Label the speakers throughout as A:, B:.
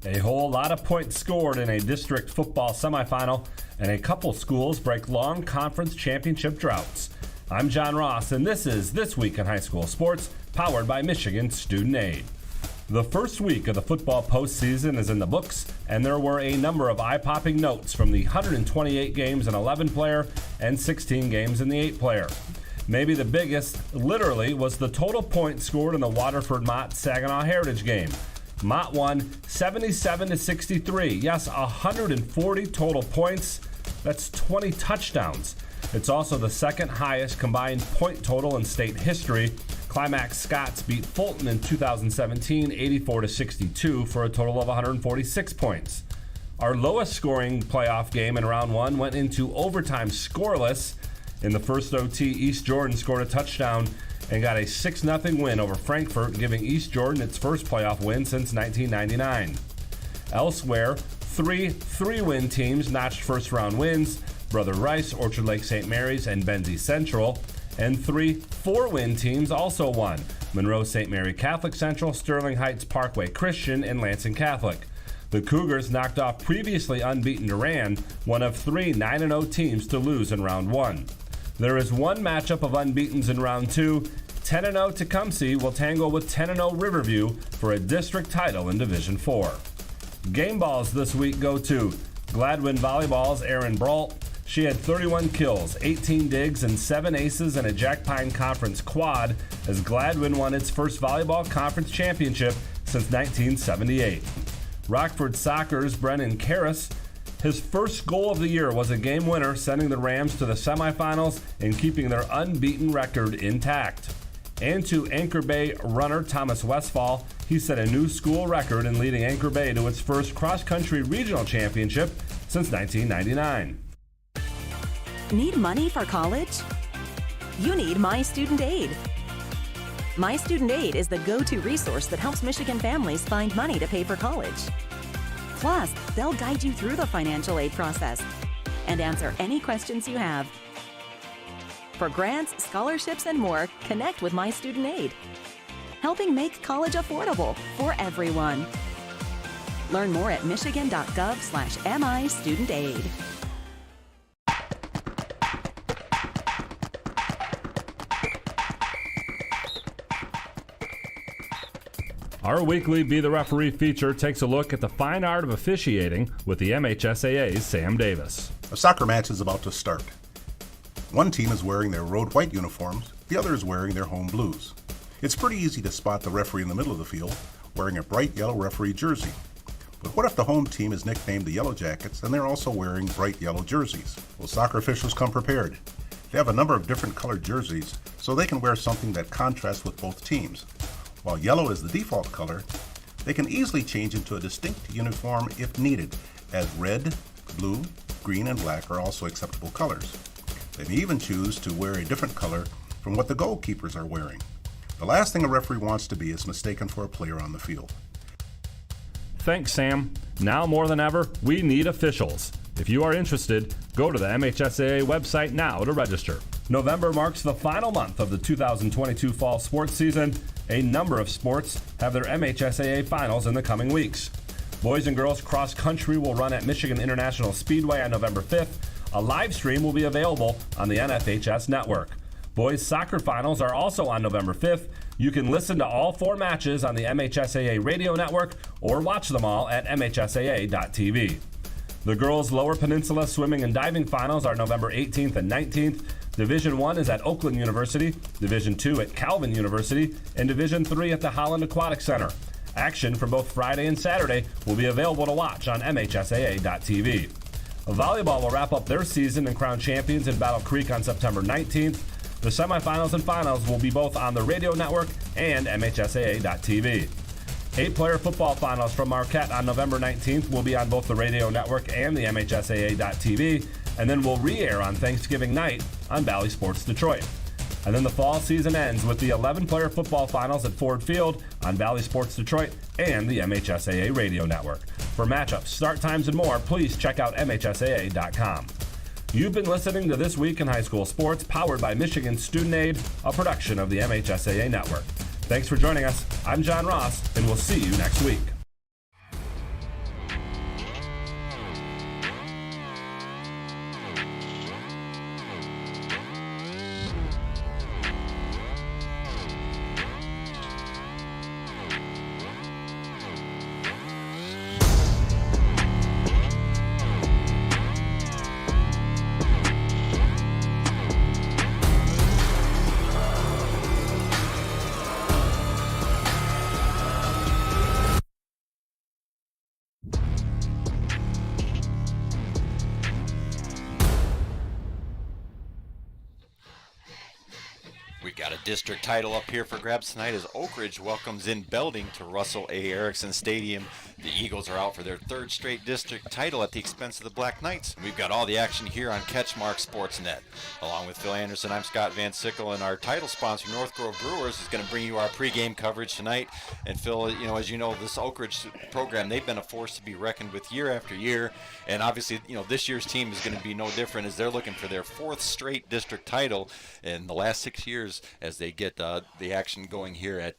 A: A whole lot of points scored in a district football semifinal, and a couple schools break long conference championship droughts. I'm John Ross, and this is This Week in High School Sports, powered by Michigan Student Aid. The first week of the football postseason is in the books, and there were a number of eye-popping notes from the 128 games in 11-player and 16 games in the 8-player. Maybe the biggest, literally, was the total points scored in the Waterford-Mott-Saginaw Heritage game. Mott won 77-63. Yes, 140 total points. That's 20 touchdowns. It's also the second highest combined point total in state history. Climax Scots beat Fulton in 2017, 84-62 for a total of 146 points. Our lowest scoring playoff game in round one went into overtime scoreless. In the first OT, East Jordan scored a touchdown and got a 6-0 win over Frankfort, giving East Jordan its first playoff win since 1999. Elsewhere, three three-win teams notched first-round wins: Brother Rice, Orchard Lake St. Mary's, and Benzie Central. And three four-win teams also won: Monroe St. Mary Catholic Central, Sterling Heights Parkway Christian, and Lansing Catholic. The Cougars knocked off previously unbeaten Durand, one of three 9-0 teams to lose in round one. There is one matchup of unbeatens in round two. 10-0 Tecumseh will tangle with 10-0 Riverview for a district title in Division 4. Game balls this week go to Gladwin Volleyball's Erin Brault. She had 31 kills, 18 digs, and 7 aces in a Jack Pine Conference quad as Gladwin won its first volleyball conference championship since 1978. Rockford Soccer's Brennan Karras, his first goal of the year was a game winner, sending the Rams to the semifinals and keeping their unbeaten record intact. And to Anchor Bay runner Thomas Westfall, he set a new school record in leading Anchor Bay to its first cross-country regional championship since 1999.
B: Need money for college? You need My Student Aid. My Student Aid is the go-to resource that helps Michigan families find money to pay for college. Plus, they'll guide you through the financial aid process and answer any questions you have. For grants, scholarships, and more, connect with My Student Aid, helping make college affordable for everyone. Learn more at michigan.gov/MIStudentAid.
A: Our weekly Be the Referee feature takes a look at the fine art of officiating with the MHSAA's Sam Davis.
C: A soccer match is about to start. One team is wearing their road white uniforms, the other is wearing their home blues. It's pretty easy to spot the referee in the middle of the field wearing a bright yellow referee jersey. But what if the home team is nicknamed the Yellow Jackets and they're also wearing bright yellow jerseys? Well, soccer officials come prepared. They have a number of different colored jerseys so they can wear something that contrasts with both teams. While yellow is the default color, they can easily change into a distinct uniform if needed, as red, blue, green, and black are also acceptable colors. They may even choose to wear a different color from what the goalkeepers are wearing. The last thing a referee wants to be is mistaken for a player on the field.
A: Thanks, Sam. Now more than ever, we need officials. If you are interested, go to the MHSAA website now to register. November marks the final month of the 2022 fall sports season. A number of sports have their MHSAA finals in the coming weeks. Boys and girls cross country will run at Michigan International Speedway on November 5th. A live stream will be available on the NFHS network. Boys soccer finals are also on November 5th. You can listen to all 4 matches on the MHSAA radio network or watch them all at MHSAA.tv. The girls' Lower Peninsula swimming and diving finals are November 18th and 19th. Division 1 is at Oakland University, Division 2 at Calvin University, and Division 3 at the Holland Aquatic Center. Action from both Friday and Saturday will be available to watch on MHSAA.tv. Volleyball will wrap up their season and crown champions in Battle Creek on September 19th. The semifinals and finals will be both on the radio network and MHSAA.tv. 8-player football finals from Marquette on November 19th will be on both the radio network and the MHSAA.tv, and then will re-air on Thanksgiving night on Valley Sports Detroit. And then the fall season ends with the 11-player football finals at Ford Field on Valley Sports Detroit and the MHSAA radio network. For matchups, start times, and more, please check out MHSAA.com. You've been listening to This Week in High School Sports, powered by Michigan Student Aid, a production of the MHSAA network. Thanks for joining us. I'm John Ross, and we'll see you next week.
D: Got a district title up here for grabs tonight as Oakridge welcomes in Belding to Russell A. Erickson Stadium. The Eagles are out for their third straight district title at the expense of the Black Knights. We've got all the action here on CatchMark SportsNet. Along with Phil Anderson, I'm Scott VanSickle, and our title sponsor, North Grove Brewers, is going to bring you our pregame coverage tonight. And Phil, as you know, this Oakridge program, they've been a force to be reckoned with year after year. And obviously, this year's team is going to be no different as they're looking for their fourth straight district title in the last 6 years as they get the action going here at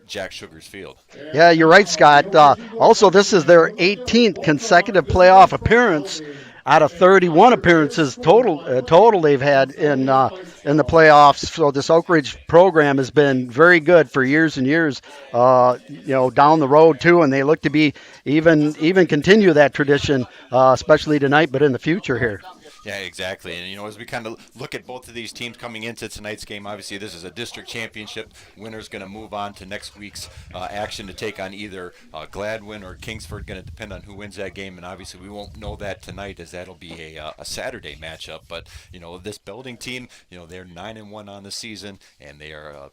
D: Jack Sugar's Field.
E: Yeah, you're right, Scott. Also, this is their 18th consecutive playoff appearance out of 31 appearances total they've had in the playoffs. So this Oakridge program has been very good for years and years, down the road too, and they look to be even continue that tradition, especially tonight, but in the future here.
D: Yeah, exactly. And, as we kind of look at both of these teams coming into tonight's game, obviously this is a district championship. Winner's going to move on to next week's action to take on either Gladwin or Kingsford, going to depend on who wins that game. And obviously we won't know that tonight as that'll be a Saturday matchup. But, this Belding team, they're 9-1 on the season, and they are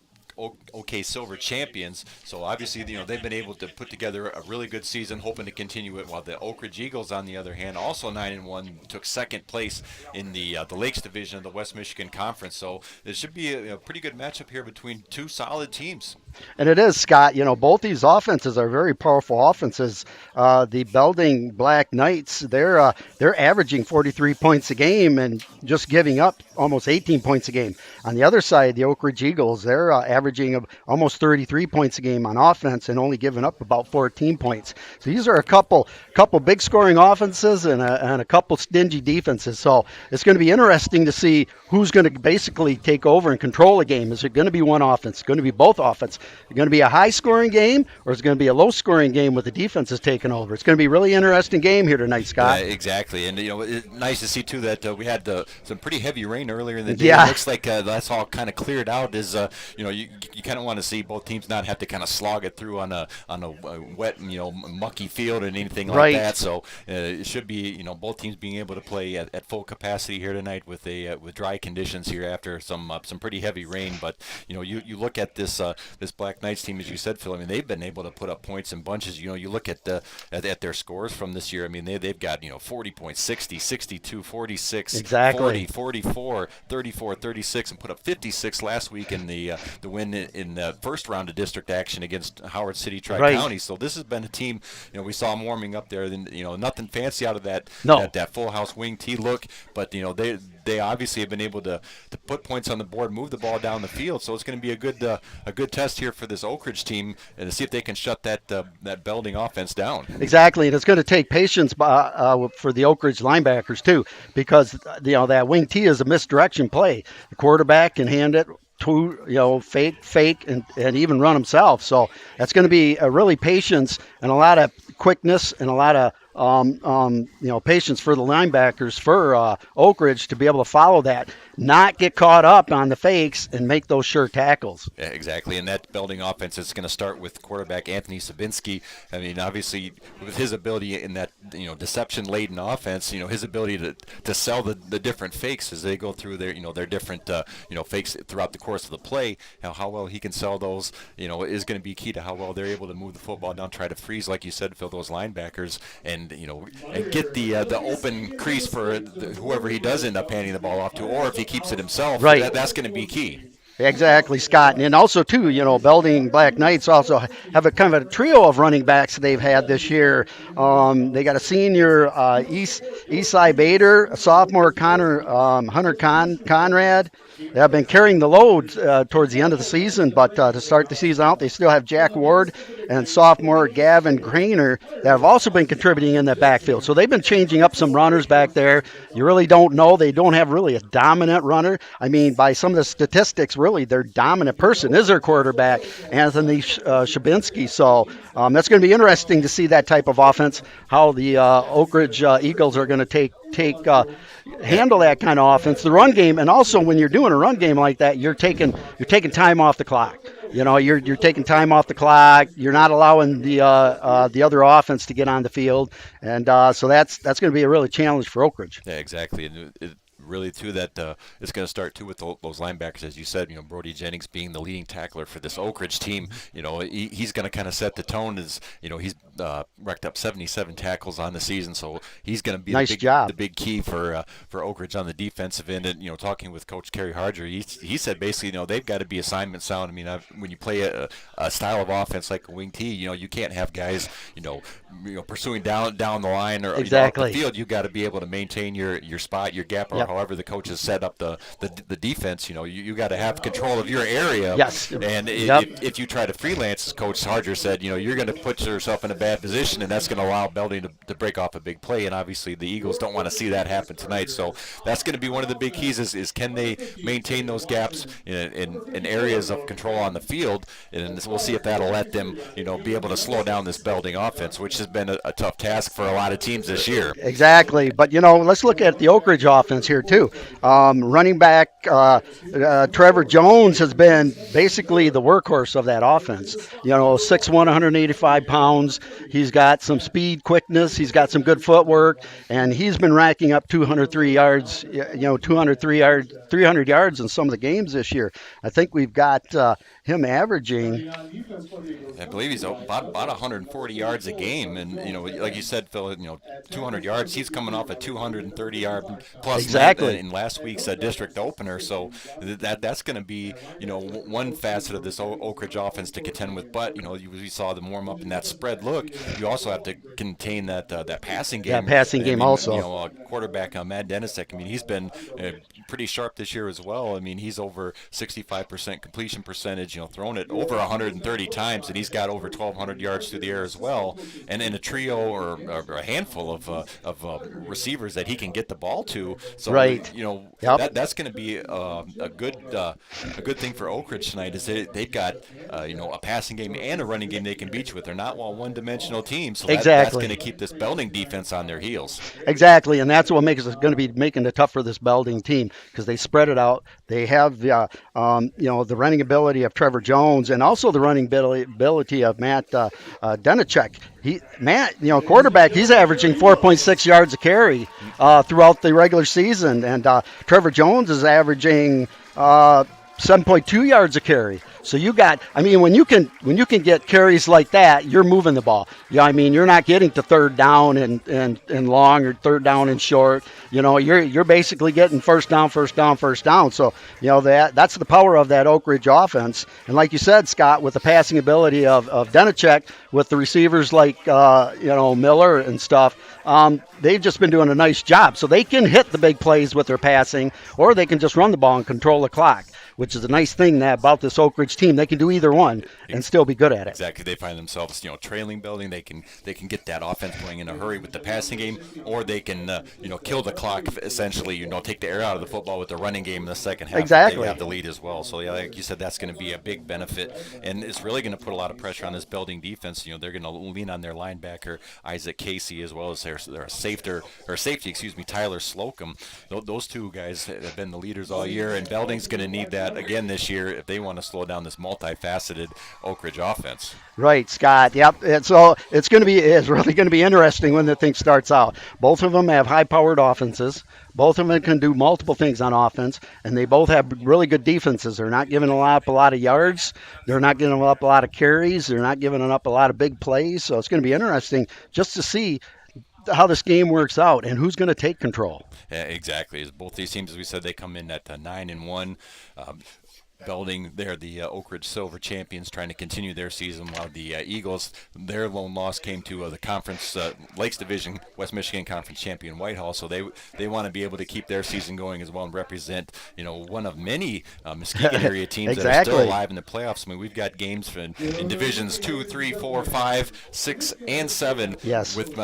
D: OK Silver champions. So obviously, they've been able to put together a really good season, hoping to continue it. While the Oakridge Eagles, on the other hand, also 9-1, took second place in the Lakes Division of the West Michigan Conference. So it should be a pretty good matchup here between two solid teams.
E: And it is, Scott. Both these offenses are very powerful offenses. The Belding Black Knights, they're averaging 43 points a game and just giving up almost 18 points a game. On the other side, the Oakridge Eagles, they're averaging almost 33 points a game on offense and only giving up about 14 points. So these are a couple big scoring offenses and a couple stingy defenses. So it's going to be interesting to see who's going to basically take over and control the game. Is it going to be one offense? It's going to be both offense. Is it going to be a high-scoring game, or is it going to be a low-scoring game with the defenses taking over? It's going to be a really interesting game here tonight, Scott.
D: Yeah, exactly. And, it's nice to see, too, that we had some pretty heavy rain earlier in the day.
E: Yeah.
D: It looks like that's all kind of cleared out. You kind of want to see both teams not have to kind of slog it through on a wet, mucky field or anything like that. So it should be, both teams being able to play at full capacity here tonight with dry conditions here after some pretty heavy rain. But, you look at this Black Knights team, as you said, Phil. I mean, they've been able to put up points in bunches. You look at their scores from this year. I mean, they've got 40 points, 60, 62, 46,
E: exactly.
D: 40, 44, 34, 36, and put up 56 last week in the win in the first round of district action against Howard City Tri-County. So this has been a team. We saw them warming up there. Nothing fancy out of that full house wing T look, but they obviously have been able to put points on the board, move the ball down the field. So it's going to be a good test here for this Oakridge team and to see if they can shut that Belding offense down.
E: Exactly, and it's going to take patience for the Oakridge linebackers too, because that wing T is a misdirection play. The quarterback can hand it to fake and even run himself. So that's going to be a really patience and a lot of quickness and a lot of patience for the linebackers for Oakridge to be able to follow that, not get caught up on the fakes and make those sure tackles.
D: Yeah, exactly. And that Belding offense is going to start with quarterback Anthony Sabinski. I mean, obviously, with his ability in that deception-laden offense, his ability to sell the different fakes as they go through their different fakes throughout the course of the play. How well he can sell those, is going to be key to how well they're able to move the football down, try to freeze, like you said, Phil, those linebackers, and get the open crease for whoever he does end up handing the ball off to, or if he keeps it himself.
E: Right.
D: That's going to be key.
E: Exactly, Scott. And also, too, Belding Black Knights also have a kind of a trio of running backs they've had this year. They got a senior, Esai Bader, a sophomore, Hunter Conrad. They have been carrying the load towards the end of the season, but to start the season out, they still have Jack Ward and sophomore Gavin Grainer that have also been contributing in that backfield. So they've been changing up some runners back there. You really don't know. They don't have really a dominant runner. I mean, by some of the statistics, really, their dominant person is their quarterback, Anthony Shabinski. So that's going to be interesting to see that type of offense, how the Oakridge Eagles are going to handle that kind of offense, the run game. And also, when you're doing a run game like that, you're taking time off the clock. You're taking time off the clock. You're not allowing the other offense to get on the field, and so that's going to be a really challenge for Oakridge.
D: Yeah, exactly. really too that it's going to start too with those linebackers, as you said. Brody Jennings being the leading tackler for this Oakridge team. He's going to kind of set the tone. As he's racked up 77 tackles on the season, so he's going to be the big key for Oakridge on the defensive end. And talking with Coach Kerry Harger, he said basically they've got to be assignment sound. I mean, when you play a style of offense like a wing T, you can't have guys pursuing down the line or
E: exactly.
D: Up the field. You've got to be able to maintain your spot, your gap, or however the coach has set up the defense. You got to have control of your area.
E: Yes.
D: And if you try to freelance, as Coach Harger said, you're going to put yourself in a bad position, and that's going to allow Belding to break off a big play. And obviously the Eagles don't want to see that happen tonight. So that's going to be one of the big keys is can they maintain those gaps in areas of control on the field, and we'll see if that'll let them be able to slow down this Belding offense, which has been a tough task for a lot of teams this year.
E: Exactly. But let's look at the Oakridge offense here too. Running back Trevor Jones has been basically the workhorse of that offense. 6'1", 185 pounds. He's got some speed, quickness. He's got some good footwork, and he's been racking up 203 yards. 300 yards in some of the games this year. I think we've got him averaging,
D: I believe he's about 140 yards a game, and like you said, Phil, 200 yards. He's coming off a 230-yard plus
E: exactly
D: in last week's district opener. So that's going to be one facet of this Oakridge offense to contend with. But we saw them warm up in that spread look. You also have to contain that passing game.
E: That passing game also.
D: Quarterback Matt Denisek. I mean, he's been pretty sharp this year as well. I mean, he's over 65% completion percentage. Thrown it over 130 times, and he's got over 1,200 yards through the air as well. And in a trio or a handful of receivers that he can get the ball to. So
E: right.
D: That's going to be a good thing for Oakridge tonight. Is they've got a passing game and a running game they can beat you with. They're not one-dimensional team, so that's going to keep this Belding defense on their heels.
E: Exactly, and that's what makes it going to be making it tough for this Belding team because they spread it out. They have the running ability of Trevor Jones and also the running ability of Matt Denicek. Matt, quarterback, he's averaging 4.6 yards a carry throughout the regular season, and Trevor Jones is averaging 7.2 yards a carry. So when you can get carries like that, you're moving the ball. You're not getting to third down and long or third down and short. You're basically getting first down. So that's the power of that Oakridge offense. And like you said, Scott, with the passing ability of Denicek, with the receivers like Miller and stuff, they've just been doing a nice job. So they can hit the big plays with their passing, or they can just run the ball and control the clock, which is a nice thing about this Oakridge team. They can do either one and still be good at it.
D: Exactly. They find themselves, trailing Belding. They can get that offense going in a hurry with the passing game, or they can, kill the clock essentially. Take the air out of the football with the running game in the second half.
E: Exactly.
D: They have the lead as well. So like you said, that's going to be a big benefit, and it's really going to put a lot of pressure on this Belding defense. They're going to lean on their linebacker Isaac Casey as well as their safety, Tyler Slocum. Those two guys have been the leaders all year, and Belding's going to need that again this year if they want to slow down this multifaceted Oakridge offense.
E: Right, Scott. Yep. And so it's really going to be interesting when the thing starts out. Both of them have high-powered offenses. Both of them can do multiple things on offense, and they both have really good defenses. They're not giving up a lot of yards. They're not giving up a lot of carries. They're not giving up a lot of big plays. So it's going to be interesting just to see how this game works out and who's going to take control.
D: Yeah, exactly. As both these teams, as we said, they come in at 9-1. Belding, they're the Oakridge Silver champions, trying to continue their season, while the Eagles, their lone loss came to the conference Lakes Division West Michigan Conference champion Whitehall. So they want to be able to keep their season going as well and represent one of many Muskegon area teams
E: exactly.
D: that are still alive in the playoffs. I mean, we've got games in divisions 2, 3, 4, 5, 6, and 7
E: yes.
D: with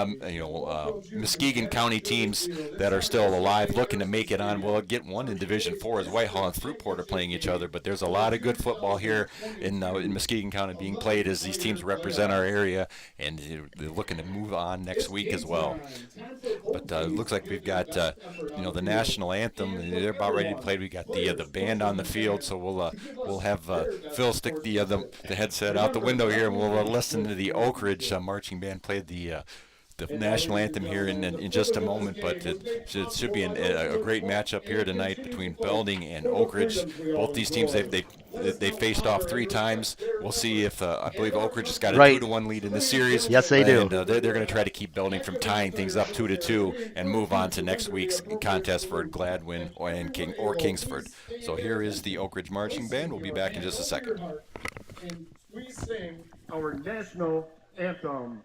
D: Muskegon County teams that are still alive, looking to make it on. We'll get one in Division 4 as Whitehall and Fruitport are playing each other, but there's a lot of good football here in Muskegon County being played as these teams represent our area, and they're looking to move on next week as well. But it looks like we've got the national anthem. They're about ready to play. We got the band on the field, so we'll have Phil stick the headset out the window here, and we'll listen to the Oakridge marching band play the the national anthem here in just a moment, but it should be a great matchup here tonight between Belding and Oakridge. Both these teams, they faced off 3 times. We'll see if I believe Oakridge has got a 2-1 lead in the series.
E: Yes, they do.
D: And they're going to try to keep Belding from tying things up 2-2 and move on to next week's contest for Gladwin or Kingsford. So here is the Oakridge Marching Band. We'll be back in just a second.
F: And we sing our national anthem.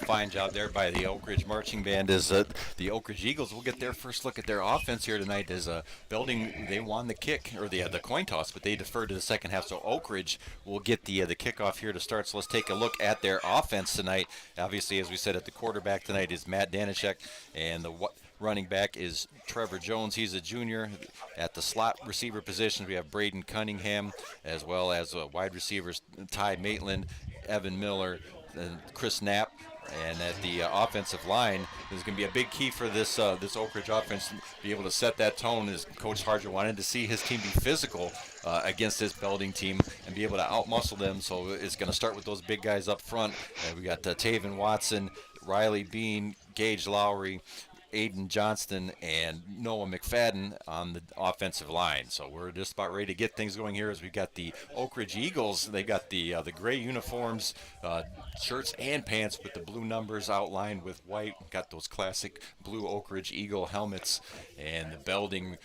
D: Fine job there by the Oakridge Marching Band. As the Oakridge Eagles will get their first look at their offense here tonight. As Belding, they won the kick or the coin toss, but they deferred to the second half. So Oakridge will get the kickoff here to start. So let's take a look at their offense tonight. Obviously, as we said, at the quarterback tonight is Matt Danishek, and the running back is Trevor Jones. He's a junior. At the slot receiver positions, we have Braden Cunningham, as well as wide receivers Ty Maitland, Evan Miller, and Chris Knapp. And at the offensive line, is going to be a big key for this Oakridge offense to be able to set that tone. As Coach Harger wanted to see his team be physical against this Belding team and be able to outmuscle them. So it's going to start with those big guys up front. We got Taven Watson, Riley Bean, Gage Lowry, Aiden Johnston, and Noah McFadden on the offensive line. So we're just about ready to get things going here as we got the Oakridge Eagles. They got the gray uniforms, shirts and pants with the blue numbers outlined with white. Got those classic blue Oakridge Eagle helmets, and the Belding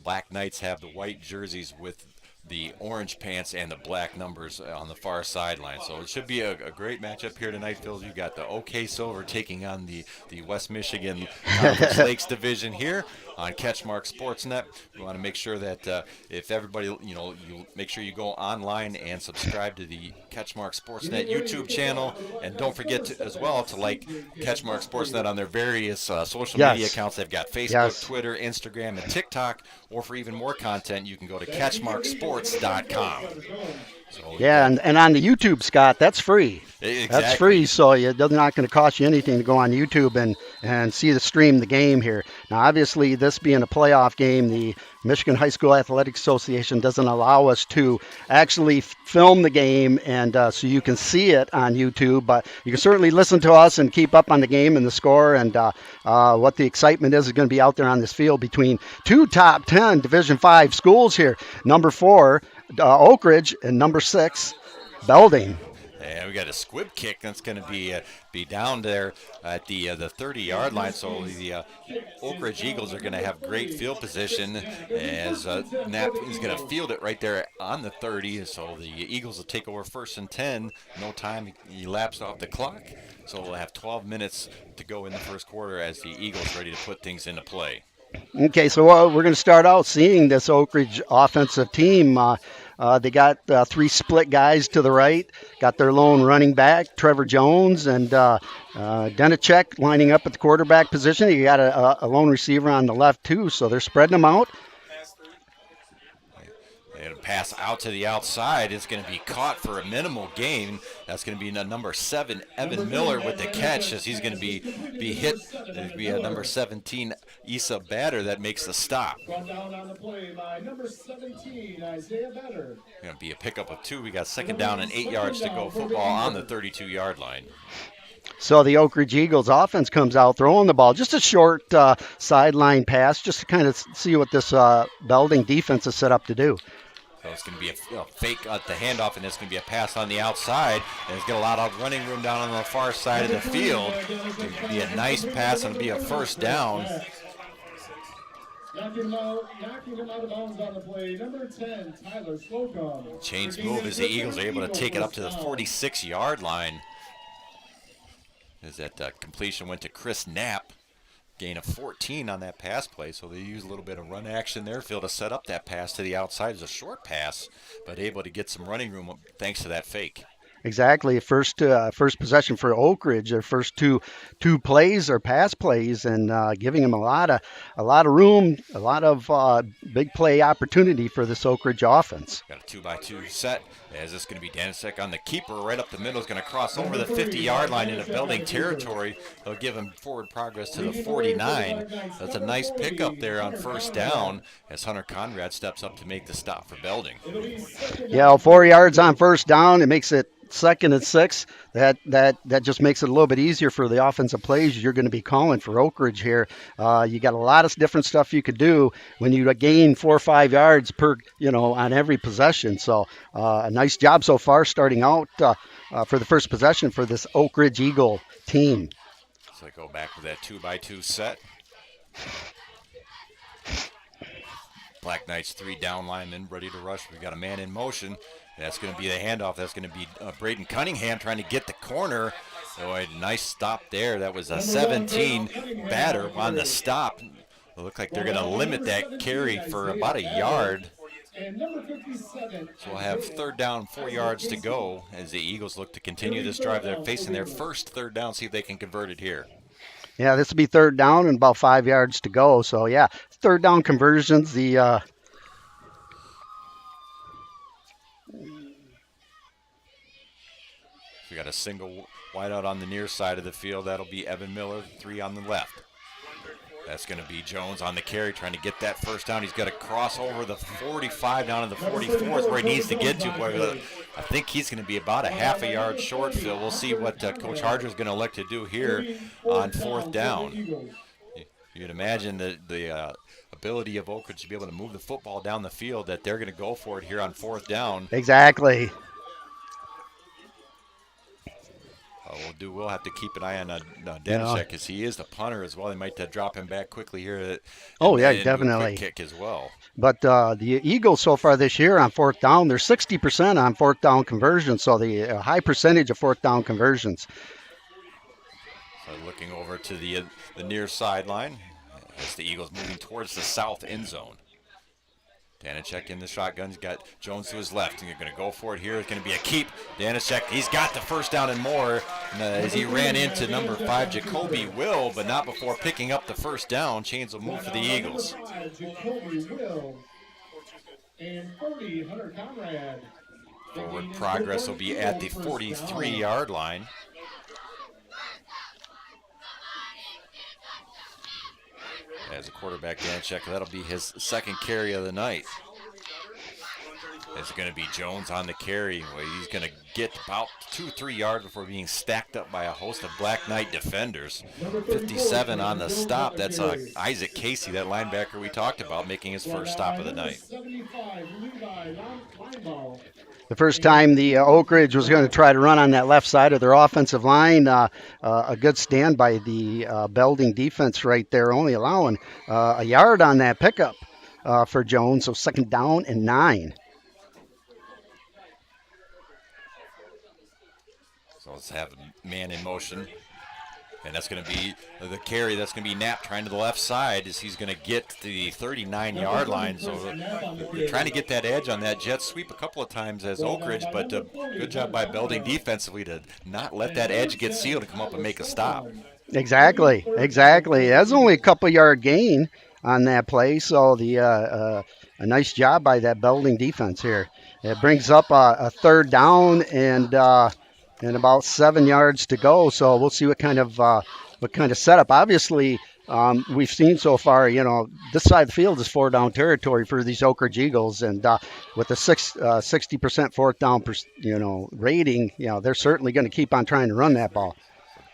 D: Black Knights have the white jerseys with the orange pants and the black numbers on the far sideline. So it should be a great matchup here tonight, Phil. You got the OK Silver taking on the West Michigan Conference Lakes Division here on CatchMark SportsNet. We want to make sure that if everybody, you make sure you go online and subscribe to the CatchMark SportsNet YouTube channel, and don't forget as well to like CatchMark SportsNet on their various social media accounts. They've got Facebook, Twitter, Instagram, and TikTok. Or for even more content, you can go to CatchMarkSports.com. So
E: and on the YouTube, Scott, that's free.
D: Exactly.
E: That's free, so it's not going to cost you anything to go on YouTube and see the stream the game here. Now, obviously, this being a playoff game, the Michigan High School Athletic Association doesn't allow us to actually film the game, and so you can see it on YouTube, but you can certainly listen to us and keep up on the game and the score and what the excitement is going to be out there on this field between two top 10 Division V schools here. Number 4, Oakridge, and number 6, Belding.
D: And we got a squib kick that's going to be down there at the 30-yard line. So the Oakridge Eagles are going to have great field position as Knapp is going to field it right there on the 30. So the Eagles will take over 1st and 10. No time elapsed off the clock. So we'll have 12 minutes to go in the first quarter as the Eagles ready to put things into play.
E: Okay, so we're going to start out seeing this Oakridge offensive team. They got 3 split guys to the right, got their lone running back, Trevor Jones, and Denachek lining up at the quarterback position. You got a lone receiver on the left, too, so they're spreading them out.
D: Going to pass out to the outside. It's going to be caught for a minimal gain. That's going to be number 7, Evan Miller, with the catch, as he's going to be hit. It'll be a number 17, Issa Batter, that makes the stop.
F: Brought down on the play by number 17, Isaiah Batter.
D: Going to be a pickup of 2. We got 2nd down and 8 yards to go. Football on the 32-yard line.
E: So the Oakridge Eagles offense comes out throwing the ball. Just a short sideline pass, just to kind of see what this Belding defense is set up to do.
D: So it's going to be a fake at the handoff, and it's going to be a pass on the outside. And it's got a lot of running room down on the far side of the field. It's going to be a nice pass and be a first down.
F: Knocking him out of bounds on the play, number 10, Tyler Slocum.
D: Chains move as the Eagles are able to take it up to the 46-yard line. As that completion went to Chris Knapp. Gain of 14 on that pass play, so they use a little bit of run action there, Phil, to set up that pass to the outside. It's a short pass, but able to get some running room thanks to that fake.
E: Exactly. First possession for Oakridge. Their first two plays are pass plays, and giving them a lot of room, a lot of big play opportunity for this Oakridge offense.
D: Got a 2-by-2 set. As this is going to be Danasek on the keeper right up the middle. Is going to cross over the 50-yard line into Belding territory. They'll give him forward progress to the 49. That's a nice pickup there on first down as Hunter Conrad steps up to make the stop for Belding.
E: Yeah, 4 yards on first down. It makes it 2nd and 6. That just makes it a little bit easier for the offensive plays you're going to be calling for Oakridge here. You got a lot of different stuff you could do when you gain 4 or 5 yards per, on every possession. So a nice job so far starting out for the first possession for this Oakridge Eagle team.
D: So they go back with that 2-by-2 set. Black Knights 3 down linemen ready to rush. We've got a man in motion. That's going to be the handoff. That's going to be Braden Cunningham trying to get the corner. Oh, a nice stop there. That was a 17 Batter on the stop. It looked like they're going to limit that carry for about a yard. So we'll have 3rd down, 4 yards to go as the Eagles look to continue this drive. They're facing their first 3rd down. See if they can convert it here.
E: Yeah, this will be 3rd down and about 5 yards to go. So, yeah, 3rd down conversions.
D: We got a single wideout on the near side of the field. That'll be Evan Miller, 3 on the left. That's going to be Jones on the carry, trying to get that first down. He's got to cross over the 45 down to the 44 is where he needs to get to. I think he's going to be about a half a yard short, Phil. We'll see what Coach Harger is going to elect to do here on 4th down. You'd imagine the ability of Oakridge to be able to move the football down the field, that they're going to go for it here on 4th down.
E: Exactly.
D: We'll have to keep an eye on Danasek because he is the punter as well. They might drop him back quickly here.
E: Definitely.
D: Quick kick as well.
E: But the Eagles so far this year on 4th down, they're 60% on 4th down conversions, so the high percentage of 4th down conversions.
D: So looking over to the near sideline as the Eagles moving towards the south end zone. Danasek in the shotgun. He's got Jones to his left. And you're going to go for it here. It's going to be a keep. Danasek, he's got the first down and more as he ran into number 5, Jacoby Will, but not before picking up the first down. Chains will move for the Eagles. Forward progress will be at the 43-yard line. As a quarterback, Danasek, that'll be his 2nd carry of the night. It's going to be Jones on the carry. He's going to get about 2-3 yards before being stacked up by a host of Black Knight defenders. 57 on the stop. That's Isaac Casey, that linebacker we talked about, making his first stop of the night.
E: The first time the Oakridge was going to try to run on that left side of their offensive line, a good stand by the Belding defense right there, only allowing a yard on that pickup for Jones, so 2nd down and 9.
D: So let's have a man in motion. And that's going to be the carry. That's going to be Knapp trying to the left side as he's going to get to the 39-yard line. So they're trying to get that edge on that jet sweep a couple of times as Oakridge, but good job by Belding defensively to not let that edge get sealed and come up and make a stop.
E: Exactly. That's only a couple-yard gain on that play. So the nice job by that Belding defense here. It brings up a third down and about 7 yards to go. So we'll see what kind of setup. Obviously, we've seen so far, this side of the field is 4-down territory for these Oakridge Eagles, and with a 60% fourth down, rating, they're certainly going to keep on trying to run that ball.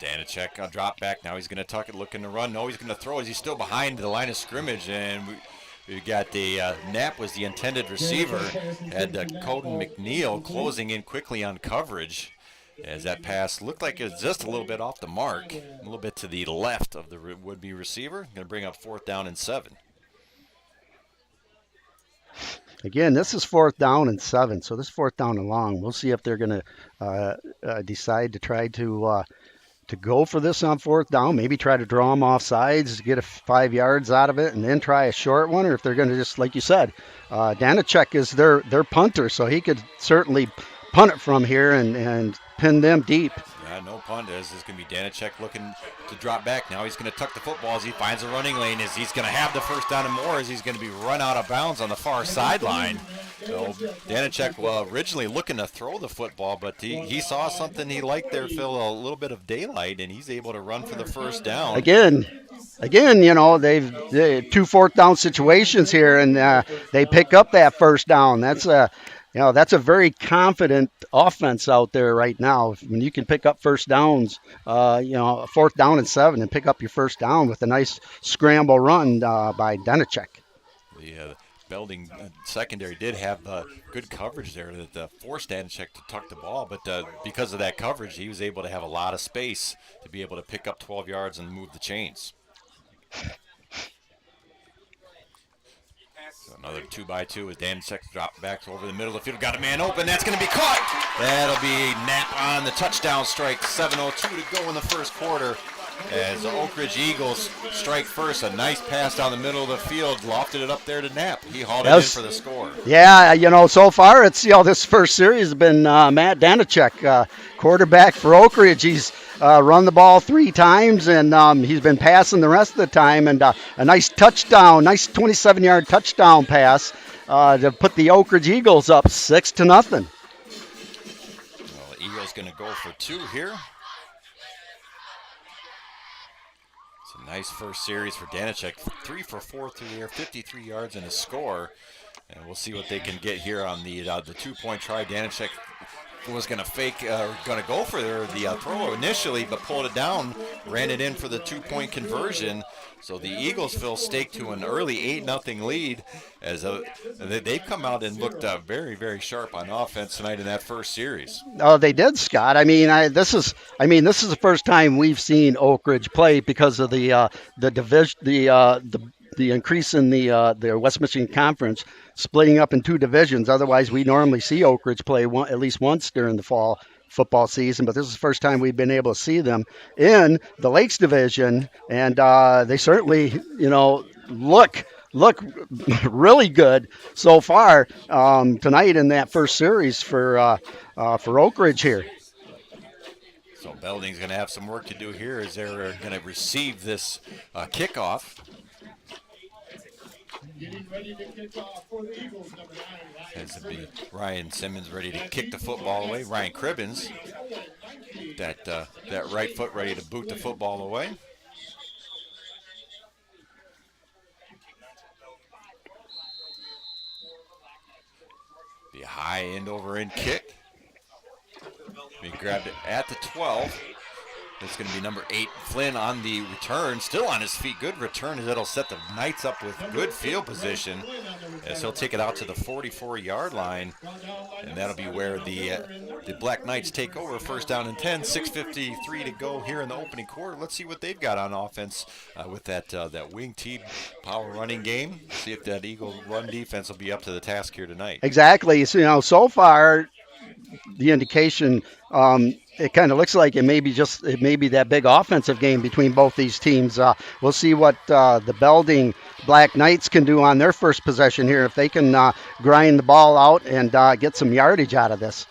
D: Danacek on drop back. Now he's going to tuck it, looking to run. No, he's going to throw. He's still behind the line of scrimmage, and we've got the Knapp was the intended receiver. Had Coden McNeil closing in quickly on coverage, as that pass looked like it was just a little bit off the mark, a little bit to the left of the would-be receiver. Going to bring up 4th down and 7.
E: Again, this is 4th down and 7, so this is 4th down and long. We'll see if they're going to decide to try to go for this on 4th down, maybe try to draw them off sides, get 5 yards out of it, and then try a short one, or if they're going to just, like you said, Danacek is their punter, so he could certainly punt it from here and pin them deep.
D: Yeah, no punt. This is going to be Danacek looking to drop back. Now he's going to tuck the football as he finds a running lane. As he's going to have the 1st down and more, as he's going to be run out of bounds on the far sideline. So Danacek, originally looking to throw the football, but he saw something he liked there, Phil, a little bit of daylight, and he's able to run for the 1st down.
E: Again, they've 2 4th down situations here, and they pick up that 1st down. That's a very confident offense out there right now. When you can pick up 1st downs, 4th down and 7, and pick up your 1st down with a nice scramble run by Danacek.
D: The Belding secondary did have good coverage there that forced Danacek to tuck the ball, but because of that coverage, he was able to have a lot of space to be able to pick up 12 yards and move the chains. So another 2-by-2 as Danacek dropped back over the middle of the field. Got a man open. That's going to be caught. That'll be Knapp on the touchdown strike. 7:02 to go in the 1st quarter. As the Oakridge Eagles strike first, a nice pass down the middle of the field, lofted it up there to Knapp. He hauled it in for the score.
E: Yeah, so far it's this first series has been Matt Danacek, quarterback for Oakridge. He's run the ball 3 times, and he's been passing the rest of the time. And a nice touchdown, nice 27-yard touchdown pass to put the Oakridge Eagles up 6-0.
D: Well, the Eagles going to go for 2 here. Nice first series for Danacek. 3 for 4 through the air, 53 yards and a score. And we'll see what they can get here on the 2-point try. Danacek was going to go for the throw initially, but pulled it down, ran it in for the 2-point conversion. So the Eagles, Phil, staked to an early 8-0 lead as they've come out and looked very, very sharp on offense tonight in that first series.
E: Oh, they did, Scott. This is the first time we've seen Oakridge play because of the division, the increase in the West Michigan Conference splitting up in 2 divisions. Otherwise, we normally see Oakridge play at least once during the fall football season, but this is the first time we've been able to see them in the Lakes Division, and they certainly, look really good so far tonight in that first series for Oakridge here.
D: So Belding's going to have some work to do here as they're going to receive this kickoff.
F: Getting ready to kick off for the Eagles, number 9.
D: As it'll be Ryan Simmons ready to kick the football away. Ryan Cribbins, that right foot ready to boot the football away. Be a high end over end kick. He grabbed it at the 12. It's going to be number 8, Flynn, on the return, still on his feet. Good return as it'll set the Knights up with good field position as he'll take it out to the 44-yard line, and that'll be where the Black Knights take over. 1st down and 10, 6:53 to go here in the opening quarter. Let's see what they've got on offense with that wing T power running game. See if that Eagle run defense will be up to the task here tonight.
E: Exactly. So, so far the indication it kind of looks like it may be that big offensive game between both these teams. We'll see what the Belding Black Knights can do on their first possession here, if they can grind the ball out and get some yardage out of this.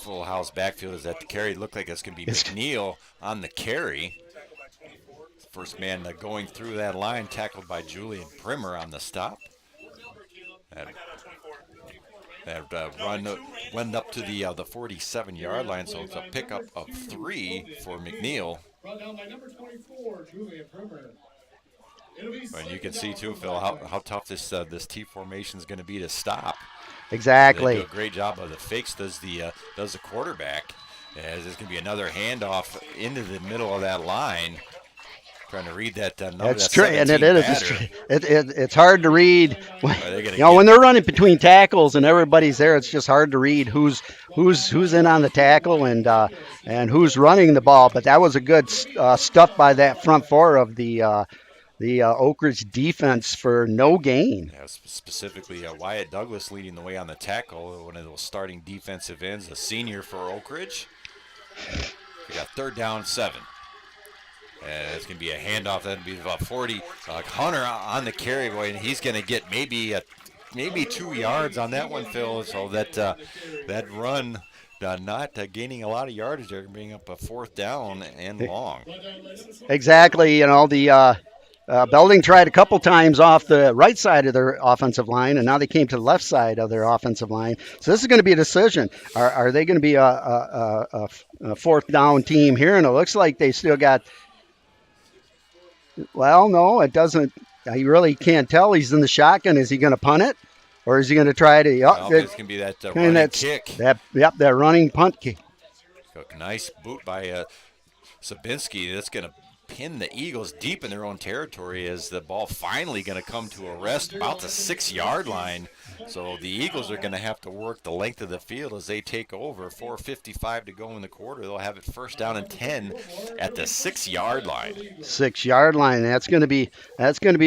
D: Full house backfield is at the carry. Look like it's going to be McNeil on the carry. First man going through that line, tackled by Julian Primer on the stop. That run went up to the 47-yard line, so it's a pickup of 3 for McNeil.
F: Brought down by number 24, Julian Primer.
D: And you can see too, Phil, how tough this T formation is going to be to stop.
E: Exactly.
D: They do a great job of the fakes. Does the quarterback? As there's going to be another handoff into the middle of that line. Trying to read that number.
E: That's true, and it is. It's hard to read.
D: When
E: they're running between tackles and everybody's there, it's just hard to read who's in on the tackle and who's running the ball. But that was a good stuff by that front four of the Oakridge defense for no gain.
D: Yeah, specifically Wyatt Douglas leading the way on the tackle, one of those starting defensive ends, a senior for Oakridge. We got 3rd down 7. And it's going to be a handoff. That'll be about 40. Hunter on the carry, boy, and he's going to get maybe 2 yards on that one, Phil. So that run not gaining a lot of yardage there, being up a 4th down and long.
E: Exactly. The Belding tried a couple times off the right side of their offensive line, and now they came to the left side of their offensive line. So this is going to be a decision. Are they going to be a 4th down team here? And it looks like they still got. Well, no, it doesn't. I really can't tell. He's in the shotgun. Is he going to punt it, or is he going to try to?
D: It's going to be that running kick.
E: That running punt kick.
D: So nice boot by Sabinski. That's going to pin the Eagles deep in their own territory as the ball finally going to come to a rest about the 6-yard line. So the Eagles are going to have to work the length of the field as they take over. 4:55 to go in the quarter. They'll have it 1st down and 10 at the 6-yard line.
E: 6-yard line. That's going to be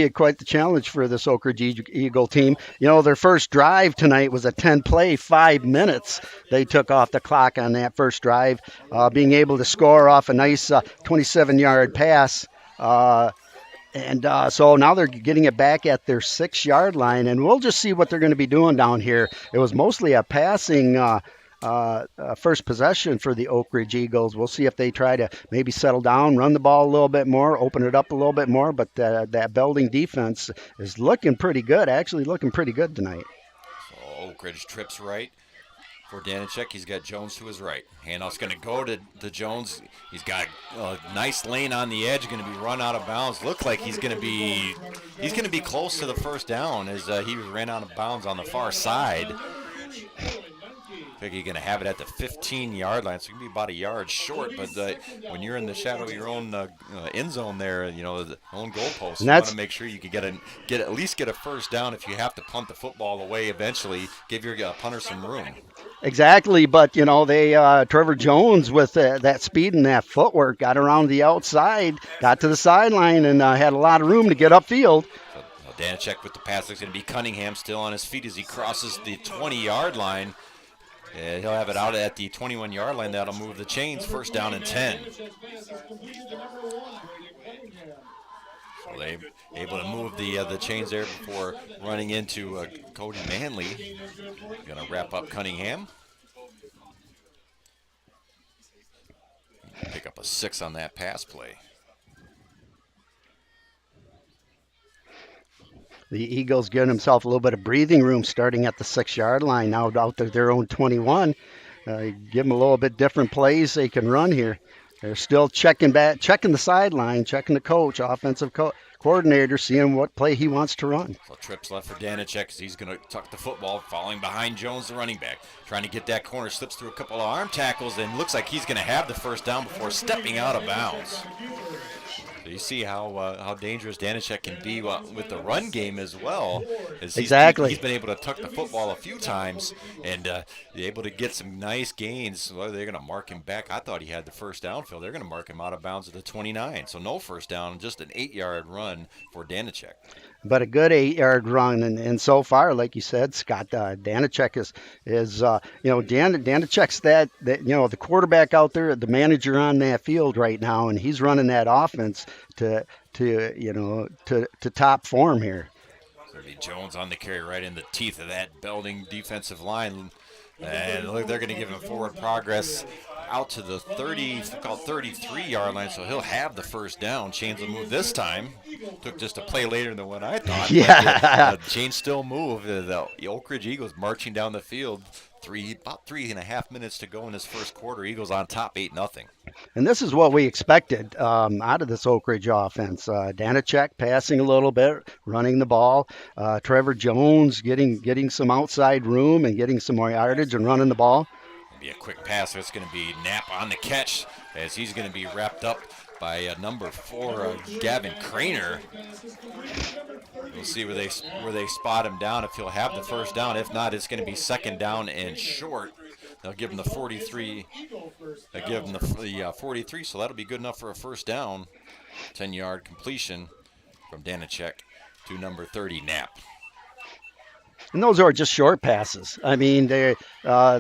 E: quite the challenge for this Oakridge Eagle team. Their first drive tonight was a 10-play, 5 minutes. They took off the clock on that first drive, being able to score off a nice 27-yard pass. So now they're getting it back at their 6-yard line, and we'll just see what they're going to be doing down here. It was mostly a passing first possession for the Oakridge Eagles. We'll see if they try to maybe settle down, run the ball a little bit more, open it up a little bit more. But that Belding defense is looking pretty good, actually looking pretty good tonight.
D: So Oakridge trips right. For Danachek, he's got Jones to his right. Handoff's going to go to Jones. He's got a nice lane on the edge, going to be run out of bounds. Looks like he's going to be close to the 1st down as he ran out of bounds on the far side. I think he's going to have it at the 15-yard line, so he can be about a yard short. But when you're in the shadow of your own end zone there, the own goalpost, you want to make sure you can at least get a 1st down. If you have to punt the football away eventually, give your punter some room.
E: Exactly, but Trevor Jones with that speed and that footwork got around the outside, got to the sideline, and had a lot of room to get upfield.
D: So Danachek with the pass. It's going to be Cunningham still on his feet as he crosses the 20-yard line. He'll have it out at the 21-yard line. That'll move the chains. 1st down and 10. So they're able to move the chains there before running into Cody Manley. Going to wrap up Cunningham. Pick up a 6 on that pass play.
E: The Eagles giving themselves a little bit of breathing room starting at the 6-yard line, now out to their own 21. Give them a little bit different plays they can run here. They're still checking the sideline, checking the coach, offensive coordinator, seeing what play he wants to run.
D: So trips left for Danachek as he's going to tuck the football, falling behind Jones, the running back. Trying to get that corner, slips through a couple of arm tackles, and looks like he's going to have the 1st down before stepping out of bounds. So you see how dangerous Danachek can be with the run game as well. As he's been able to tuck the football a few times and able to get some nice gains. So they're going to mark him back. I thought he had the 1st down, Phil. They're going to mark him out of bounds at the 29. So no 1st down, just an 8-yard run for Danachek.
E: But a good 8-yard run, and so far, like you said, Scott, Danachek is Danachek's that the quarterback out there, the manager on that field right now, and he's running that offense to top form here.
D: Jones on the carry right in the teeth of that Belding defensive line. And look, they're going to give him forward progress out to the 33-yard line, so he'll have the first down. Chains will move this time. Took just a play later than what I thought.
E: Yeah.
D: But, Chains still move. The Oakridge Eagles marching down the field. About 3.5 minutes to go in this first quarter. Eagles on top, 8-0.
E: And this is what we expected out of this Oakridge offense. Danacek passing a little bit, running the ball. Trevor Jones getting some outside room and getting some more yardage and running the ball.
D: Be a quick pass. It's going to be Knapp on the catch as he's going to be wrapped up by number 4, Gavin Craner. We'll see where they spot him down, if he'll have the first down. If not, it's going to be second down and short. They'll give him the 43. They'll give him the 43, so that'll be good enough for a first down. 10-yard completion from Danacek to number 30, Knapp.
E: And those are just short passes. I mean, the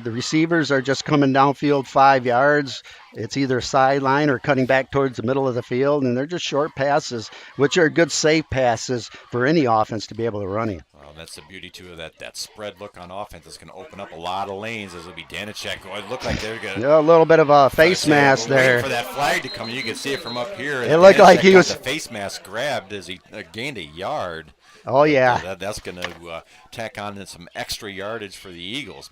E: receivers are just coming downfield 5 yards. It's either sideline or cutting back towards the middle of the field, and they're just short passes, which are good, safe passes for any offense to be able to run in.
D: Well, that's the beauty, too, of that spread look on offense. It's going to open up a lot of lanes as it'll be Danacek. Oh, it looked like they're going to...
E: A little bit of a face mask there.
D: For that flag to come, you can see it from up here.
E: It looked like he was...
D: The face mask grabbed as he gained a yard.
E: Oh, yeah.
D: That's going to tack on some extra yardage for the Eagles.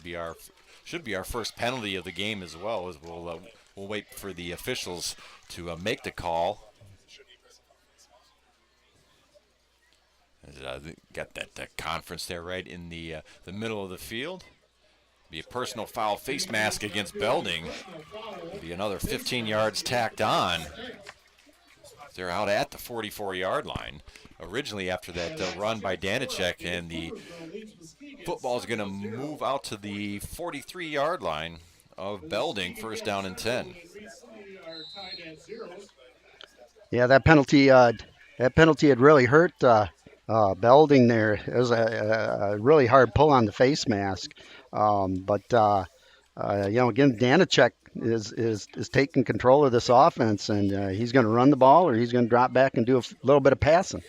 D: Should be our first penalty of the game as well, as we'll wait for the officials to make the call. Got that conference there right in the middle of the field. Be a personal foul face mask against Belding. Be another 15 yards tacked on. They're out at the 44-yard line. Originally after that run by Danacek, and the football is going to move out to the 43-yard line of Belding, first down and 10.
E: Yeah, that penalty had really hurt Belding there. It was a really hard pull on the face mask. But again, Danacek is taking control of this offense, and he's going to run the ball or he's going to drop back and do a little bit of passing.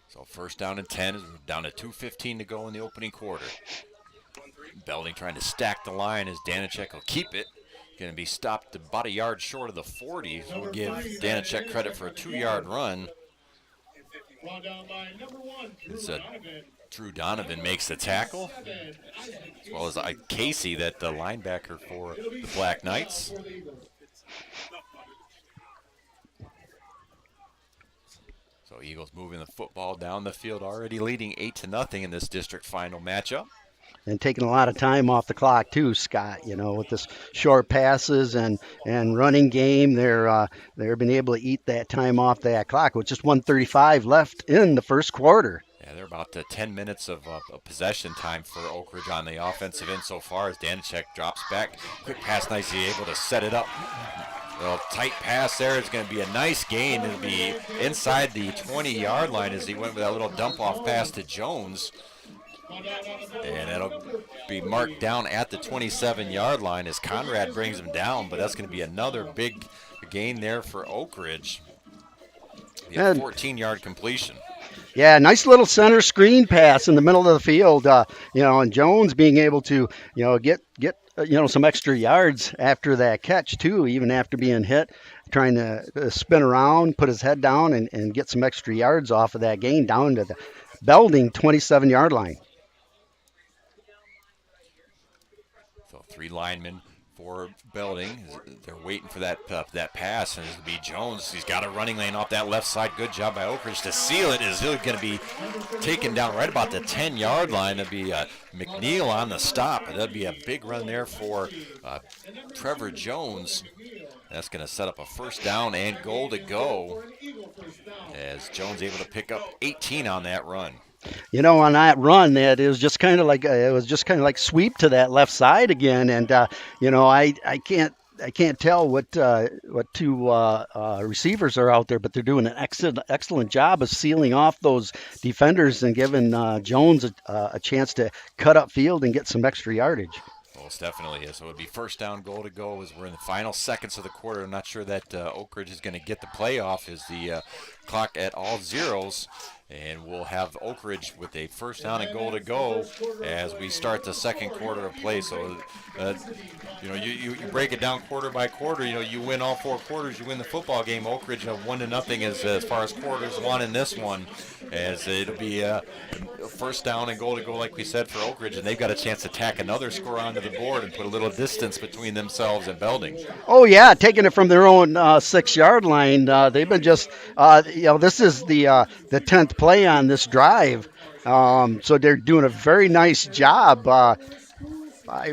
D: So first down and 10, down to 2:15 to go in the opening quarter. Belding trying to stack the line as Danacek will keep it. Going to be stopped about a yard short of the 40. So we'll give Danacek credit for a 2-yard run. It's Drew Donovan makes the tackle, as well as Casey, that the linebacker for the Black Knights. So Eagles moving the football down the field, already leading 8-0 in this district final matchup.
E: And taking a lot of time off the clock too, Scott. With this short passes and running game, they're been able to eat that time off that clock with just 1:35 left in the first quarter.
D: Yeah, they're about 10 minutes of possession time for Oakridge on the offensive end so far, as Danacek drops back. Quick pass, nicely able to set it up. A little tight pass there. It's going to be a nice gain. It'll be inside the 20-yard line as he went with that little dump-off pass to Jones. And it'll be marked down at the 27-yard line as Conrad brings him down, but that's going to be another big gain there for Oakridge. A 14-yard completion.
E: Yeah, nice little center screen pass in the middle of the field, and Jones being able to, get some extra yards after that catch too, even after being hit, trying to spin around, put his head down, and get some extra yards off of that gain down to the Belding 27-yard line.
D: So 3 linemen for Belding. They're waiting for that pass, and it'll be Jones. He's got a running lane off that left side. Good job by Oakridge to seal it. Is going to be taken down right about the 10-yard line. It'll be McNeil on the stop. That'll be a big run there for Trevor Jones. That's going to set up a first down and goal to go, as Jones able to pick up 18 on that run.
E: On that run, it was just kind of like sweep to that left side again, and I can't tell what two receivers are out there, but they're doing an excellent job of sealing off those defenders and giving Jones a chance to cut up field and get some extra yardage.
D: Most definitely is. So it would be first down, goal to go as we're in the final seconds of the quarter. I'm not sure that Oakridge is going to get the playoff as the clock at all zeros. And we'll have Oakridge with a first down and goal to go as we start the second quarter of play. So, you break it down quarter by quarter. You win all 4 quarters, you win the football game. Oakridge 1-0 as far as quarters won in this one, as it'll be a first down and goal to go, like we said, for Oakridge, and they've got a chance to tack another score onto the board and put a little distance between themselves and Belding.
E: Oh yeah, taking it from their own 6-yard line. They've been just, this is the 10th play on this drive, so they're doing a very nice job.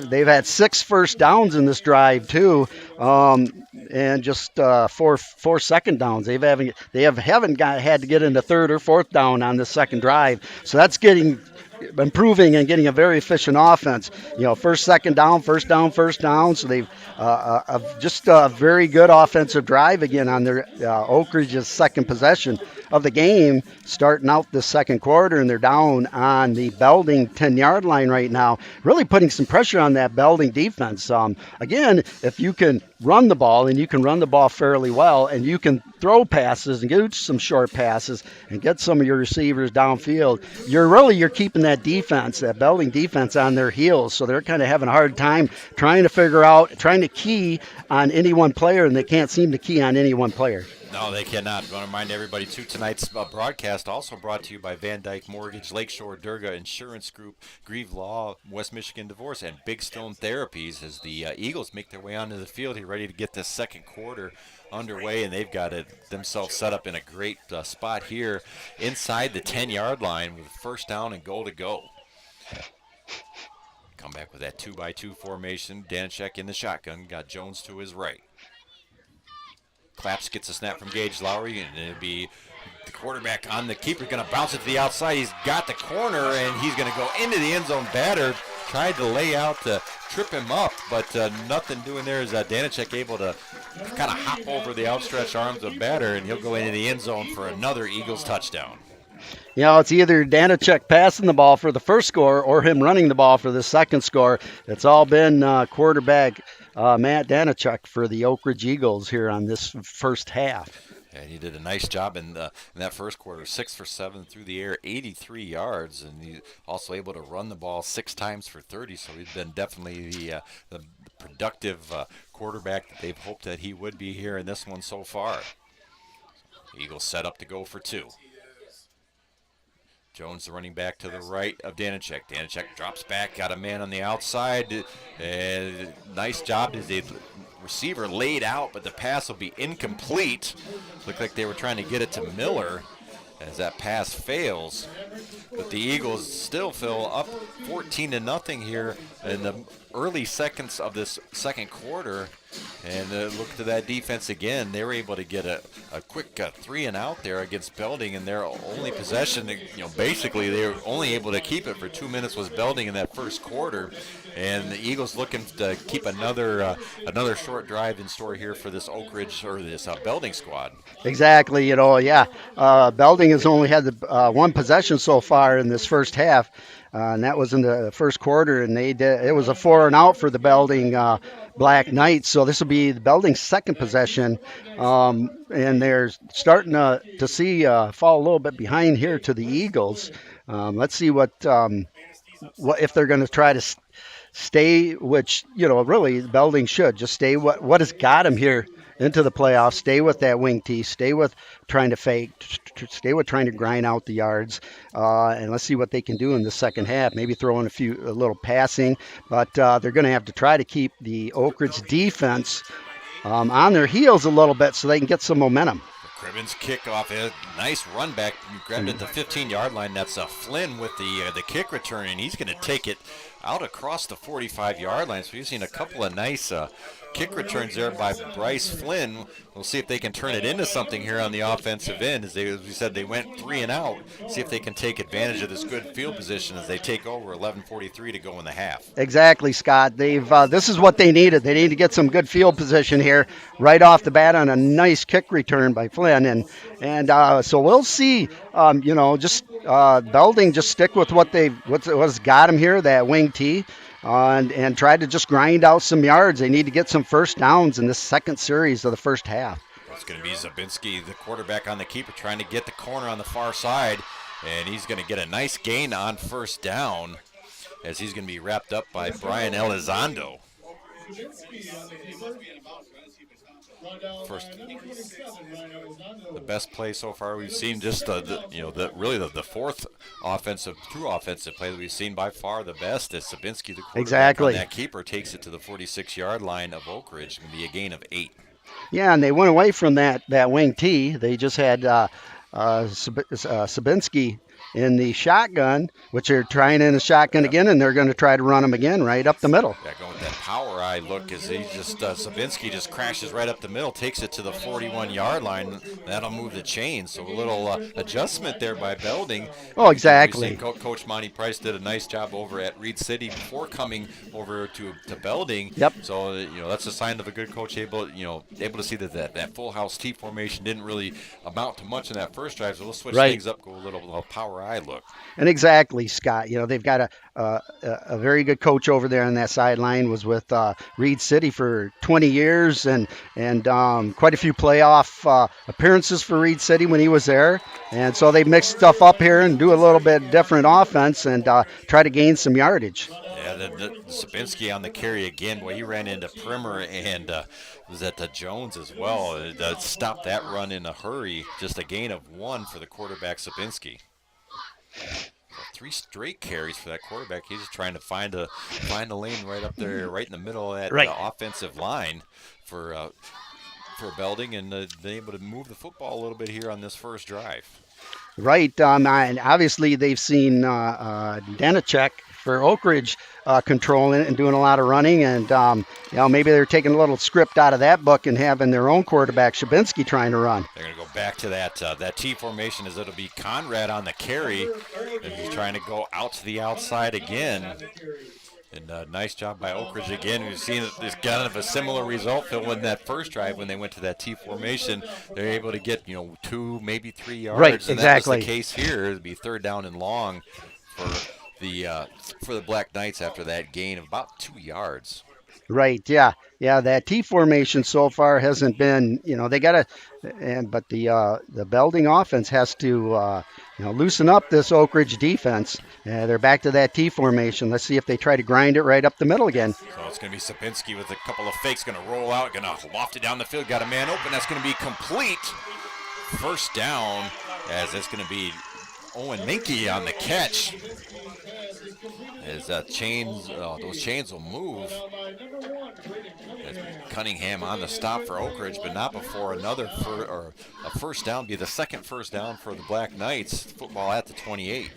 E: They've had 6 first downs in this drive too, and just 4 second downs. They haven't had to get into 3rd or 4th down on the second drive. So that's improving and getting a very efficient offense. First, second down, first down, first down. So they've just a very good offensive drive again on their Oakridge's second possession of the game, starting out the second quarter, and they're down on the Belding 10-yard line right now, really putting some pressure on that Belding defense. Again, if you can run the ball, and you can run the ball fairly well, and you can throw passes and get some short passes and get some of your receivers downfield, you're keeping that Belding defense on their heels. So they're kind of having a hard time trying to key on any one player, and they can't seem to key on any one player.
D: No, they cannot. I want to remind everybody, too, tonight's broadcast also brought to you by Van Dyke Mortgage, Lakeshore Durga Insurance Group, Grieve Law, West Michigan Divorce, and Big Stone Therapies as the Eagles make their way onto the field here, ready to get this second quarter underway, and they've got themselves set up in a great spot here inside the 10-yard line with first down and goal to go. Come back with that 2-by-2 formation. Danachek in the shotgun, got Jones to his right. Claps gets a snap from Gage Lowry, and it'll be the quarterback on the keeper, going to bounce it to the outside. He's got the corner, and he's going to go into the end zone. Batter tried to lay out to trip him up, but nothing doing there. Is Danachek able to kind of hop over the outstretched arms of Batter, and he'll go into the end zone for another Eagles touchdown.
E: It's either Danachek passing the ball for the first score or him running the ball for the second score. It's all been quarterback Matt Danachek for the Oakridge Eagles here on this first half.
D: And he did a nice job in that first quarter, 6 for 7 through the air, 83 yards, and he's also able to run the ball 6 times for 30. So he's been definitely the productive quarterback that they've hoped that he would be here in this one so far. Eagles set up to go for 2. Jones, the running back to the right of Danachek. Danachek drops back, got a man on the outside. Nice job as the receiver laid out, but the pass will be incomplete. Looked like they were trying to get it to Miller as that pass fails. But the Eagles still fill up 14-0 here in the early seconds of this second quarter. And look to that defense again. They were able to get a quick 3-and-out there against Belding in their only possession. Basically they were only able to keep it for 2 minutes was Belding in that first quarter. And the Eagles looking to keep another short drive in store here for this Oakridge or this Belding squad.
E: Exactly. Belding has only had the one possession so far in this first half, and that was in the first quarter. And it was a 4-and-out for the Belding Black Knights. So this will be the Belding's second possession, and they're starting to see fall a little bit behind here to the Eagles. Let's see what if they're going to try to stay, which really Belding should just stay what has got them here into the playoffs. Stay with that wing tee. Stay with trying to fake. Stay with trying to grind out the yards. And let's see what they can do in the second half. Maybe throw in a little passing. But they're going to have to try to keep the Oakridge defense on their heels a little bit so they can get some momentum.
D: Cribbins kickoff, a nice run back. You grabbed it at the 15-yard line. That's Flynn with the kick return, and he's going to take it out across the 45-yard line. So you've seen a couple of nice kick returns there by Bryce Flynn. We'll see if they can turn it into something here on the offensive end. As we said, they went 3-and-out. See if they can take advantage of this good field position as they take over 11:43 to go in the half.
E: Exactly, Scott. This is what they needed. They need to get some good field position here right off the bat on a nice kick return by Flynn. And so we'll see. Belding just stick with what's got them here, that wing tee. And try to just grind out some yards. They need to get some first downs in this second series of the first half.
D: It's going to be Zabinski, the quarterback on the keeper, trying to get the corner on the far side. And he's going to get a nice gain on first down as he's going to be wrapped up by Brian Elizondo. First, the best play so far we've seen, just the fourth true offensive play that we've seen, by far the best, is Sabinski, the quarterback on that keeper, takes it to the 46-yard line of Oakridge. Going to be a gain of 8.
E: Yeah, and they went away from that wing T. They just had Sabinski in the shotgun, which they're trying in the shotgun again, and they're going to try to run him again right up the middle.
D: Yeah, going with that power eye look as he just Sabinski just crashes right up the middle, takes it to the 41-yard line. That'll move the chain. So a little adjustment there by Belding.
E: Oh, exactly.
D: Coach Monty Price did a nice job over at Reed City before coming over to Belding.
E: Yep.
D: So that's a sign of a good coach, able to see that full house T formation didn't really amount to much in that first drive. So we'll switch things up, go a little power eye look.
E: And exactly, Scott. They've got a very good coach over there on that sideline. Was with Reed City for 20 years and quite a few playoff appearances for Reed City when he was there. And so they mix stuff up here and do a little bit different offense and try to gain some yardage.
D: Yeah, the Sabinski on the carry again. Boy, he ran into Primer and was at Jones as well. Stopped that run in a hurry. Just a gain of 1 for the quarterback, Sabinski. 3 straight carries for that quarterback. He's just trying to find a lane right up there, right in the middle of that offensive line for Belding, and been able to move the football a little bit here on this first drive.
E: Right, and obviously they've seen Danacek for Oakridge controlling it and doing a lot of running, and maybe they're taking a little script out of that book and having their own quarterback Shabinski trying to run.
D: They're going to go back to that T formation, as it'll be Conrad on the carry, and he's trying to go out to the outside again. And nice job by Oakridge again. We've seen this kind of a similar result, Phil, in that first drive when they went to that T formation. They're able to get 2, maybe 3 yards.
E: Right,
D: and
E: exactly.
D: That was the case here. It'd be 3rd down and long for the Black Knights after that gain of about 2 yards.
E: Right, yeah. That T formation so far hasn't been, they got to, but the Belding offense has to, loosen up this Oakridge defense. They're back to that T formation. Let's see if they try to grind it right up the middle again.
D: So it's going to be Sapinski with a couple of fakes, going to roll out, going to loft it down the field, got a man open. That's going to be complete. First down, as it's going to be Owen Minke on the catch. As those chains will move. As Cunningham on the stop for Oakridge, but not before a first down, be the second first down for the Black Knights. Football at the 28.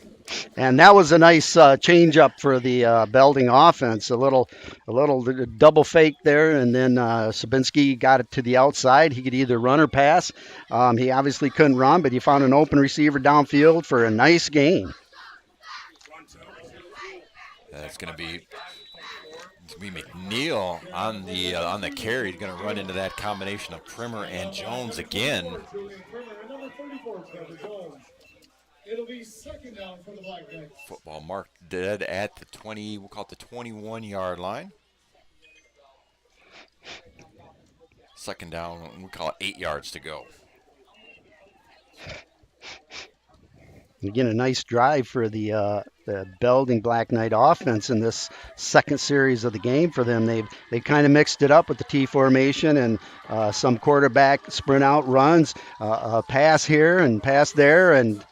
E: And that was a nice change up for the Belding offense. A little double fake there, and then Sabinski got it to the outside. He could either run or pass. He obviously couldn't run, but he found an open receiver downfield for a nice gain.
D: It's going to be McNeil on the carry. He's going to run into that combination of Primer and Jones again.
F: It'll be second down for the Black Knights.
D: Football marked dead at the 20. We'll call it the 21-yard line. Second down. We call it 8 yards to go.
E: Again, a nice drive for the Belding Black Knight offense in this second series of the game for them. They've kind of mixed it up with the T formation and some quarterback sprint out runs, a pass here and pass there, and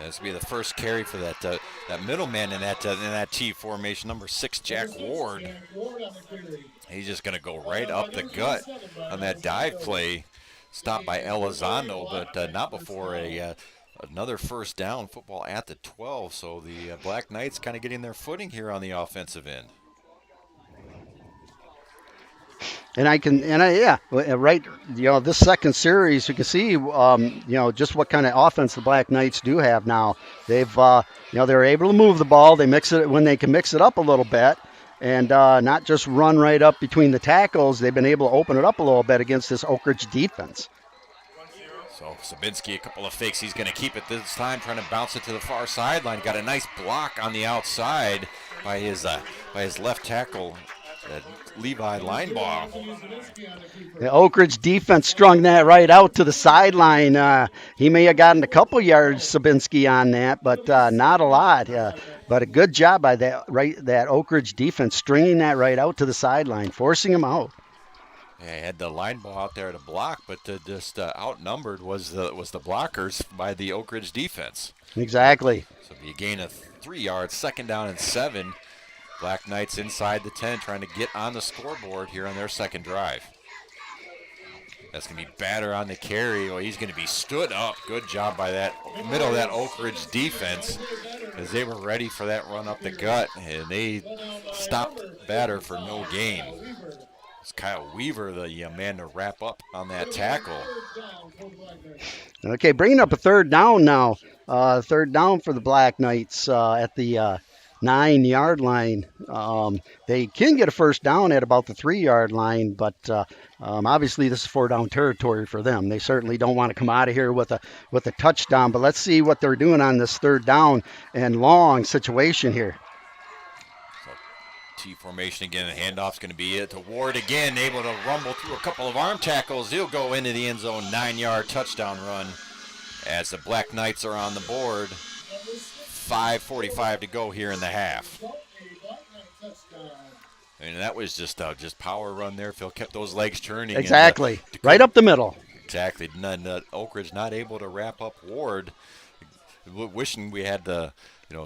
D: this will be the first carry for that middleman in that T formation, number 6, Jack Ward. He's just going to go right up the gut on that dive play, stopped by Elizondo, but not before another first down. Football at the 12, so the Black Knights kind of getting their footing here on the offensive end.
E: Right. This second series, you can see, just what kind of offense the Black Knights do have now. They've, they're able to move the ball. They mix it when they can mix it up a little bit, and not just run right up between the tackles. They've been able to open it up a little bit against this Oakridge defense.
D: So Sabinski, a couple of fakes. He's going to keep it this time, trying to bounce it to the far sideline. Got a nice block on the outside by his left tackle. that Levi line ball.
E: The Oakridge defense strung that right out to the sideline. He may have gotten a couple yards, Sabinski, on that, but not a lot. But a good job by that Oakridge defense stringing that right out to the sideline, forcing him out.
D: Yeah, he had the line ball out there to block, but just outnumbered was the blockers by the Oakridge defense.
E: Exactly.
D: So be a gain of 3 yards, 2nd down and 7. Black Knights inside the 10 trying to get on the scoreboard here on their second drive. That's going to be Batter on the carry. Well, he's going to be stood up. Good job by that middle of that Oakridge defense as they were ready for that run up the gut, and they stopped Batter for no gain. It's Kyle Weaver, the man to wrap up on that tackle.
E: Okay, bringing up a 3rd down now. 3rd down for the Black Knights at the 9-yard line. They can get a 1st down at about the 3-yard line, but obviously this is 4-down territory for them. They certainly don't want to come out of here with a touchdown, but let's see what they're doing on this 3rd down and long situation here.
D: T formation again, the handoff's going to be it to Ward again, able to rumble through a couple of arm tackles. He'll go into the end zone, 9-yard touchdown run as the Black Knights are on the board. 5:45 to go here in the half. And that was just power run there. Phil kept those legs turning.
E: Exactly, right up the middle.
D: Exactly. Oakridge not able to wrap up Ward. Wishing we had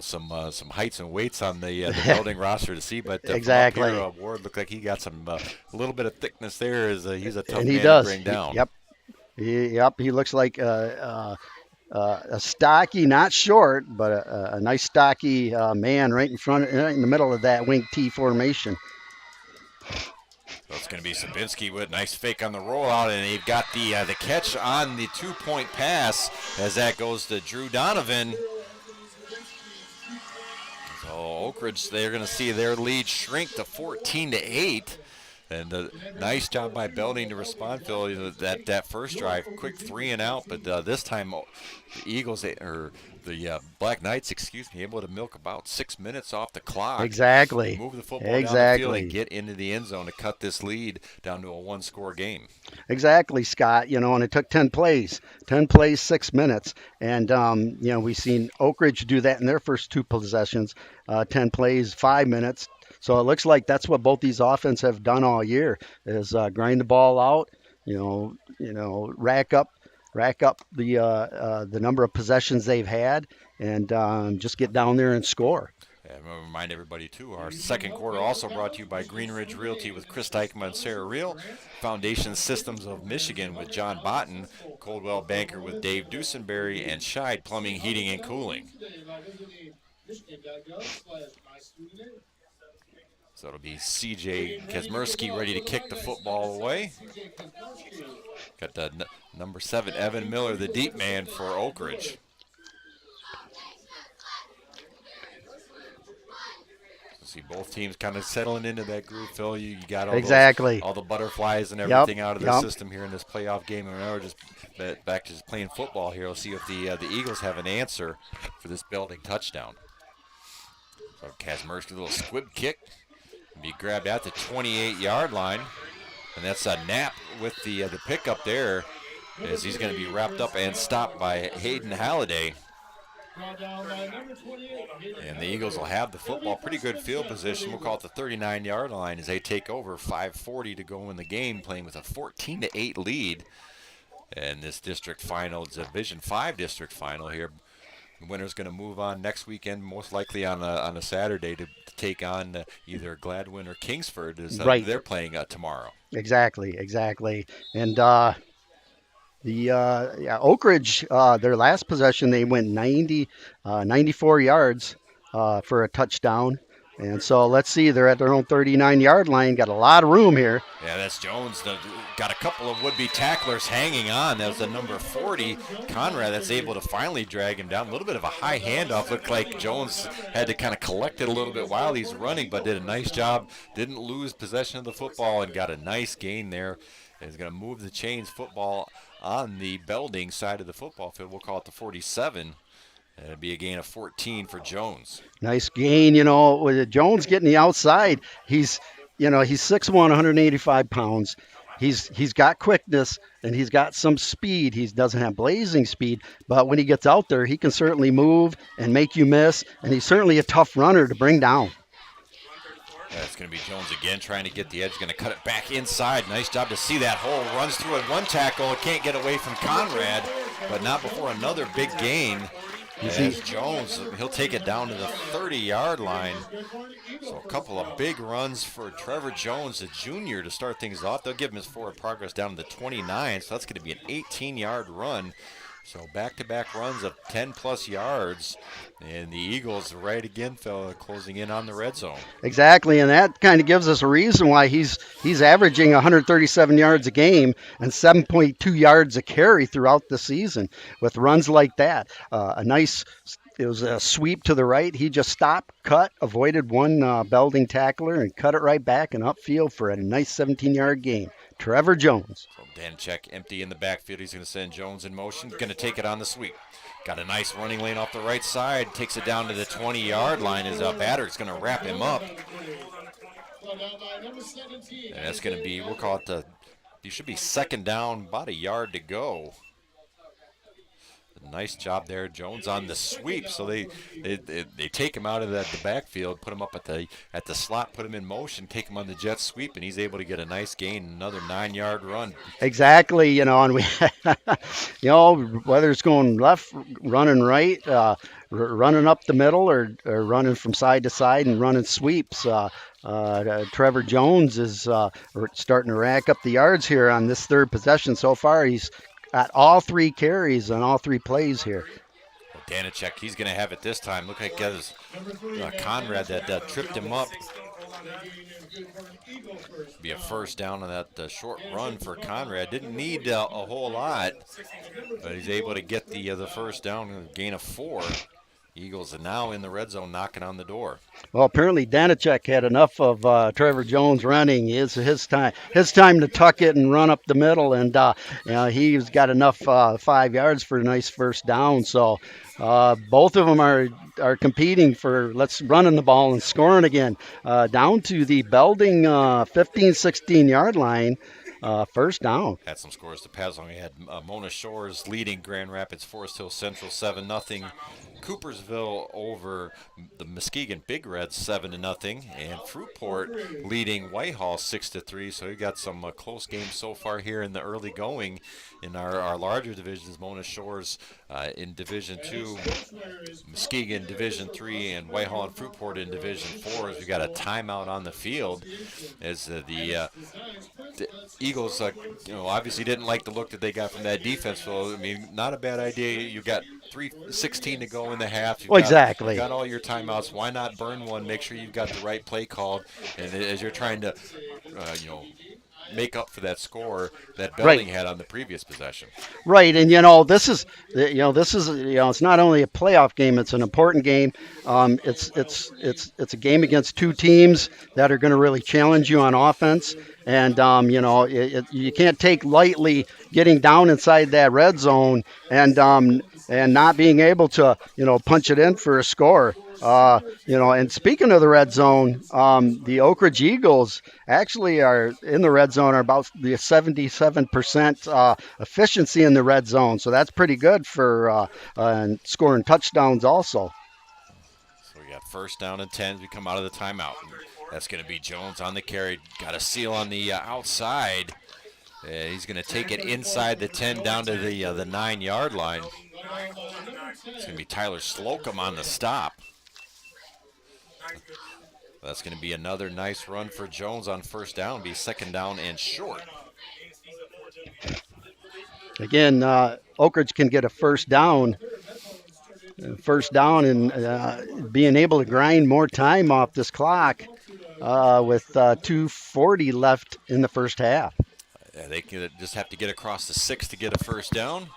D: some heights and weights on the Belding roster to see, but
E: exactly.
D: From up here, Ward looked like he got some a little bit of thickness there. As he's a tough
E: and he
D: man
E: does.
D: To bring down.
E: He looks like a stocky, not short, but a nice stocky man right in the middle of that wing T formation.
D: So it's going to be Sabinski with a nice fake on the rollout, and they've got the catch on the 2-point pass as that goes to Drew Donovan. So Oakridge, they're going to see their lead shrink to 14-8. And nice job by Belding to respond, Phil. That first drive, quick 3 and out, but this time the Eagles, or the Black Knights, able to milk about 6 minutes off the clock.
E: Exactly.
D: Move the football down the field and get into the end zone to cut this lead down to a 1-score game.
E: Exactly, Scott. And it took 10 plays, 6 minutes. And, we've seen Oakridge do that in their first 2 possessions, 10 plays, 5 minutes. So it looks like that's what both these offenses have done all year is grind the ball out, rack up the number of possessions they've had, and just get down there and score.
D: And I'm going to remind everybody, too, our second quarter also brought to you by Green Ridge Realty with Chris Dykema and Sarah Reel, Foundation Systems of Michigan with John Botten, Coldwell Banker with Dave Dusenberry, and Scheid Plumbing, Heating, and Cooling. So it'll be C.J. Kazmersky ready to kick the football away. Got the number 7, Evan Miller, the deep man for Oakridge. See both teams kind of settling into that groove, Phil. You got all all the butterflies and everything out of the system here in this playoff game. And now we're just back to just playing football here. We'll see if the Eagles have an answer for this Belding touchdown. So Kazmersky, a little squib kick. Be grabbed at the 28-yard line, and that's a Knapp with the pickup there, as he's going to be wrapped up and stopped by Hayden Halliday. And the Eagles will have the football, pretty good field position. We'll call it the 39-yard line as they take over. 5:40 to go in the game, playing with a 14-8 lead. And this district final, Division 5 district final here. The winner's going to move on next weekend, most likely on a Saturday, to take on either Gladwin or Kingsford as they're playing tomorrow.
E: Exactly. And Oakridge, their last possession, they went 94 yards for a touchdown. And so let's see, they're at their own 39-yard line, got a lot of room here.
D: Yeah, that's Jones. Got a couple of would-be tacklers hanging on. That was the number 40, Conrad, that's able to finally drag him down. A little bit of a high handoff. Looked like Jones had to kind of collect it a little bit while he's running, but did a nice job. Didn't lose possession of the football and got a nice gain there. And he's going to move the chains football on the Belding side of the football field. We'll call it the 47. And it'll be a gain of 14 for Jones.
E: Nice gain, with Jones getting the outside. He's he's 6'1", 185 pounds. He's got quickness and he's got some speed. He doesn't have blazing speed, but when he gets out there, he can certainly move and make you miss, and he's certainly a tough runner to bring down.
D: That's going to be Jones again trying to get the edge, going to cut it back inside. Nice job to see that hole. Runs through it, one tackle. Can't get away from Conrad, but not before another big gain. As Jones, he'll take it down to the 30-yard line. So a couple of big runs for Trevor Jones, the junior, to start things off. They'll give him his forward progress down to the 29, so that's going to be an 18-yard run. So back-to-back runs of 10-plus yards, and the Eagles right again, closing in on the red zone.
E: Exactly, and that kind of gives us a reason why he's averaging 137 yards a game and 7.2 yards a carry throughout the season with runs like that. It was a sweep to the right. He just stopped, cut, avoided one Belding tackler, and cut it right back and upfield for a nice 17-yard gain. Trevor Jones.
D: So Danchek empty in the backfield. He's going to send Jones in motion. Going to take it on the sweep. Got a nice running lane off the right side. Takes it down to the 20-yard line as Batter's going to wrap him up. And that's going to be, we'll call it you should be second down, about a yard to go. Nice job there, Jones on the sweep. So they take him out of the backfield, put him up at the slot, put him in motion, take him on the jet sweep, and he's able to get a nice gain, another 9-yard run.
E: Exactly, and we, whether it's going left, running right, running up the middle, or running from side to side and running sweeps. Trevor Jones is starting to rack up the yards here on this third possession. So far, he's at all 3 carries on all 3 plays here.
D: Danachek, he's going to have it this time. Look like that was Conrad that tripped him up. Be a first down on that short run for Conrad. Didn't need a whole lot, but he's able to get the first down, a gain of 4. Eagles are now in the red zone knocking on the door.
E: Well, apparently Danachek had enough of Trevor Jones running. It's his time to tuck it and run up the middle, and he's got enough 5 yards for a nice first down. So both of them are competing for let's running the ball and scoring again. Down to the Belding 15, 16-yard line. First down.
D: Had some scores to pass on. We had Mona Shores leading Grand Rapids Forest Hill Central 7-0. Coopersville over the Muskegon Big Reds 7-0, and Fruitport leading Whitehall 6-3. So we got some close games so far here in the early going in our larger divisions. Mona Shores in Division 2, Muskegon Division 3, and Whitehall and Fruitport in Division 4. As we got a timeout on the field as the Eagles, obviously didn't like the look that they got from that defense. So I mean, not a bad idea. You got 3:16 to go in the half.
E: Exactly.
D: You've got all your timeouts. Why not burn one? Make sure you've got the right play called. And as you're trying to, make up for that score that Belding had on the previous possession.
E: Right, and this is it's not only a playoff game; it's an important game. It's a game against 2 teams that are going to really challenge you on offense. And you can't take lightly getting down inside that red zone and not being able to punch it in for a score. And speaking of the red zone, the Oakridge Eagles actually are in the red zone, are about the 77% efficiency in the red zone. So that's pretty good for scoring touchdowns also.
D: So we got first down and 10 as we come out of the timeout. That's going to be Jones on the carry. Got a seal on the outside. He's going to take it inside the 10 down to the 9-yard line. It's going to be Tyler Slocum on the stop. That's going to be another nice run for Jones on first down. Be second down and short.
E: Again, Oakridge can get a first down. And being able to grind more time off this clock with 2:40 left in the first half.
D: They just have to get across the 6 to get a first down.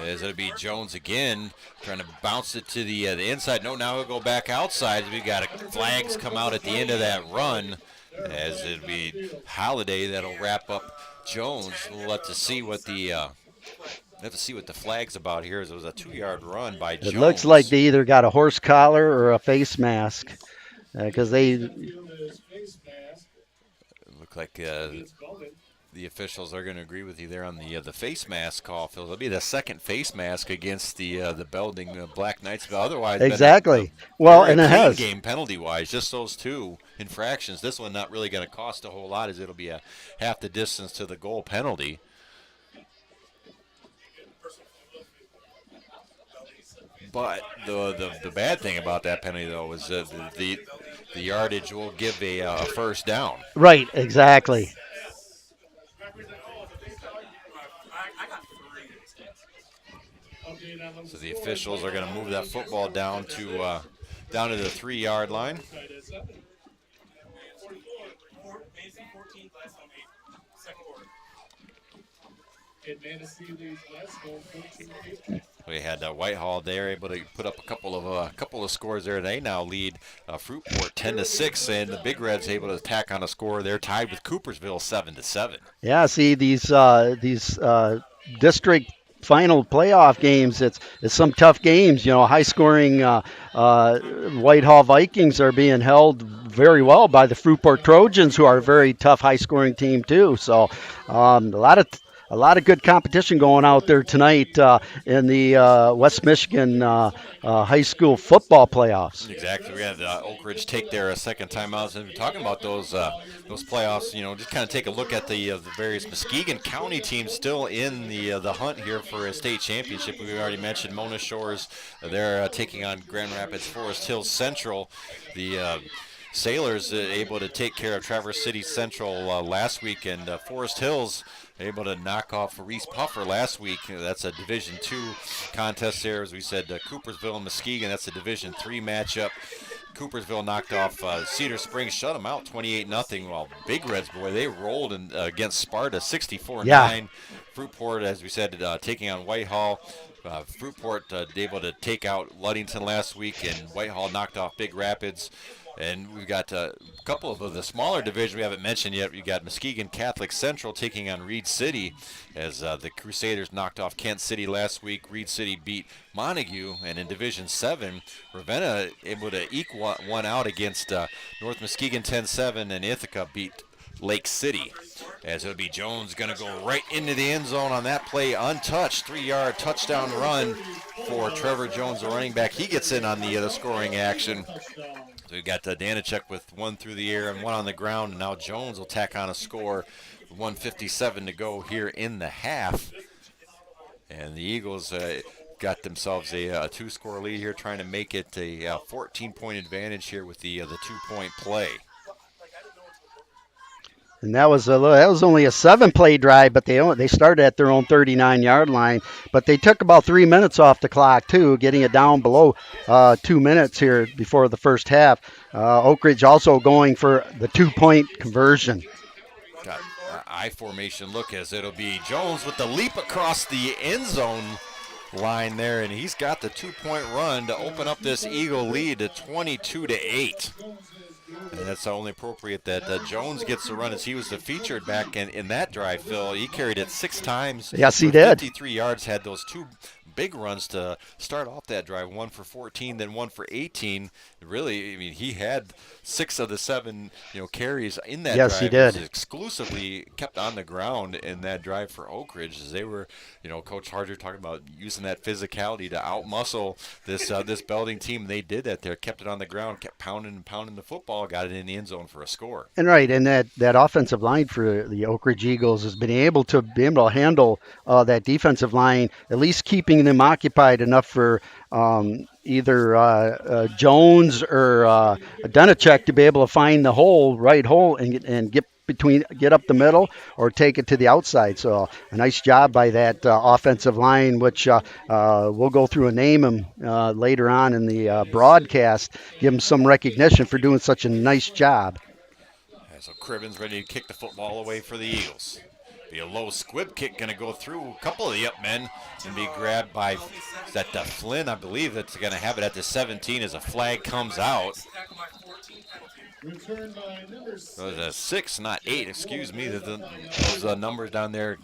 D: As it'll be Jones again, trying to bounce it to the inside. No, now he'll go back outside. We got flags come out at the end of that run. As it'll be Holiday that'll wrap up Jones. We'll have to see what the flag's about here. As it was a 2-yard run by Jones.
E: It looks like they either got a horse collar or a face mask, because they.
D: Look like the officials are going to agree with you there on the face mask call, Phil. It'll be the second face mask against the Belding Black Knights. But otherwise,
E: exactly. Well, and it has
D: game penalty-wise, just those two infractions. This one not really going to cost a whole lot, as it'll be a half the distance to the goal penalty. But the bad thing about that penalty, though, is the yardage will give a first down.
E: Right, exactly.
D: So the officials are going to move that football down to the 3-yard line. We had Whitehall there able to put up a couple of scores there. They now lead Fruitport 10-6, and the Big Reds able to tack on a score. They're tied with Coopersville 7-7.
E: Yeah, see these district final playoff games. It's some tough games. High scoring. Whitehall Vikings are being held very well by the Fruitport Trojans, who are a very tough high scoring team too. So a lot of good competition going out there tonight in the West Michigan high school football playoffs.
D: Exactly. We had Oakridge take their second time out. And we're talking about those playoffs. Just kind of take a look at the various Muskegon County teams still in the hunt here for a state championship. We already mentioned Mona Shores. They're taking on Grand Rapids Forest Hills Central. The Sailors able to take care of Traverse City Central last week, and Forest Hills able to knock off Reese Puffer last week. That's a Division II contest there. As we said, Coopersville and Muskegon, that's a Division III matchup. Coopersville knocked off Cedar Springs, shut them out 28-0, while Big Reds, boy, they rolled against Sparta 64-9.
E: Yeah.
D: Fruitport, as we said, taking on Whitehall. Fruitport able to take out Ludington last week, and Whitehall knocked off Big Rapids. And we've got a couple of the smaller divisions we haven't mentioned yet. We've got Muskegon Catholic Central taking on Reed City, as the Crusaders knocked off Kent City last week. Reed City beat Montague, and in Division 7, Ravenna able to eke one out against North Muskegon 10-7, and Ithaca beat Lake City. As it'll be Jones going to go right into the end zone on that play, untouched, 3-yard touchdown run for Trevor Jones, the running back. He gets in on the scoring action. So we've got Danachek with one through the air and one on the ground, and now Jones will tack on a score. 1:57 to go here in the half. And the Eagles got themselves a 2-score lead here, trying to make it a 14-point advantage here with the 2-point play.
E: And that was only a 7-play drive, but they started at their own 39-yard line. But they took about 3 minutes off the clock too, getting it down below 2 minutes here before the first half. Oakridge also going for the 2-point conversion.
D: Got I formation look, as it'll be Jones with the leap across the end zone line there, and he's got the 2-point run to open up this Eagle lead to 22-8. And that's only appropriate that Jones gets the run, as he was the featured back in that drive, Phil. He carried it 6 times.
E: Yes, he did.
D: 53 yards, had those 2 big runs to start off that drive, one for 14, then one for 18. Really, I mean, he had 6 of the 7, carries in that drive.
E: Yes, he did.
D: He was exclusively kept on the ground in that drive for Oakridge, as they were, Coach Harder talking about using that physicality to outmuscle this Belding team. They did that there, kept it on the ground, kept pounding and pounding the football, got it in the end zone for a score.
E: And right, and that offensive line for the Oakridge Eagles has been able to handle that defensive line, at least keeping them occupied enough for either Jones or Dunachek to be able to find the right hole, and get up the middle or take it to the outside. So a nice job by that offensive line, which we'll go through and name him later on in the broadcast, give him some recognition for doing such a nice job.
D: So Cribben's ready to kick the football away for the Eagles. Be a low squib kick going to go through a couple of the up men and be grabbed by Flynn, I believe, that's going to have it at the 17 as a flag comes out.
F: Return by number
D: It was a 6, not 8. Excuse me. Those numbers down there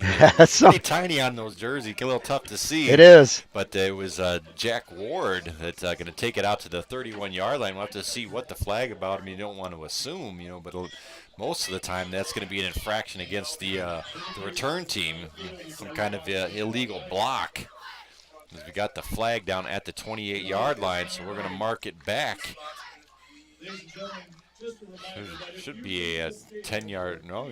E: So-
D: pretty tiny on those jerseys. A little tough to see.
E: It is.
D: But it was Jack Ward that's going to take it out to the 31-yard line. We'll have to see what the flag about him. You don't want to assume, but most of the time that's going to be an infraction against the return team, some kind of illegal block. We got the flag down at the 28-yard line, so we're going to mark it back. Should be a 10-yard. No,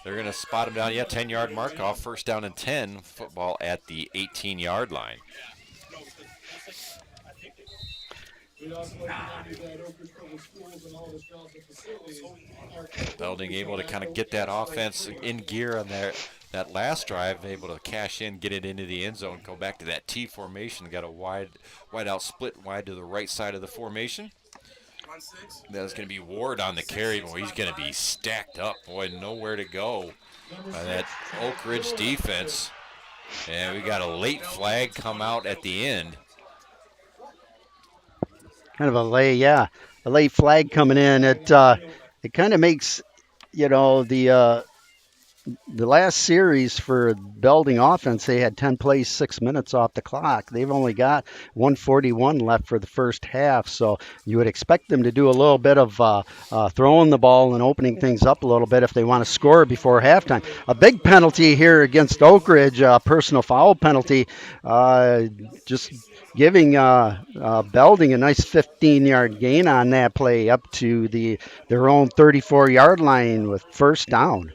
D: they're going to spot him down. Yeah, 10-yard mark off. First down and 10. Football at the 18-yard line. Belding able to kind of get that offense in gear on that last drive, able to cash in, get it into the end zone, go back to that T formation. Got a wide out split wide to the right side of the formation. That's going to be Ward on the carry. Boy, he's going to be stacked up. Boy, nowhere to go by that Oakridge defense. And we got a late flag come out at the end.
E: Kind of a late flag coming in. It kind of makes, the last series for Belding offense, they had 10 plays, 6 minutes off the clock. They've only got 141 left for the first half, so you would expect them to do a little bit of throwing the ball and opening things up a little bit if they want to score before halftime. A big penalty here against Oakridge, personal foul penalty, just giving Belding a nice 15-yard gain on that play up to their own 34-yard line with first down.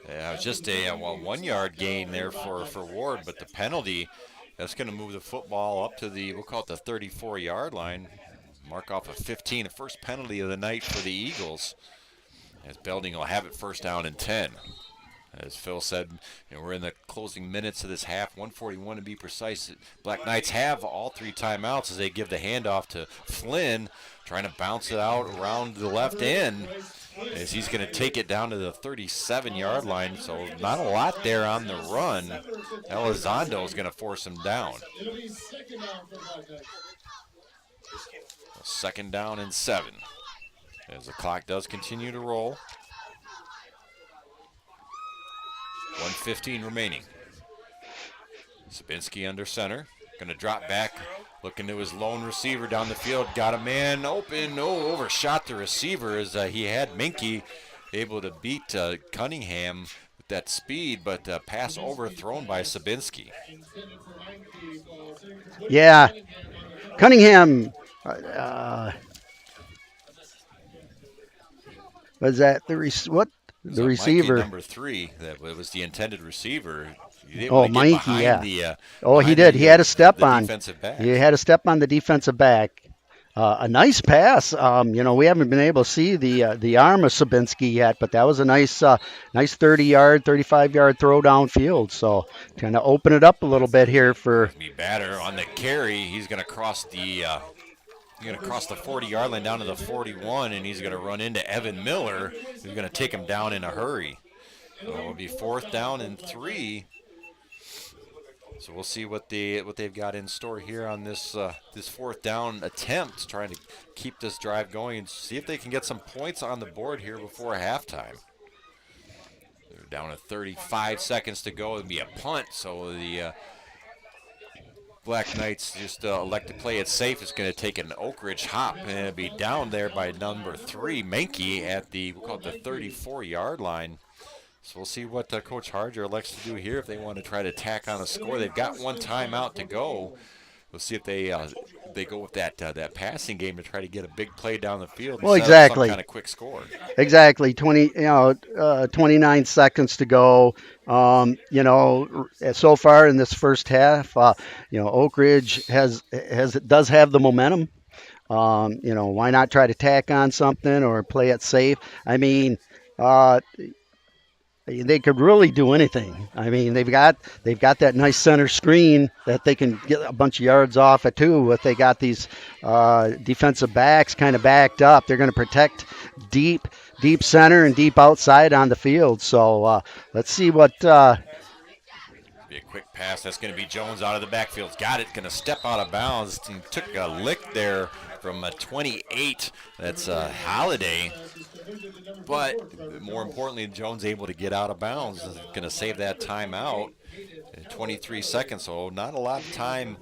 D: Yeah, it was just a 1-yard gain there for Ward, but the penalty, that's going to move the football up to we'll call it the 34-yard line. Mark off a 15, the first penalty of the night for the Eagles, as Belding will have it first down and 10. As Phil said, we're in the closing minutes of this half, 141 to be precise. Black Knights have all 3 timeouts as they give the handoff to Flynn, trying to bounce it out around the left end, as he's going to take it down to the 37-yard line. So not a lot there on the run. Elizondo is going to force him down. Second down and 7, as the clock does continue to roll. 1:15 remaining. Sabinski under center. Going to drop back, looking to his lone receiver down the field. Got a man open. Oh, overshot the receiver as he had Minke able to beat Cunningham with that speed, but pass overthrown by Sabinski.
E: Yeah, Cunningham. Was that the receiver?
D: Number 3, that was the intended receiver.
E: Mikey, yeah. He did. He had a step on. He had a step on the defensive back. A nice pass. We haven't been able to see the arm of Sabinski yet, but that was a nice 30-yard, 35-yard throw downfield. So kind of open it up a little bit here for.
D: Batter on the carry. He's going to cross the 40-yard line down to the 41, and he's going to run into Evan Miller, who's going to take him down in a hurry. So it will be 4th down and 3. So we'll see what they've got in store here on this 4th down attempt, trying to keep this drive going and see if they can get some points on the board here before halftime. They're down to 35 seconds to go. It'll be a punt, so the Black Knights just elect to play it safe. It's going to take an Oakridge hop, and it'll be down there by number 3, Menke, at we'll call it the 34-yard line. So we'll see what Coach Harger elects to do here if they want to try to tack on a score. They've got 1 timeout to go. We'll see if they go with that passing game to try to get a big play down the field.
E: Well, exactly.
D: Some kind of quick score.
E: Exactly. 29 seconds to go. So far in this first half, Oakridge does have the momentum. Why not try to tack on something or play it safe? I mean, they could really do anything. I mean, they've got that nice center screen that they can get a bunch of yards off it too. If they got these defensive backs kind of backed up, they're going to protect deep center and deep outside on the field. So let's see what.
D: Yeah, Be a quick pass. That's going to be Jones out of the backfield. Got it. Going to step out of bounds. He took a lick there from a 28. That's Holiday. But more importantly, Jones able to get out of bounds. Going to save that timeout. 23 seconds, so not a lot of time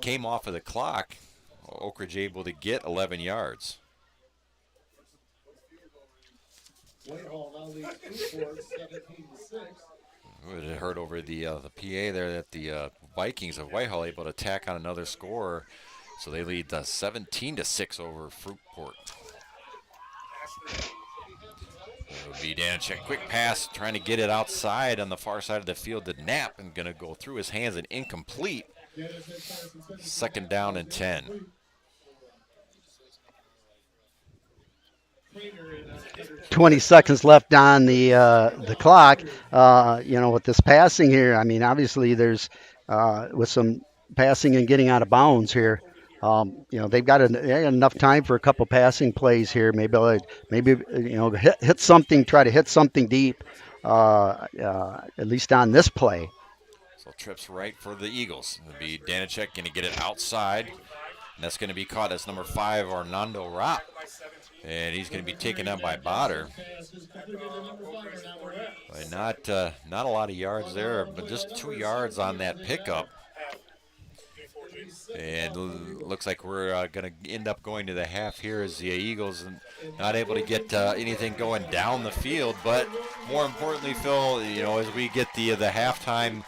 D: came off of the clock. Oakridge able to get 11 yards.
F: Whitehall now leads Newport 17-6.
D: It heard over the PA there that the Vikings of Whitehall able to tack on another score, so they lead 17-6 over Fruitport. It would be Danchek. Quick pass, trying to get it outside on the far side of the field to Knapp, and going to go through his hands and incomplete. 2nd down and 10.
E: 20 seconds left on the clock. With this passing here, I mean, obviously there's with some passing and getting out of bounds here. They've got enough time for a couple passing plays here. Maybe hit something, try to hit something deep, at least on this play.
D: So trips right for the Eagles. It'll be Danachek going to get it outside, and that's going to be caught as number 5, Arnando Rapp. And he's going to be taken out by Botter. Not a lot of yards there, but just 2 yards on that pickup. And looks like we're going to end up going to the half here as the Eagles not able to get anything going down the field. But more importantly, Phil, as we get the halftime,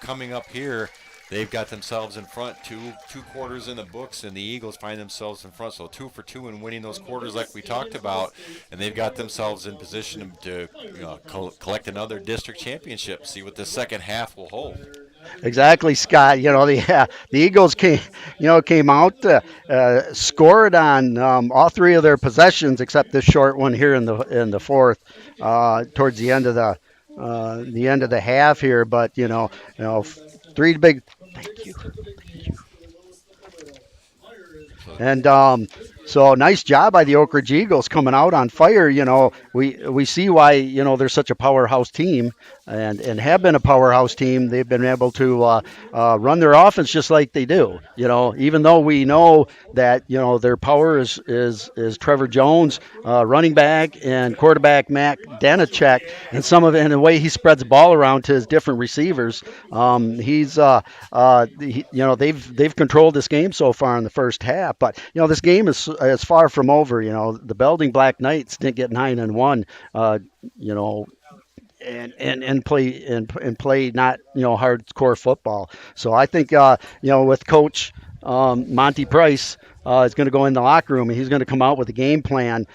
D: coming up here, they've got themselves in front, two quarters in the books, and the Eagles find themselves in front. So 2 for 2 in winning those quarters like we talked about, and they've got themselves in position to collect another district championship, see what the second half will hold.
E: Exactly, Scott. The Eagles came out, scored on all 3 of their possessions except this short one here in the fourth, towards the end of the half here. But 3 big. Thank you. And so nice job by the Oakridge Eagles coming out on fire. We see why they're such a powerhouse team and have been a powerhouse team. They've been able to run their offense just like they do. Even though we know that their power is Trevor Jones, running back, and quarterback Matt Danachek, and some of it in the way he spreads the ball around to his different receivers. They've controlled this game so far in the first half. But this game is far from over. The Belding Black Knights didn't get 9-1. And play not hardcore football. So I think with Coach Monty Price is going to go in the locker room and he's going to come out with a game plan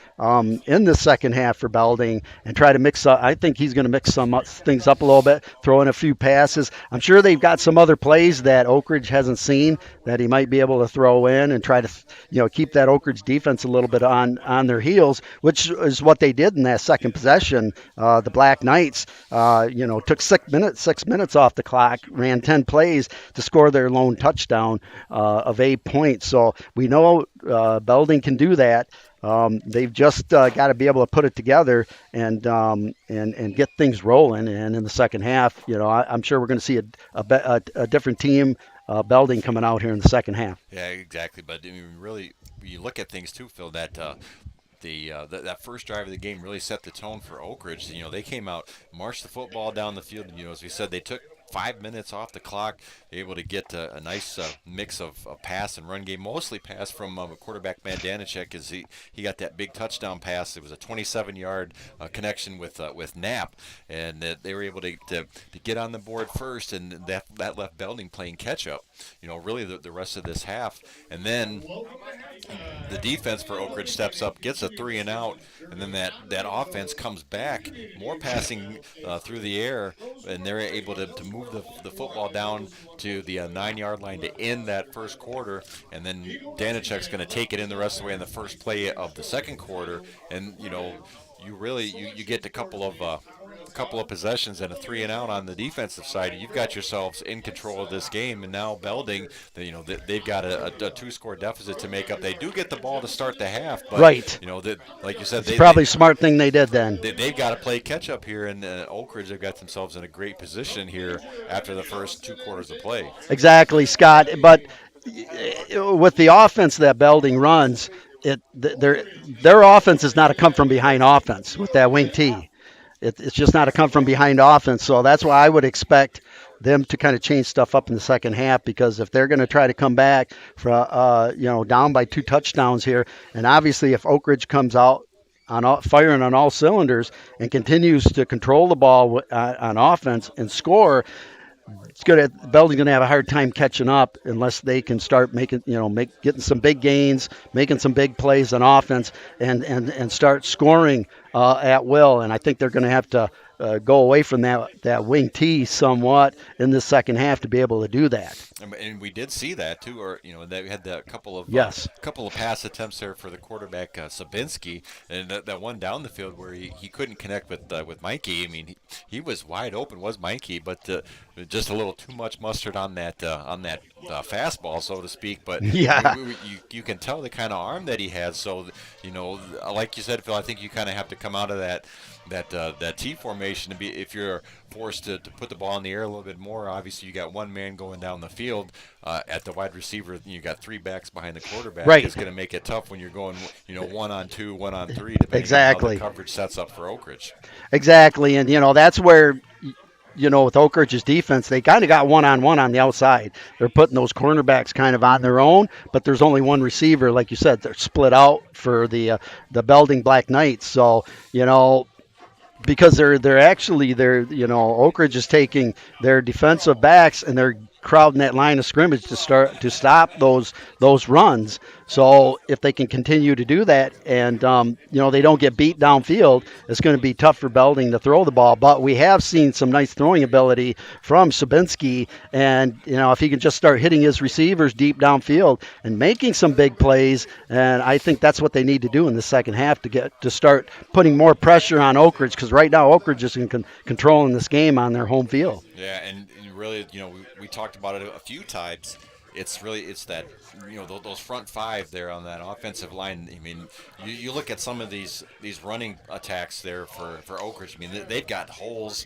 E: in the second half for Belding and try to mix up. I think he's going to mix some things up a little bit, throw in a few passes. I'm sure they've got some other plays that Oakridge hasn't seen that he might be able to throw in and try to keep that Oakridge defense a little bit on their heels, which is what they did in that second possession. The Black Knights took 6 minutes off the clock, ran 10 plays to score their lone touchdown of 8 points. So we know Belding can do that. They've just got to be able to put it together and get things rolling. And in the second half, I'm sure we're going to see a different team, Belding, coming out here in the second half.
D: Yeah, exactly. But I mean, really, you look at things too, Phil. That that first drive of the game really set the tone for Oakridge. They came out, marched the football down the field. As we said, they took 5 minutes off the clock, able to get a nice mix of pass and run game, mostly pass from quarterback Matt Danachek as he got that big touchdown pass. It was a 27-yard connection with Knapp, and they were able to get on the board first, and that left Belding playing catch-up, really the rest of this half. And then the defense for Oakridge steps up, gets a 3-and-out, and then that offense comes back, more passing through the air, and they're able to move the football down to the 9-yard line to end that first quarter, and then Danachek's going to take it in the rest of the way in the first play of the second quarter. And you get a couple of possessions and a 3 and out on the defensive side. You've got yourselves in control of this game, and now Belding, they've got a 2-score deficit to make up. They do get the ball to start the half, but
E: right.
D: Like you said,
E: It's probably a smart thing they did then.
D: They've got to play catch up here, and Oakridge have got themselves in a great position here after the first 2 quarters of play.
E: Exactly, Scott. But with the offense that Belding runs, their offense is not a come from behind offense with that wing T. It's just not a come from behind offense. So that's why I would expect them to kind of change stuff up in the second half, because if they're going to try to come back down by 2 touchdowns here, and obviously if Oakridge comes out firing on all cylinders and continues to control the ball on offense and score, Belding's going to have a hard time catching up unless they can start getting some big gains, making some big plays on offense, and start scoring at will. And I think they're going to have to go away from that wing T somewhat in the second half to be able to do that.
D: And we did see that too, or that we had a couple of pass attempts there for the quarterback Sabinski, and that one down the field where he couldn't connect with Mikey. I mean, he was wide open, was Mikey, but just a little too much mustard on that fastball, so to speak. But
E: yeah,
D: you can tell the kind of arm that he has. So like you said, Phil, I think you kind of have to come out of that T formation to be, if you're forced to put the ball in the air a little bit more. Obviously, you got one man going down the field at the wide receiver. You got 3 backs behind the quarterback.
E: Right.
D: It's going to make it tough when you're going 1-on-2, 1-on-3, depending
E: exactly
D: on how the coverage sets up for Oakridge.
E: Exactly, and that's where with Oakridge's defense, they kind of got one-on-one on the outside. They're putting those cornerbacks kind of on their own, but there's only one receiver, like you said. They're split out for the Belding Black Knights. So because Oakridge is taking their defensive backs and they're crowding that line of scrimmage to stop those runs. So if they can continue to do that and they don't get beat downfield, it's going to be tough for Belding to throw the ball. But we have seen some nice throwing ability from Sabinski, and if he can just start hitting his receivers deep downfield and making some big plays, and I think that's what they need to do in the second half to start putting more pressure on Oakridge, because right now Oakridge is controlling this game on their home field.
D: Yeah, and really, we talked about it a few times. It's that those front 5 there on that offensive line. I mean, you look at some of these running attacks there for Oakridge. I mean, they've got holes,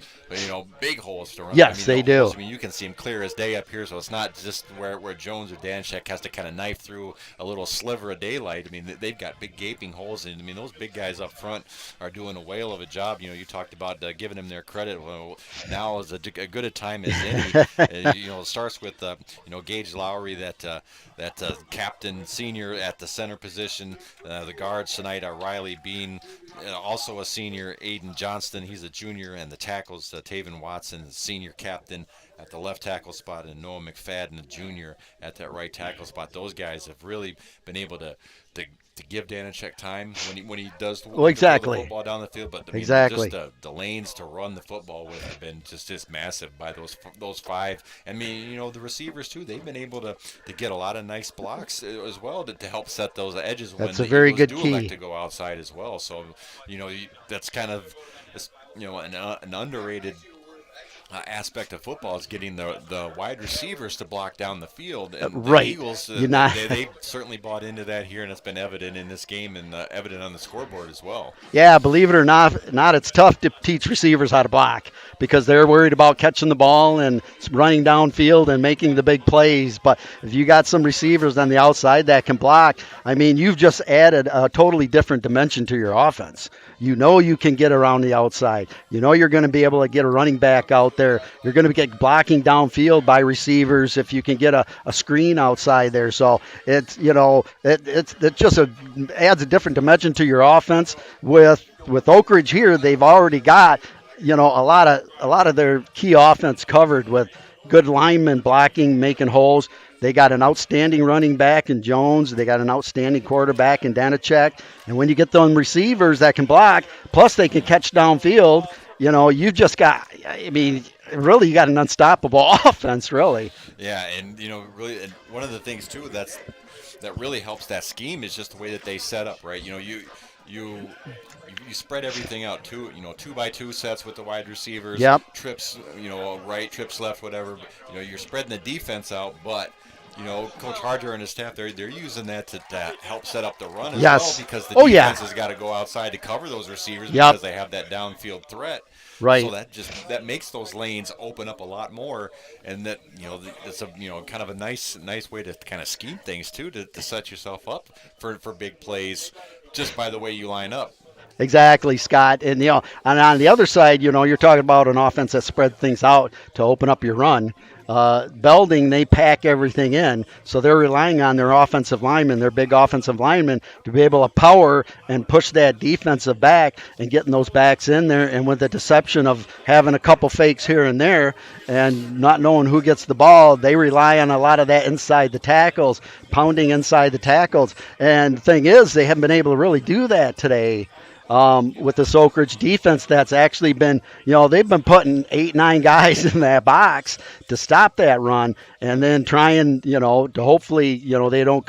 D: big holes to run.
E: Yes, they do.
D: I mean, you can see them clear as day up here. So it's not just where Jones or Danishek has to kind of knife through a little sliver of daylight. I mean, they've got big gaping holes, and I mean, those big guys up front are doing a whale of a job. You talked about giving them their credit. Well, now is a good a time as any. It starts with Gage Lowry, that captain senior at the center position. The guards tonight are Riley Bean, also a senior, Aiden Johnston, he's a junior, and the tackles, Taven Watson, the senior captain at the left tackle spot, and Noah McFadden, a junior, at that right tackle spot. Those guys have really been able to give Danishek time when he does
E: exactly.
D: the football down the field. But
E: exactly.
D: Just the lanes to run the football with have been just massive by those 5. I mean, the receivers too. They've been able to get a lot of nice blocks as well to help set those edges.
E: That's
D: when
E: a very
D: Eagles
E: good
D: do
E: key.
D: elect to go outside as well. So that's kind of an underrated aspect of football is getting the wide receivers to block down the field. And
E: right.
D: The Eagles, they certainly bought into that here, and it's been evident in this game and evident on the scoreboard as well.
E: Yeah, believe it or not, it's tough to teach receivers how to block because they're worried about catching the ball and running downfield and making the big plays. But if you got some receivers on the outside that can block, I mean, you've just added a totally different dimension to your offense. You can get around the outside. You're going to be able to get a running back out there. You're going to get blocking downfield by receivers if you can get a screen outside there. So it just adds a different dimension to your offense. With Oakridge here, they've already got a lot of their key offense covered with good linemen blocking, making holes. They got an outstanding running back in Jones. They got an outstanding quarterback in Danishek. And when you get them receivers that can block, plus they can catch downfield, you've just got, really you got an unstoppable offense, really.
D: Yeah, and, really, and one of the things, too, that really helps that scheme is just the way that they set up, right? you spread everything out, 2x2 sets with the wide receivers,
E: Yep.
D: trips, right, trips left, whatever. You're spreading the defense out, but Coach Harder and his staff, they're using that to help set up the run as
E: Yes.
D: well, because the
E: Oh, yeah.
D: defense has got to go outside to cover those receivers
E: Yep.
D: because they have that downfield threat.
E: Right.
D: So that makes those lanes open up a lot more, and that that's a kind of a nice way to kind of scheme things too, to set yourself up for big plays just by the way you line up.
E: Exactly, Scott. And and on the other side, you're talking about an offense that spread things out to open up your run. Belding, they pack everything in, so they're relying on their offensive linemen, their big offensive linemen, to be able to power and push that defensive back and getting those backs in there. And with the deception of having a couple fakes here and there and not knowing who gets the ball, they rely on a lot of that inside the tackles, pounding inside the tackles. And the thing is, they haven't been able to really do that today. With this Oakridge defense that's actually been, they've been putting 8-9 guys in that box to stop that run, and then trying, to hopefully, they don't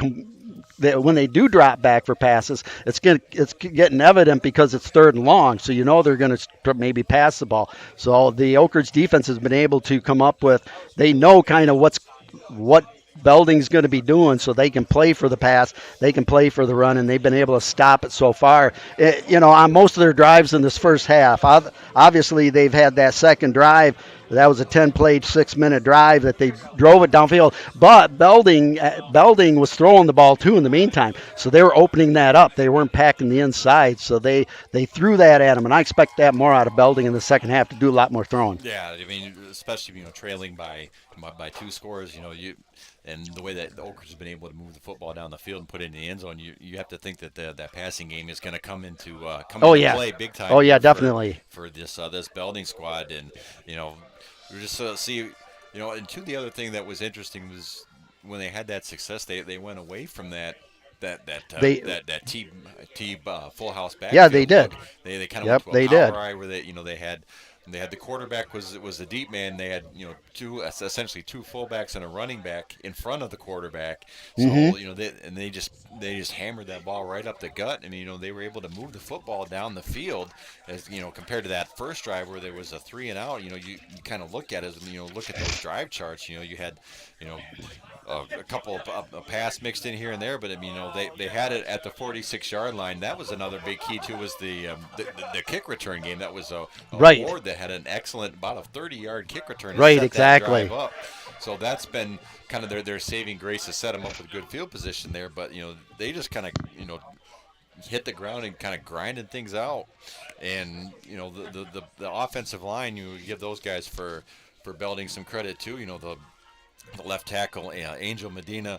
E: when they do drop back for passes, it's getting evident because it's 3rd and long, so they're going to maybe pass the ball. So the Oakridge defense has been able to come up with, they know kind of what Belding's going to be doing, so they can play for the pass, they can play for the run, and they've been able to stop it so far. On most of their drives in this first half, obviously they've had that second drive. That was a 10-play, 6-minute drive that they drove it downfield. But Belding was throwing the ball too in the meantime, so they were opening that up. They weren't packing the inside, so they threw that at them, and I expect that more out of Belding in the second half, to do a lot more throwing.
D: Yeah, I mean, especially trailing by 2 scores, and the way that the Oakridge has been able to move the football down the field and put it in the end zone, you have to think that that passing game is going to come into play big time.
E: Oh yeah, definitely
D: for this Belding squad. And we just see, and the other thing that was interesting was when they had that success, they went away from that T full house backfield.
E: Yeah, they did.
D: They kind of went to a power eye where they had the quarterback was the deep man. They had essentially two fullbacks and a running back in front of the quarterback. So they just hammered that ball right up the gut, and they were able to move the football down the field. As compared to that first drive where there was a 3 and out, you kind of look at it, look at those drive charts. You had a couple of pass mixed in here and there, but they had it at the 46-yard line. That was another big key too, was the kick return game. That was a Ward that had an excellent, about a 30-yard kick return.
E: Right, exactly.
D: That drive up. So that's been kind of their saving grace to set them up with good field position there. But they just kind of hit the ground and kind of grinding things out. And the offensive line, you give those guys for Belding some credit too. The left tackle, Angel Medina,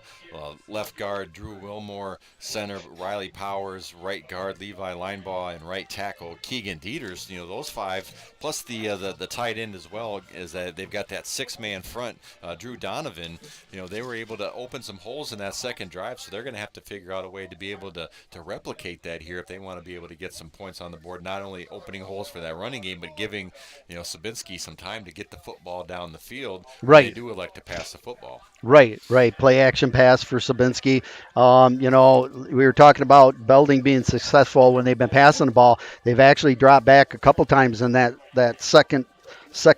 D: left guard, Drew Wilmore, center, Riley Powers, right guard, Levi Linebaugh, and right tackle, Keegan Dieters. Those 5, plus the tight end as well, is that they've got that 6-man front, Drew Donovan. They were able to open some holes in that second drive, so they're going to have to figure out a way to be able to replicate that here if they want to be able to get some points on the board, not only opening holes for that running game, but giving, Sabinski some time to get the football down the field.
E: Right.
D: They do elect to pass the football.
E: Right. Play action pass for Sabinski. We were talking about Belding being successful when they've been passing the ball. They've actually dropped back a couple times in that second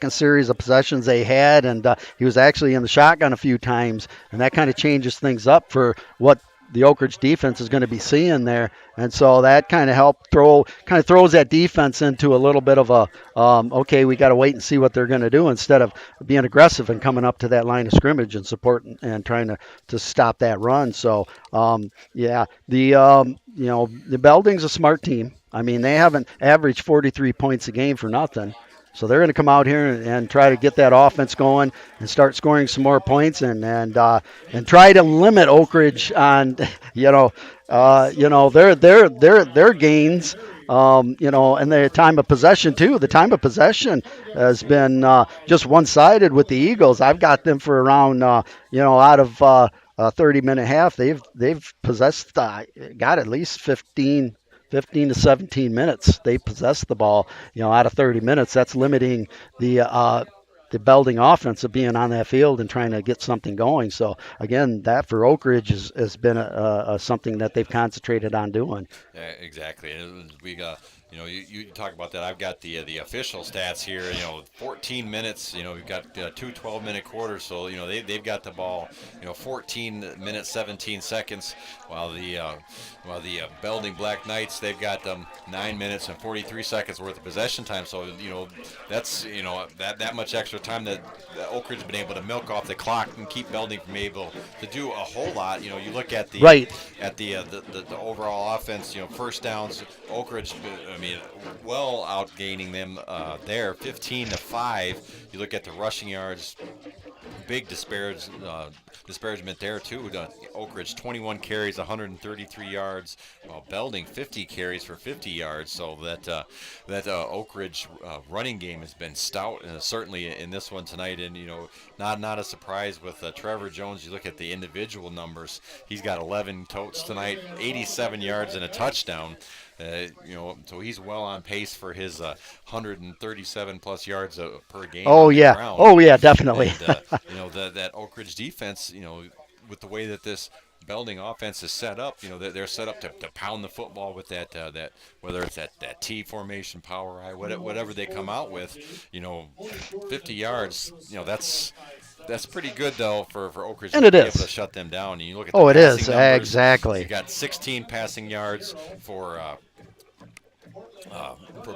E: series of possessions they had, and he was actually in the shotgun a few times, and that kind of changes things up for what the Oakridge defense is going to be seeing there. And so that kind of throws that defense into a little bit of a, okay, we got to wait and see what they're going to do, instead of being aggressive and coming up to that line of scrimmage and supporting and trying to stop that run. So, the Belding's a smart team. I mean, they haven't averaged 43 points a game for nothing. So they're going to come out here and try to get that offense going and start scoring some more points and try to limit Oakridge on their gains. And their time of possession too. The time of possession has been just one-sided with the Eagles. I've got them for around out of a 30-minute half, they've possessed got at least 15 to 17 minutes. They possess the ball, out of 30 minutes. That's limiting the the Belding offense of being on that field and trying to get something going. So again, that for Oakridge has been a something that they've concentrated on doing.
D: Yeah, exactly. We you talk about that. I've got the official stats here. 14 minutes. We've got two 12-minute quarters. So they've got the ball. 14 minutes 17 seconds. While the Belding Black Knights, they've got 9 minutes and 43 seconds worth of possession time. So that's that much extra time that Oakridge has been able to milk off the clock and keep Belding from able to do a whole lot. You look at the the overall offense. First downs, Oakridge, well outgaining them there, 15-5. You look at the rushing yards, big disparagement there too. Oakridge 21 carries, 133 yards. Belding 50 carries for 50 yards. So that Oakridge running game has been stout, certainly in this one tonight. And not a surprise with Trevor Jones. You look at the individual numbers. He's got 11 totes tonight, 87 yards and a touchdown. So he's well on pace for his 137 plus yards per game.
E: Oh yeah, definitely.
D: And, that Oakridge defense, with the way that this Belding offense is set up, they're set up to pound the football with that whether it's that T formation, power I, whatever they come out with, 50 yards, that's pretty good though for Oakridge to be able to shut them down. And you look at the
E: it is
D: numbers,
E: exactly.
D: You got 16 passing yards for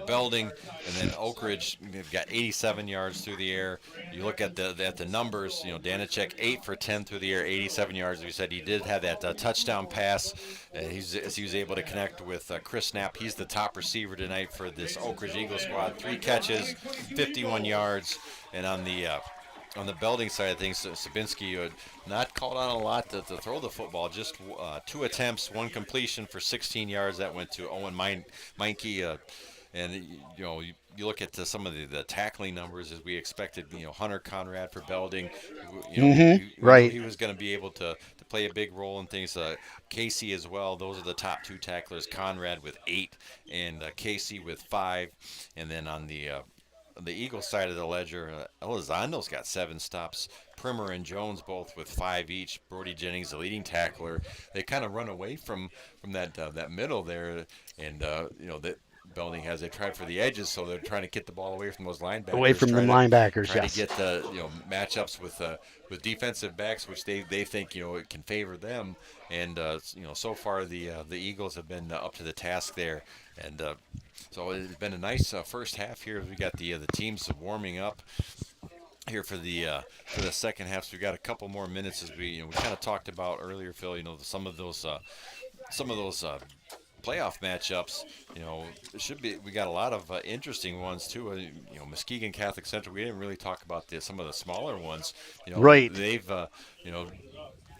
D: Belding, and then Oakridge got 87 yards through the air. You look at the numbers. Danacek 8 for 10 through the air, 87 yards. We said he did have that touchdown pass. He was able to connect with Chris Knapp. He's the top receiver tonight for this Oakridge Eagle squad. 3 catches, 51 yards, and on the Belding side of things, Sabinski not called on a lot to throw the football. Just 2 attempts, 1 completion for 16 yards. That went to Owen Meinke. And you look at some of the tackling numbers as we expected. Hunter Conrad for Belding.
E: Right.
D: He was going to be able to play a big role in things. Casey as well. Those are the top 2 tacklers. Conrad with 8 and Casey with 5. And then on the Eagle side of the ledger, Elizondo's got 7 stops. Primer and Jones both with 5 each. Brody Jennings, the leading tackler. They kind of run away from that middle there, and that Belding has. They tried for the edges, so they're trying to get the ball away from those linebackers.
E: Away from the linebackers,
D: trying
E: yes.
D: to get the matchups with defensive backs, which they think it can favor them. And so far the Eagles have been up to the task there, and so it's been a nice first half here. We got the teams warming up here for the second half. So we got a couple more minutes as we kind of talked about earlier, Phil. Some of those playoff matchups, it should be. We got a lot of interesting ones too. Muskegon Catholic Central. We didn't really talk about some of the smaller ones.
E: Right.
D: They've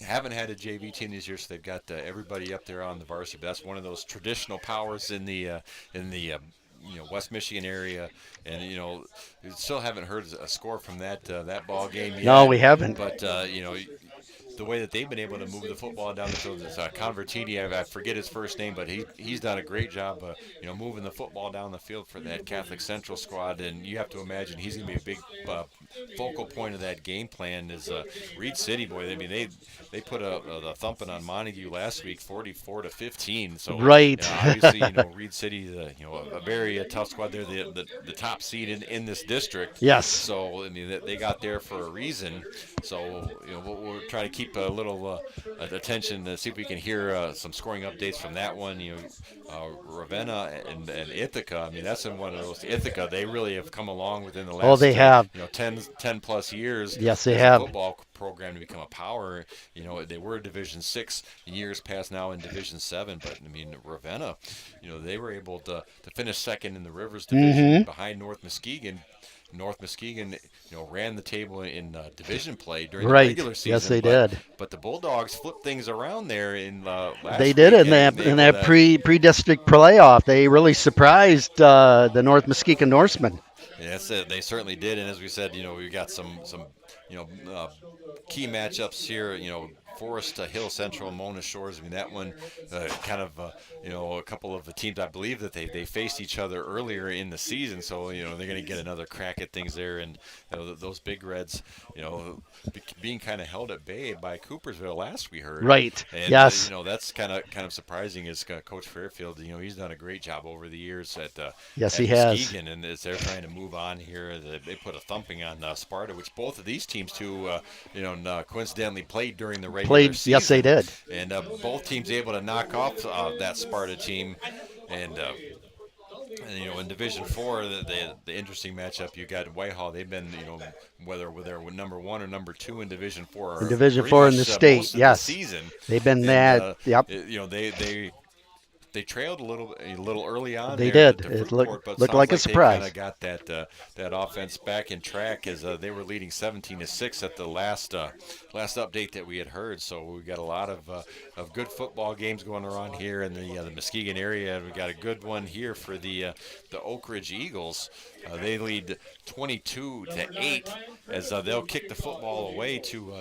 D: haven't had a JV team this year, so they've got everybody up there on the varsity. But that's one of those traditional powers in the West Michigan area, and we still haven't heard a score from that ball game yet.
E: No, we haven't.
D: But the way that they've been able to move the football down the field is Convertini. I forget his first name, but he's done a great job moving the football down the field for that Catholic Central squad. And you have to imagine he's going to be a big focal point of that game plan. Is Reed City, boy. I mean, they put a thumping on Montague last week, 44-15. So
E: right.
D: Obviously, Reed City, a very tough squad. They're the top seed in this district.
E: Yes.
D: So I mean, they got there for a reason. So we'll try to keep a little attention to see if we can hear some scoring updates from that one. Ravenna and Ithaca. I mean, that's in one of those. Ithaca, they really have come along within the last.
E: They have.
D: 10 plus years.
E: Yes, they have.
D: Football program to become a power. They were Division 6 years past, now in Division 7. But I mean, Ravenna, they were able to finish second in the Rivers Division behind North Muskegon. North Muskegon, ran the table in division play during the regular season.
E: Yes, they did.
D: But the Bulldogs flipped things around there in last
E: They did
D: week,
E: in that pre-district playoff. They really surprised the North Muskegon Norsemen.
D: Yes, they certainly did. And as we said, we got some key matchups here. Forest Hill Central, Mona Shores. I mean, that one kind of, a couple of the teams, I believe that they faced each other earlier in the season. So, they're going to get another crack at things there. And those Big Reds, being kind of held at bay by Coopersville last we heard.
E: Right.
D: And,
E: yes.
D: That's kind of surprising is Coach Fairfield, he's done a great job over the years at
E: Yes,
D: at
E: he has.
D: Muskegon, and as they're trying to move on here, they put a thumping on Sparta, which both of these teams too, coincidentally played during the regular season.
E: Yes, they did.
D: And both teams able to knock off that Sparta team, and in Division 4, the interesting matchup, you got Whitehall. They've been, whether they're number 1 or number 2 in Division 4.
E: In Division 4 in the state,
D: most of
E: yes.
D: the season.
E: They've been that. Yep.
D: They trailed a little early on.
E: They
D: there
E: did.
D: at the
E: It
D: Fruitport, but
E: looked
D: sounds
E: like a surprise.
D: They kind of got that offense back in track as they were leading 17-6 at the last update that we had heard. So we got a lot of good football games going around here in the Muskegon area. We got a good one here for the Oakridge Eagles. They lead 22-8 as they'll kick the football away to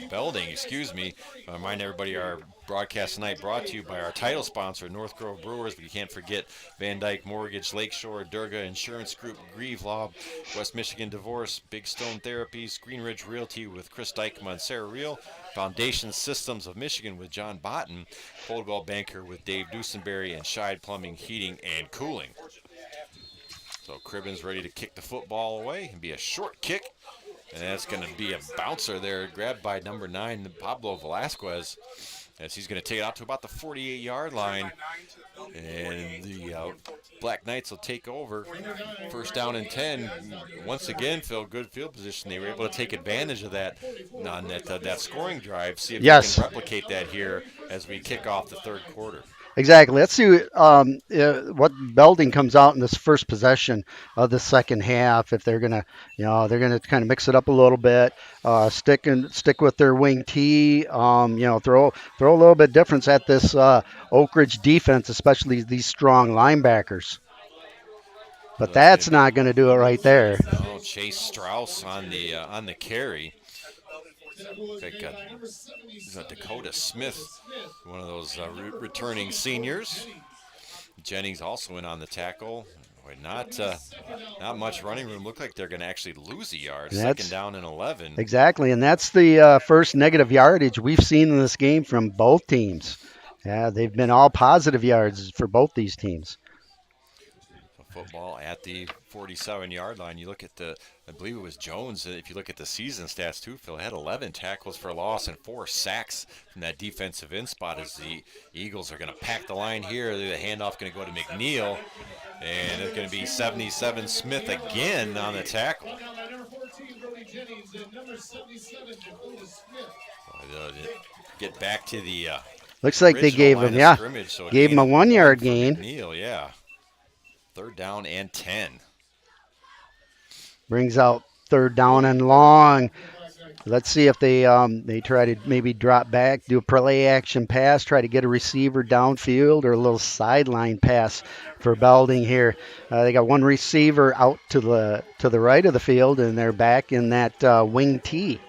D: Belding. Excuse me. Remind everybody our broadcast tonight brought to you by our title sponsor, North Grove Brewers, but you can't forget Van Dyke Mortgage, Lakeshore, Durga Insurance Group, Grieve Law, West Michigan Divorce, Big Stone Therapies, Green Ridge Realty with Chris Dykema and Sarah Reel, Foundation Systems of Michigan with John Botten, Coldwell Banker with Dave Dusenberry, and Scheid Plumbing, Heating, and Cooling. So Cribbins ready to kick the football away and be a short kick. And that's going to be a bouncer there, grabbed by number 9, Pablo Velasquez, as he's going to take it out to about the 48-yard line. And the Black Knights will take over. First down and 10. Once again, Phil, good field position. They were able to take advantage of that on that scoring drive. See if they can replicate that here as we kick off the third quarter.
E: Exactly. Let's see what Belding comes out in this first possession of the second half. If they're gonna kind of mix it up a little bit, stick with their wing T. Throw a little bit difference at this Oakridge defense, especially these strong linebackers. But that's not going to do it right there.
D: No, Chase Strauss on the carry. Dakota Smith, one of those returning seniors. Jennings also in on the tackle. Boy, not much running room. Look like they're going to actually lose a yard. Second down and 11.
E: Exactly, and that's the first negative yardage we've seen in this game from both teams. Yeah, they've been all positive yards for both these teams.
D: Football at the 47-yard line. You look at I believe it was Jones. If you look at the season stats too, Phil had 11 tackles for loss and 4 sacks from that defensive end spot. As the Eagles are going to pack the line here, the handoff going to go to McNeil, and it's going to be 77 Smith again on the tackle. Get back to the.
E: Looks like they gave him,
D: so
E: gave him a 1-yard gain.
D: McNeil, yeah. Third down and 10.
E: Brings out third down and long. Let's see if they try to maybe drop back, do a play action pass, try to get a receiver downfield, or a little sideline pass for Belding here. They got one receiver out to the right of the field, and they're back in that wing T.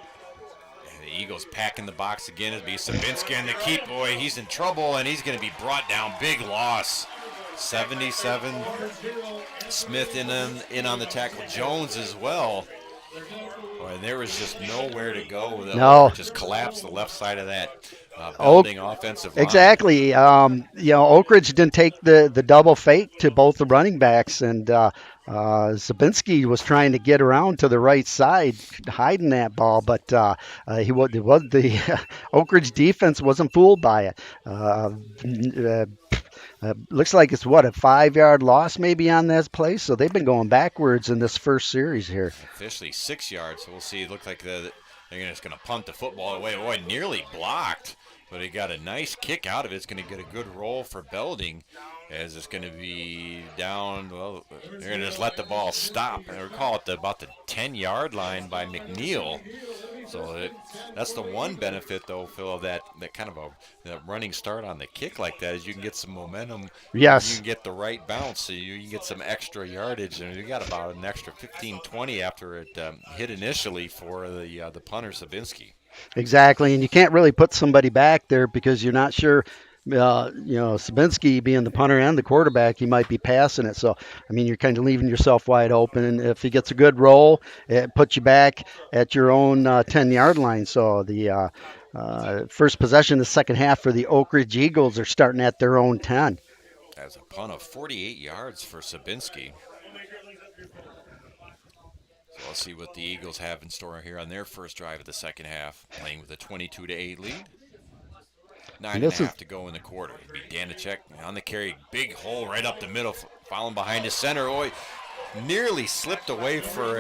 D: And the Eagles packing the box again. It'll be Sabinski on the keep. Boy, he's in trouble, and he's going to be brought down. Big loss. 77. Smith in on the tackle. Jones as well. Boy, there was just nowhere to go. Just collapsed the left side of that Belding offensive line.
E: Exactly. Oakridge didn't take the double fake to both the running backs, and Zabinski was trying to get around to the right side, hiding that ball, but the Oakridge defense wasn't fooled by it. Looks like it's a 5-yard loss maybe on this play, so they've been going backwards in this first series here.
D: Officially 6 yards, so we'll see. It looked like they're just going to punt the football away. Boy, nearly blocked, but he got a nice kick out of it. It's going to get a good roll for Belding, as it's going to be down. Well, they're going to just let the ball stop. I recall it about the 10-yard line by McNeil. So that's the one benefit, though, Phil, of that kind of that running start on the kick like that, is you can get some momentum.
E: Yes.
D: You can get the right bounce, so you can get some extra yardage, and you got about an extra 15-20 after it hit initially for the punter Sabinski.
E: Exactly, and you can't really put somebody back there because you're not sure. Sabinski being the punter and the quarterback, he might be passing it. So, I mean, you're kind of leaving yourself wide open. And if he gets a good roll, it puts you back at your own 10-yard line. So the first possession, the second half for the Oakridge Eagles are starting at their own 10.
D: That's a punt of 48 yards for Sabinski. So let's see what the Eagles have in store here on their first drive of the second half, playing with a 22-8 lead. 9.5 to go in the quarter. It'd be Danicek on the carry, big hole right up the middle, following behind his center. Nearly slipped away for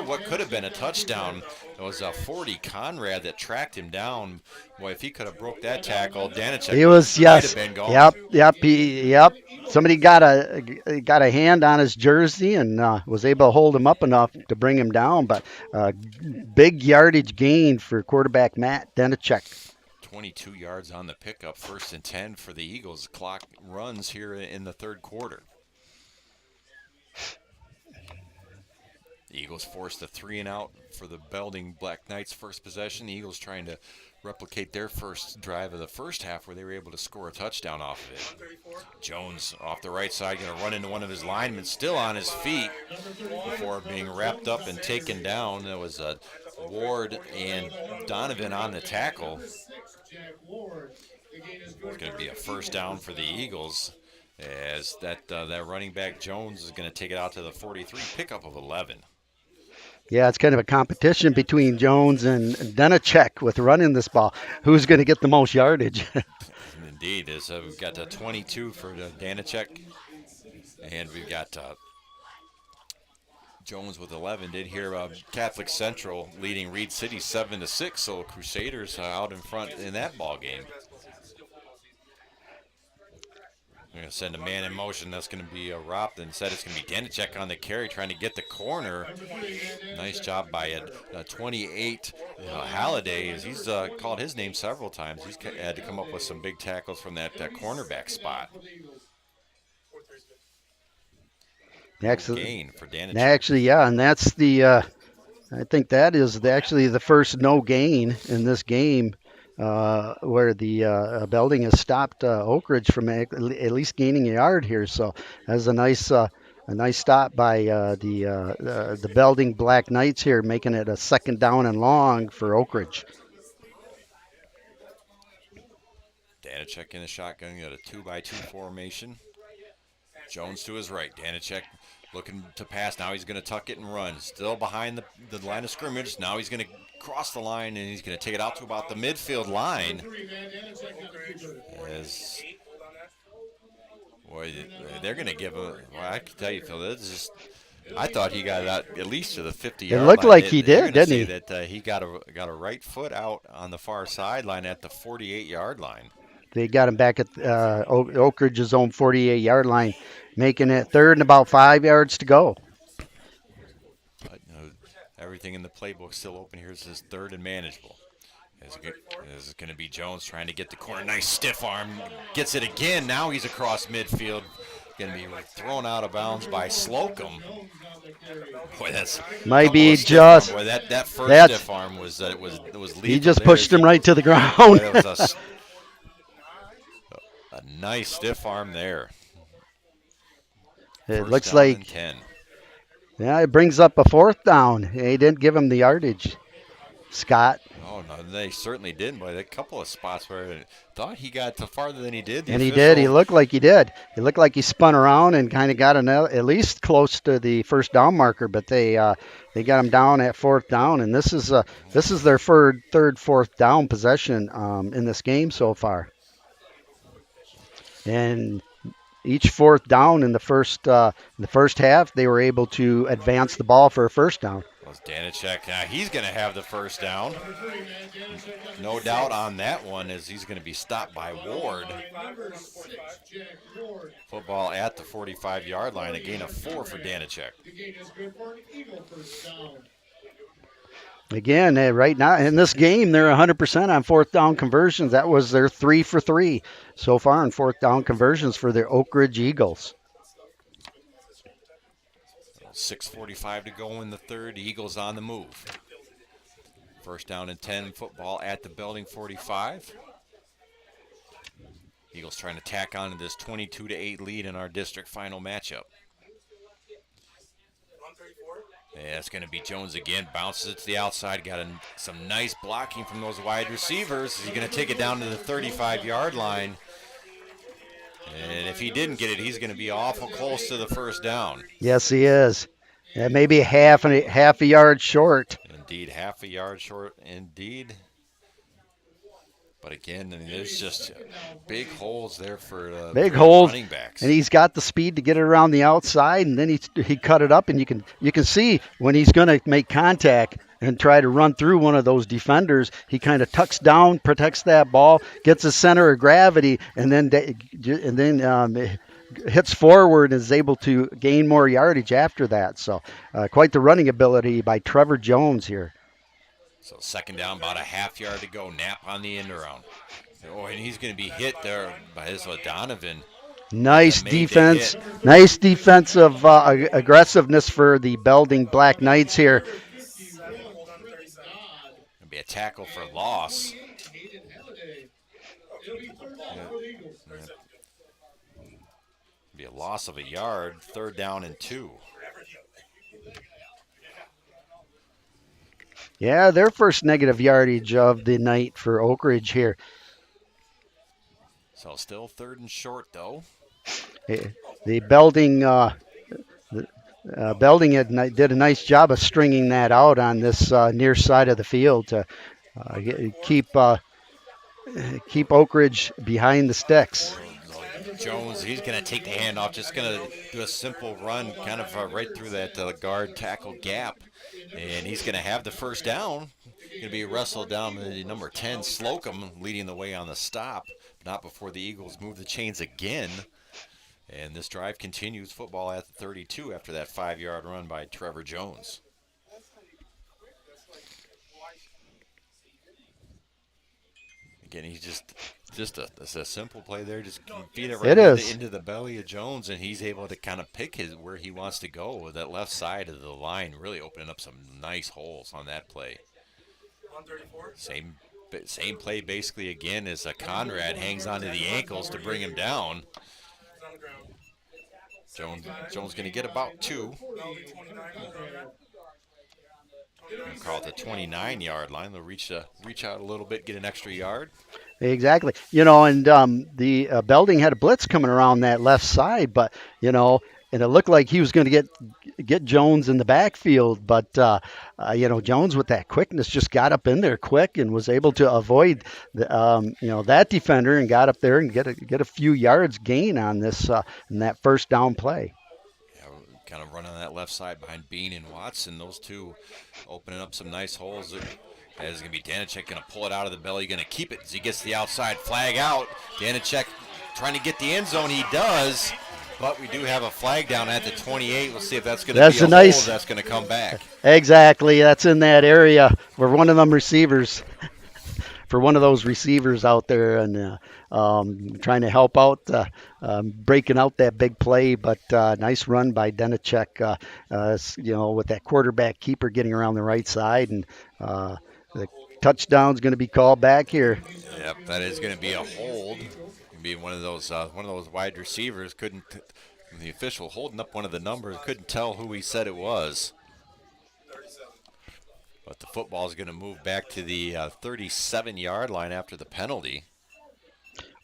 D: what could have been a touchdown. It was a 40 Conrad that tracked him down. Boy, if he could have broke that tackle, Danicek might have been gone.
E: Yep. Somebody got a hand on his jersey and was able to hold him up enough to bring him down. But big yardage gain for quarterback Matt Danicek.
D: 22 yards on the pickup, 1st and 10 for the Eagles. Clock runs here in the third quarter. The Eagles forced a 3-and-out for the Belding Black Knights' first possession. The Eagles trying to replicate their first drive of the first half where they were able to score a touchdown off of it. Jones off the right side going to run into one of his linemen, still on his feet before being wrapped up and taken down. There was Ward and Donovan on the tackle. It's going to be a first down for the Eagles as that running back Jones is going to take it out to the 43, pickup of 11.
E: Yeah, it's kind of a competition between Jones and Danicek with running this ball. Who's going to get the most yardage?
D: Indeed. We've got 22 for Danicek, and we've got Jones with 11. Did hear Catholic Central leading Reed City 7-6, so Crusaders out in front in that ball game. We're going to send a man in motion. That's going to be Ropp. Instead, it's going to be Danicek on the carry trying to get the corner. Nice job by a 28 Halliday. He's called his name several times. He's had to come up with some big tackles from that cornerback spot. Gain for Danicek.
E: Actually, yeah, and that's I think that is actually the first no gain in this game. Where the Belding has stopped Oakridge from at least gaining a yard here. So that's a nice stop by the Belding Black Knights here, making it a second down and long for Oakridge.
D: Danicek in the shotgun, got a 2-by-2 formation. Jones to his right. Danicek looking to pass. Now he's going to tuck it and run. Still behind the line of scrimmage. Now he's going to cross the line, and he's going to take it out to about the midfield line. They're going to give him. Well, I can tell you, Phil, I thought he got out at least to the 50-yard line.
E: It looked like he did, didn't he?
D: That he got a right foot out on the far sideline at the 48-yard line.
E: They got him back at Oakridge's own 48-yard line, making it third and about 5 yards to go.
D: But everything in the playbook still open here. This is third and manageable. This is going to be Jones trying to get the corner. Nice stiff arm. Gets it again. Now he's across midfield. Going to be thrown out of bounds by Slocum. Boy, that's
E: might be just.
D: Boy, that first stiff arm was lethal.
E: He just pushed him right to the ground.
D: That was a nice stiff arm there.
E: It looks like
D: 10.
E: Yeah, it brings up a fourth down. He didn't give him the yardage, Scott.
D: Oh, no, they certainly didn't. But a couple of spots where I thought he got farther than he did.
E: And he did. He looked like he did. He looked like he spun around and kind of got at least close to the first down marker. But they got him down at fourth down, and this is their third fourth down possession in this game so far. And each fourth down in the first half, they were able to advance the ball for a first down.
D: Well, Danicek, he's going to have the first down. No doubt on that one, as he's going to be stopped by Ward. Football at the 45-yard line, a gain of 4 for Danicek.
E: Again, right now in this game, they're 100% on fourth down conversions. That was their 3 for 3 so far in fourth down conversions for their Oakridge Eagles.
D: 6:45 to go in the third. Eagles on the move. First down and 10 football at the Belding 45. Eagles trying to tack on to this 22-8 lead in our district final matchup. Yeah, it's going to be Jones again. Bounces it to the outside. Got some nice blocking from those wide receivers. He's going to take it down to the 35-yard line. And if he didn't get it, he's going to be awful close to the first down.
E: Yes, he is. Yeah, maybe half a yard short.
D: Indeed, half a yard short, indeed. But again, I mean, there's just big holes there for running backs.
E: And he's got the speed to get it around the outside, and then he cut it up, and you can see when he's going to make contact and try to run through one of those defenders, he kind of tucks down, protects that ball, gets a center of gravity, and then hits forward and is able to gain more yardage after that. So quite the running ability by Trevor Jones here.
D: So second down, about a half yard to go. Knapp on the end around. Oh, and he's going to be hit there by his Donovan.
E: Nice defense. Nice defensive aggressiveness for the Belding Black Knights here.
D: It'll be a tackle for loss. Be a loss of a yard. Third down and 2.
E: Yeah, their first negative yardage of the night for Oakridge here.
D: So still third and short, though.
E: The Belding did a nice job of stringing that out on this near side of the field to keep Oakridge behind the sticks.
D: Jones, he's going to take the handoff, just going to do a simple run kind of right through that guard tackle gap. And he's going to have the first down. Going to be wrestled down to number 10, Slocum, leading the way on the stop. Not before the Eagles move the chains again. And this drive continues. Football at the 32 after that 5-yard run by Trevor Jones. Again, he's just a simple play there. Just feed it right into the belly of Jones, and he's able to kind of pick where he wants to go with that left side of the line, really opening up some nice holes on that play. Same play basically again as Conrad hangs onto the ankles to bring him down. Jones going to get about 2. We'll call it the 29-yard line. They'll reach out a little bit, get an extra yard.
E: Exactly. And the Belding had a blitz coming around that left side, but, and it looked like he was going to get Jones in the backfield, but, Jones with that quickness just got up in there quick and was able to avoid, that defender and got up there and get a few yards gain on this in that first down play.
D: Kind of running on that left side behind Bean and Watson. Those two opening up some nice holes. It's going to be Danachek going to pull it out of the belly. Going to keep it as he gets the outside flag out. Danachek trying to get the end zone. He does, but we do have a flag down at the 28. We'll see if that's going to be a hold. That's going to come back.
E: Exactly. That's in that area for one of them receivers. For one of those receivers out there and trying to help out, breaking out that big play, but nice run by Denachek, with that quarterback keeper getting around the right side, and the touchdown's going to be called back here.
D: Yep, that is going to be a hold. Be one of those wide receivers the official holding up one of the numbers couldn't tell who he said it was. But the football is going to move back to the 37-yard line after the penalty.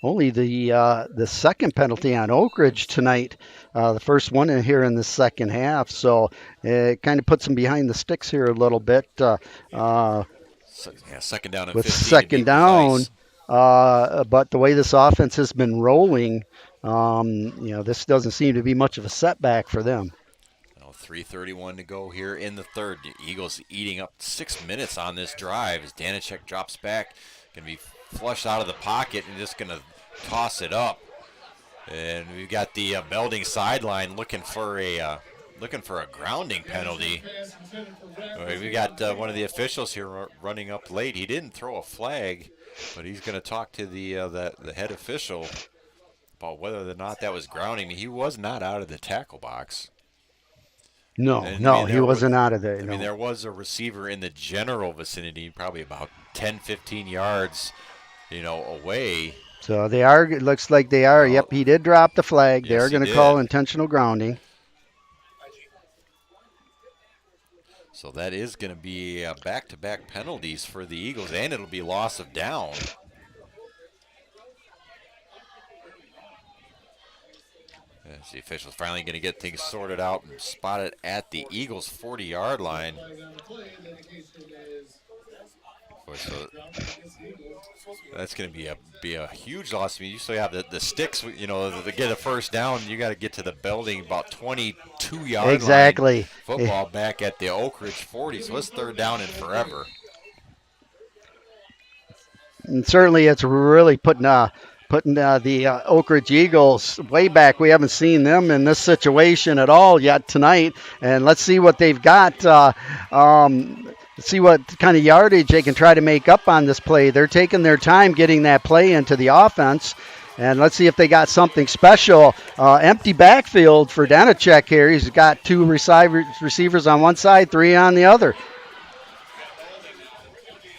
E: Only the second penalty on Oakridge tonight, the first one in here in the second half. So it kind of puts them behind the sticks here a little bit.
D: Second down and
E: with
D: 15
E: second down. But the way this offense has been rolling, this doesn't seem to be much of a setback for them.
D: 3:31 to go here in the third. The Eagles eating up 6 minutes on this drive as Danachek drops back. Going to be flushed out of the pocket and just going to toss it up. And we've got the Belding sideline looking for a grounding penalty. We got one of the officials here running up late. He didn't throw a flag, but he's going to talk to the head official about whether or not that was grounding. He was not out of the tackle box.
E: No,
D: And,
E: no, he wasn't out of there.
D: I mean, there was a receiver in the general vicinity, probably about 10, 15 yards, away.
E: So they are. It looks like they are. Yep, he did drop the flag. They
D: Yes,
E: are
D: he
E: going to
D: did.
E: call intentional grounding.
D: So that is going to be back-to-back penalties for the Eagles, and it'll be loss of down. As the officials finally going to get things sorted out and spotted at the Eagles' 40-yard line. So that's going to be a huge loss. I mean, you still have the sticks, to get a first down. You got to get to the Belding about 22-yard
E: Exactly.
D: line. Football back at the Oakridge 40, so it's third down and forever.
E: And certainly, it's really putting the Oakridge Eagles way back. We haven't seen them in this situation at all yet tonight. And let's see what they've got. See what kind of yardage they can try to make up on this play. They're taking their time getting that play into the offense. And let's see if they got something special. Empty backfield for Danacek here. He's got two receivers on one side, three on the other.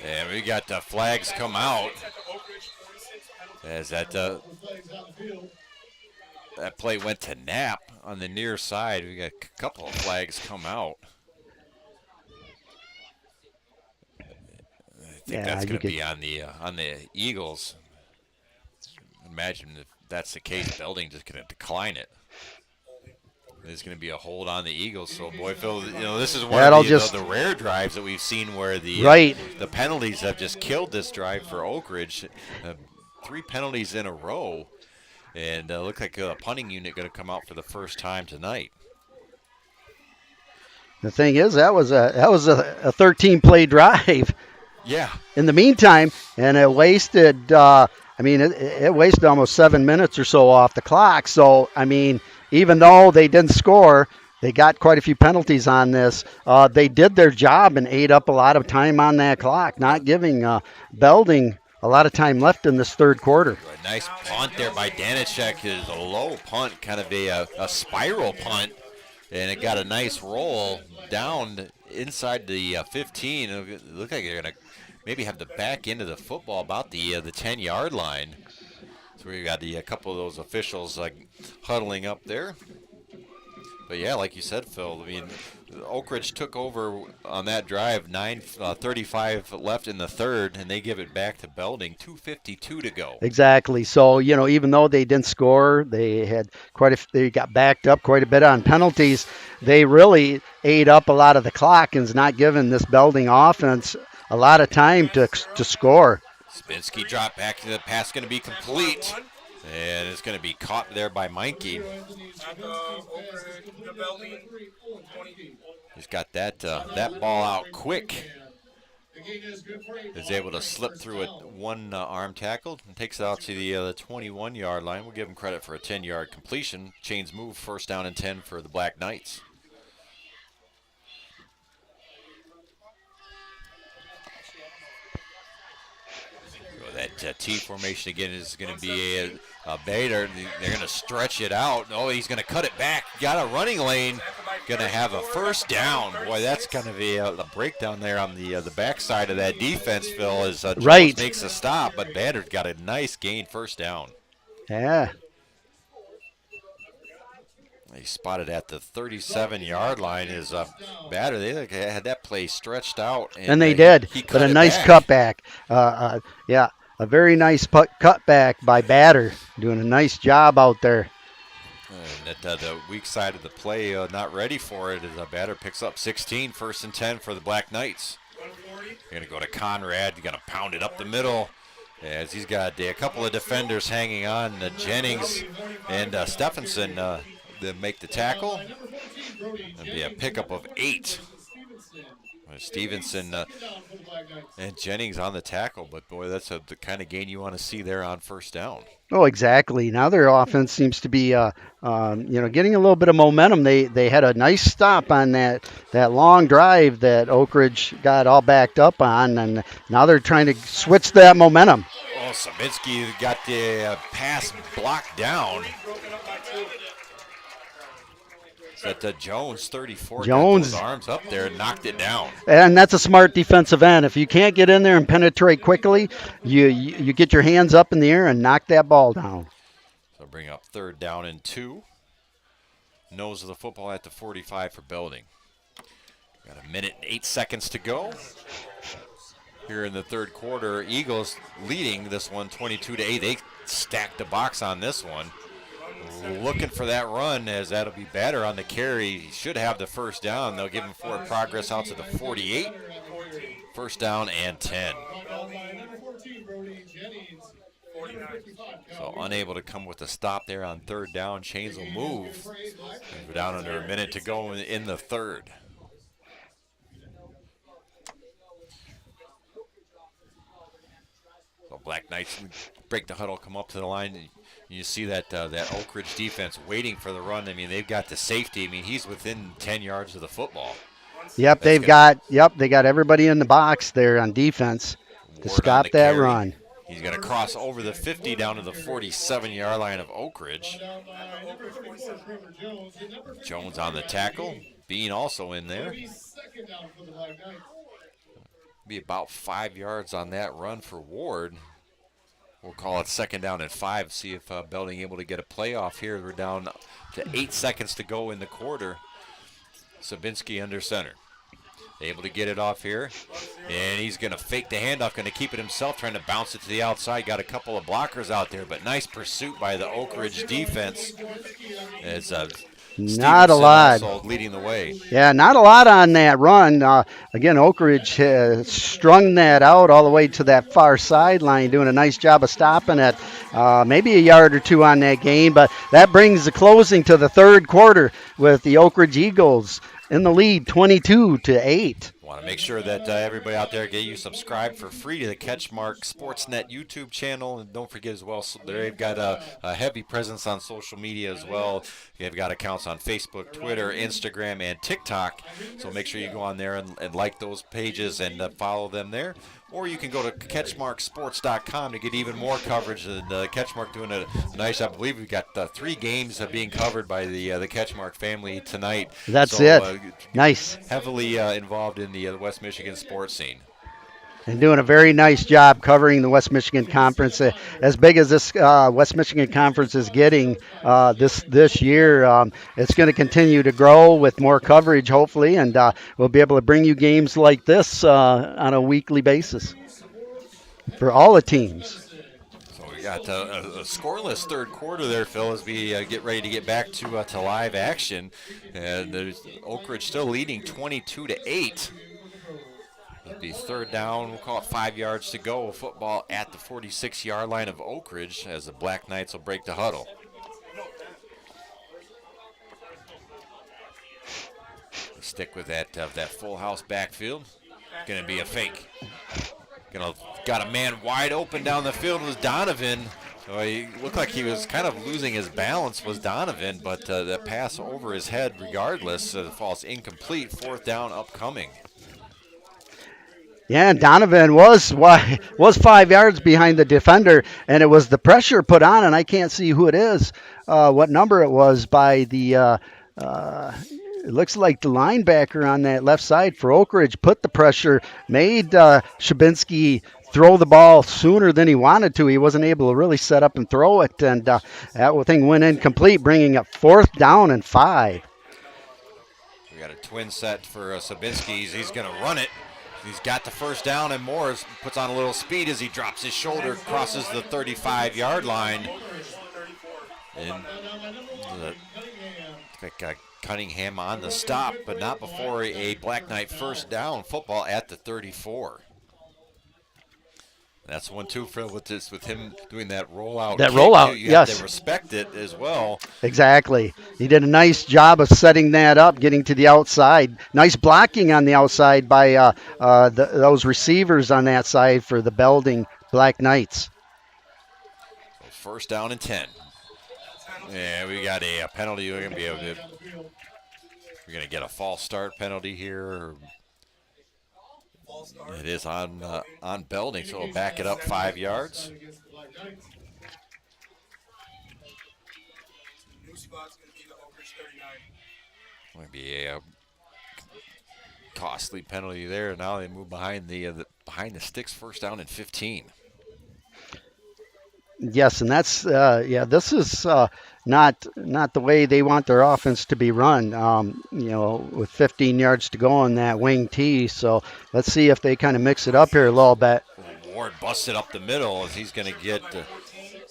D: And we got the flags come out. As that play went to Knapp on the near side. We got a couple of flags come out. I think that's going to be on the Eagles. Imagine if that's the case, Belding just going to decline it. There's going to be a hold on the Eagles. So, boy, Phil, this is one of the rare drives that we've seen where the penalties have just killed this drive for Oakridge. 3 penalties in a row, and look like a punting unit going to come out for the first time tonight.
E: The thing is, that was a 13-play drive.
D: Yeah.
E: In the meantime, and it wasted. It wasted almost 7 minutes or so off the clock. So, I mean, even though they didn't score, they got quite a few penalties on this. They did their job and ate up a lot of time on that clock, not giving Belding a lot of time left in this third quarter.
D: A nice punt there by Danacek. Is a low punt, kind of a spiral punt, and it got a nice roll down inside the 15. It looked like they're going to maybe have the back end of the football about the 10-yard line. So we got a couple of those officials huddling up there. But yeah, like you said, Phil, I mean, Oakridge took over on that drive, 9:35 left in the third, and they give it back to Belding, 2:52 to go.
E: Exactly. So, even though they didn't score, they had they got backed up quite a bit on penalties. They really ate up a lot of the clock and is not giving this Belding offense a lot of time to score.
D: Spinski dropped back to the pass, going to be complete. And it's going to be caught there by Meinke. He's got that ball out quick. Is able to slip through one arm tackle and takes it out to the 21-yard line. We'll give him credit for a 10-yard completion. Chains move, first down and 10 for the Black Knights. That T formation again is going to be a Bader. They're going to stretch it out. Oh, he's going to cut it back. Got a running lane. Going to have a first down. Boy, that's going to be a breakdown there on the backside of that defense, Phil, as Jones makes a stop. But Bader's got a nice gain, first down.
E: Yeah.
D: He spotted at the 37-yard line is Bader. They had that play stretched out.
E: And they did. But a nice cutback. A very nice cutback by Bader. Doing a nice job out there.
D: And the weak side of the play, not ready for it, as Bader picks up 16, first and 10 for the Black Knights. They're going to go to Conrad. They're going to pound it up the middle. As he's got a couple of defenders hanging on, Jennings and Stephenson. To make the tackle. It'll be a pickup of 8. Stevenson and Jennings on the tackle, but boy, that's the kind of gain you want to see there on first down.
E: Oh, exactly. Now their offense seems to be, getting a little bit of momentum. They had a nice stop on that long drive that Oakridge got all backed up on, and now they're trying to switch that momentum.
D: Oh, Sabinski got the pass blocked down. That Jones, 34,
E: Jones.
D: got those arms up there and knocked it down.
E: And that's a smart defensive end. If you can't get in there and penetrate quickly, you get your hands up in the air and knock that ball down.
D: So bring up 3rd down and 2. Nose of the football at the 45 for Belding. Got 1 minute and 8 seconds to go. Here in the 3rd quarter, Eagles leading this one 22-8. They stacked the box on this one. Looking for that run, as that'll be better on the carry. He should have the 1st down. They'll give him forward progress out to the 48. 1st down and 10. So unable to come with a stop there on 3rd down. Chains will move. We're down under 1 minute to go in the 3rd. So Black Knights break the huddle, come up to the line. You see that that Oakridge defense waiting for the run. I mean, they've got the safety. I mean, he's within 10 yards of the football.
E: Yep, they got everybody in the box there on defense to stop that run.
D: He's going to cross over the 50 down to the 47-yard line of Oakridge. Jones on the tackle. Bean also in there. Be about 5 yards on that run for Ward. We'll call it 2nd down and 5. See if Belding able to get a playoff here. We're down to 8 seconds to go in the quarter. Sabinski under center. Able to get it off here. And he's going to fake the handoff. Going to keep it himself. Trying to bounce it to the outside. Got a couple of blockers out there. But nice pursuit by the Oakridge defense. As
E: not a lot.
D: Also leading the way.
E: Yeah, not a lot on that run. Again, Oakridge strung that out all the way to that far sideline, doing a nice job of stopping it. Maybe a yard or two on that game, but that brings the closing to the 3rd quarter with the Oakridge Eagles in the lead, 22-8.
D: Want to make sure that everybody out there get you subscribed for free to the CatchMark SportsNet YouTube channel, and don't forget as well, so they've got a heavy presence on social media as well. They've got accounts on Facebook, Twitter, Instagram, and TikTok, so make sure you go on there and like those pages and follow them there. Or you can go to CatchMarkSports.com to get even more coverage. And CatchMark doing a nice job. I believe we've got 3 games being covered by the CatchMark family tonight.
E: That's it. Nice.
D: Heavily involved in the West Michigan sports scene.
E: And doing a very nice job covering the West Michigan Conference. As big as this West Michigan Conference is getting this year, it's going to continue to grow with more coverage, hopefully, and we'll be able to bring you games like this on a weekly basis for all the teams.
D: So we got a scoreless 3rd quarter there, Phil, as we get ready to get back to live action. And there's Oakridge still leading 22-8. It'll be 3rd down. We'll call it 5 yards to go. Football at the 46-yard line of Oakridge as the Black Knights will break the huddle. Stick with that full house backfield. Going to be a fake. Got a man wide open down the field was Donovan. He looked like he was kind of losing his balance was Donovan, but that pass over his head regardless falls incomplete. 4th down upcoming.
E: Yeah, and Donovan was 5 yards behind the defender, and it was the pressure put on, and I can't see who it is, what number it was by the it looks like the linebacker on that left side for Oakridge put the pressure, made Shabinski throw the ball sooner than he wanted to. He wasn't able to really set up and throw it, and that thing went incomplete, bringing up 4th down and 5.
D: We got a twin set for Sabinski. He's going to run it. He's got the 1st down, and Morris puts on a little speed as he drops his shoulder, crosses the 35-yard line. And Cunningham on the stop, but not before a Black Knight 1st down. Football at the 34. That's one too, Phil, with him doing that rollout. You
E: yes.
D: have to respect it as well.
E: Exactly. He did a nice job of setting that up, getting to the outside. Nice blocking on the outside by those receivers on that side for the Belding Black Knights.
D: So 1st down and 10. Yeah, we got a penalty. We're going to get a false start penalty here. It is on Belding, so we'll back it up 5 yards. Might be a costly penalty there. Now they move behind the sticks, first down and 15.
E: Yes, and that's this is not the way they want their offense to be run. With 15 yards to go on that wing tee. So let's see if they kind of mix it up here a little bit.
D: Ward busted up the middle as he's going to get.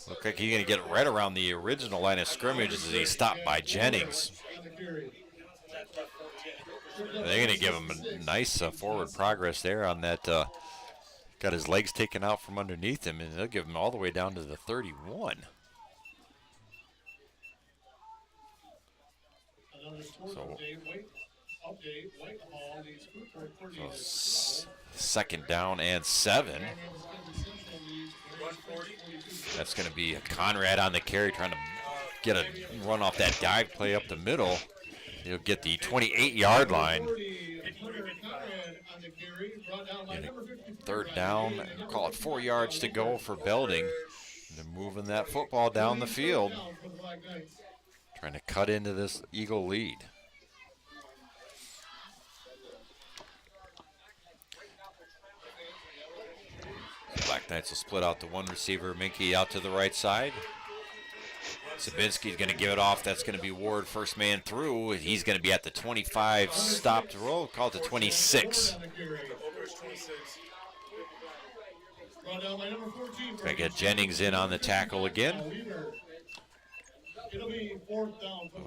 D: Look like he's going to get right around the original line of scrimmage as he's stopped by Jennings. They're going to give him a nice forward progress there on that. Got his legs taken out from underneath him, and they'll give him all the way down to the 31. So second down and 7. That's going to be Conrad on the carry, trying to get a run off that dive play up the middle. He'll get the 28-yard line. Third down, call it 4 yards to go for Belding. They're moving that football down the field, trying to cut into this Eagle lead. Black Knights will split out to one receiver, Minky out to the right side. Sabinski's going to give it off. That's going to be Ward, first man through. He's going to be at the 25, stopped roll, call it the 26. Going to get Jennings in on the tackle again.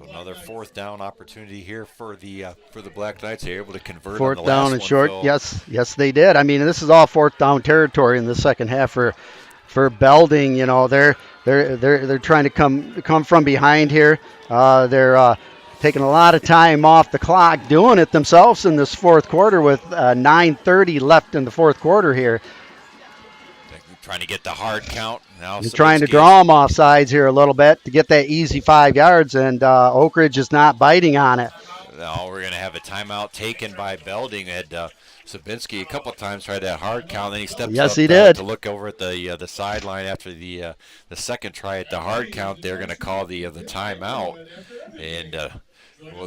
D: Another fourth down opportunity here for the Black Knights. They're able to convert
E: fourth
D: on the last
E: down and
D: one,
E: short.
D: Phil.
E: Yes, they did. I mean, this is all fourth down territory in the second half for Belding. They're trying to come from behind here. They're taking a lot of time off the clock, doing it themselves in this fourth quarter with 9:30 left in the fourth quarter here.
D: Trying to get the hard count. Now
E: You're trying to draw them off sides here a little bit to get that easy 5 yards, and Oakridge is not biting on it.
D: No, we're going to have a timeout taken by Belding. Had Sabinski a couple times tried that hard count, then he steps up
E: he did.
D: To look over at the sideline after the second try at the hard count. They're going to call the timeout, and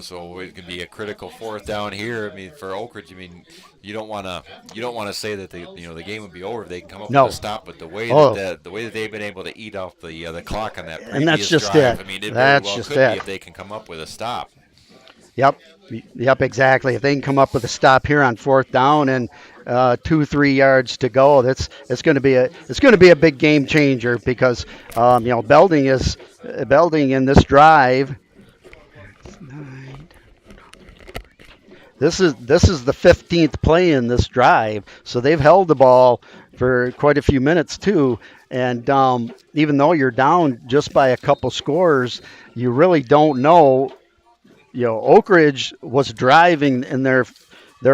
D: so it's going to be a critical fourth down here. I mean, for Oakridge, you don't want to say that the game would be over if they can come up with a stop, but the way that they've been able to eat off the clock on that previous
E: and that's just
D: drive,
E: it.
D: I mean, it
E: that's
D: very well
E: just
D: could
E: it.
D: be if they can come up with a stop.
E: Yep, exactly. If they can come up with a stop here on fourth down and 2-3 yards to go, it's going to be a big game changer because Belding in this drive. This is the 15th play in this drive, so they've held the ball for quite a few minutes too. And even though you're down just by a couple scores, you really don't know. Oakridge was driving in their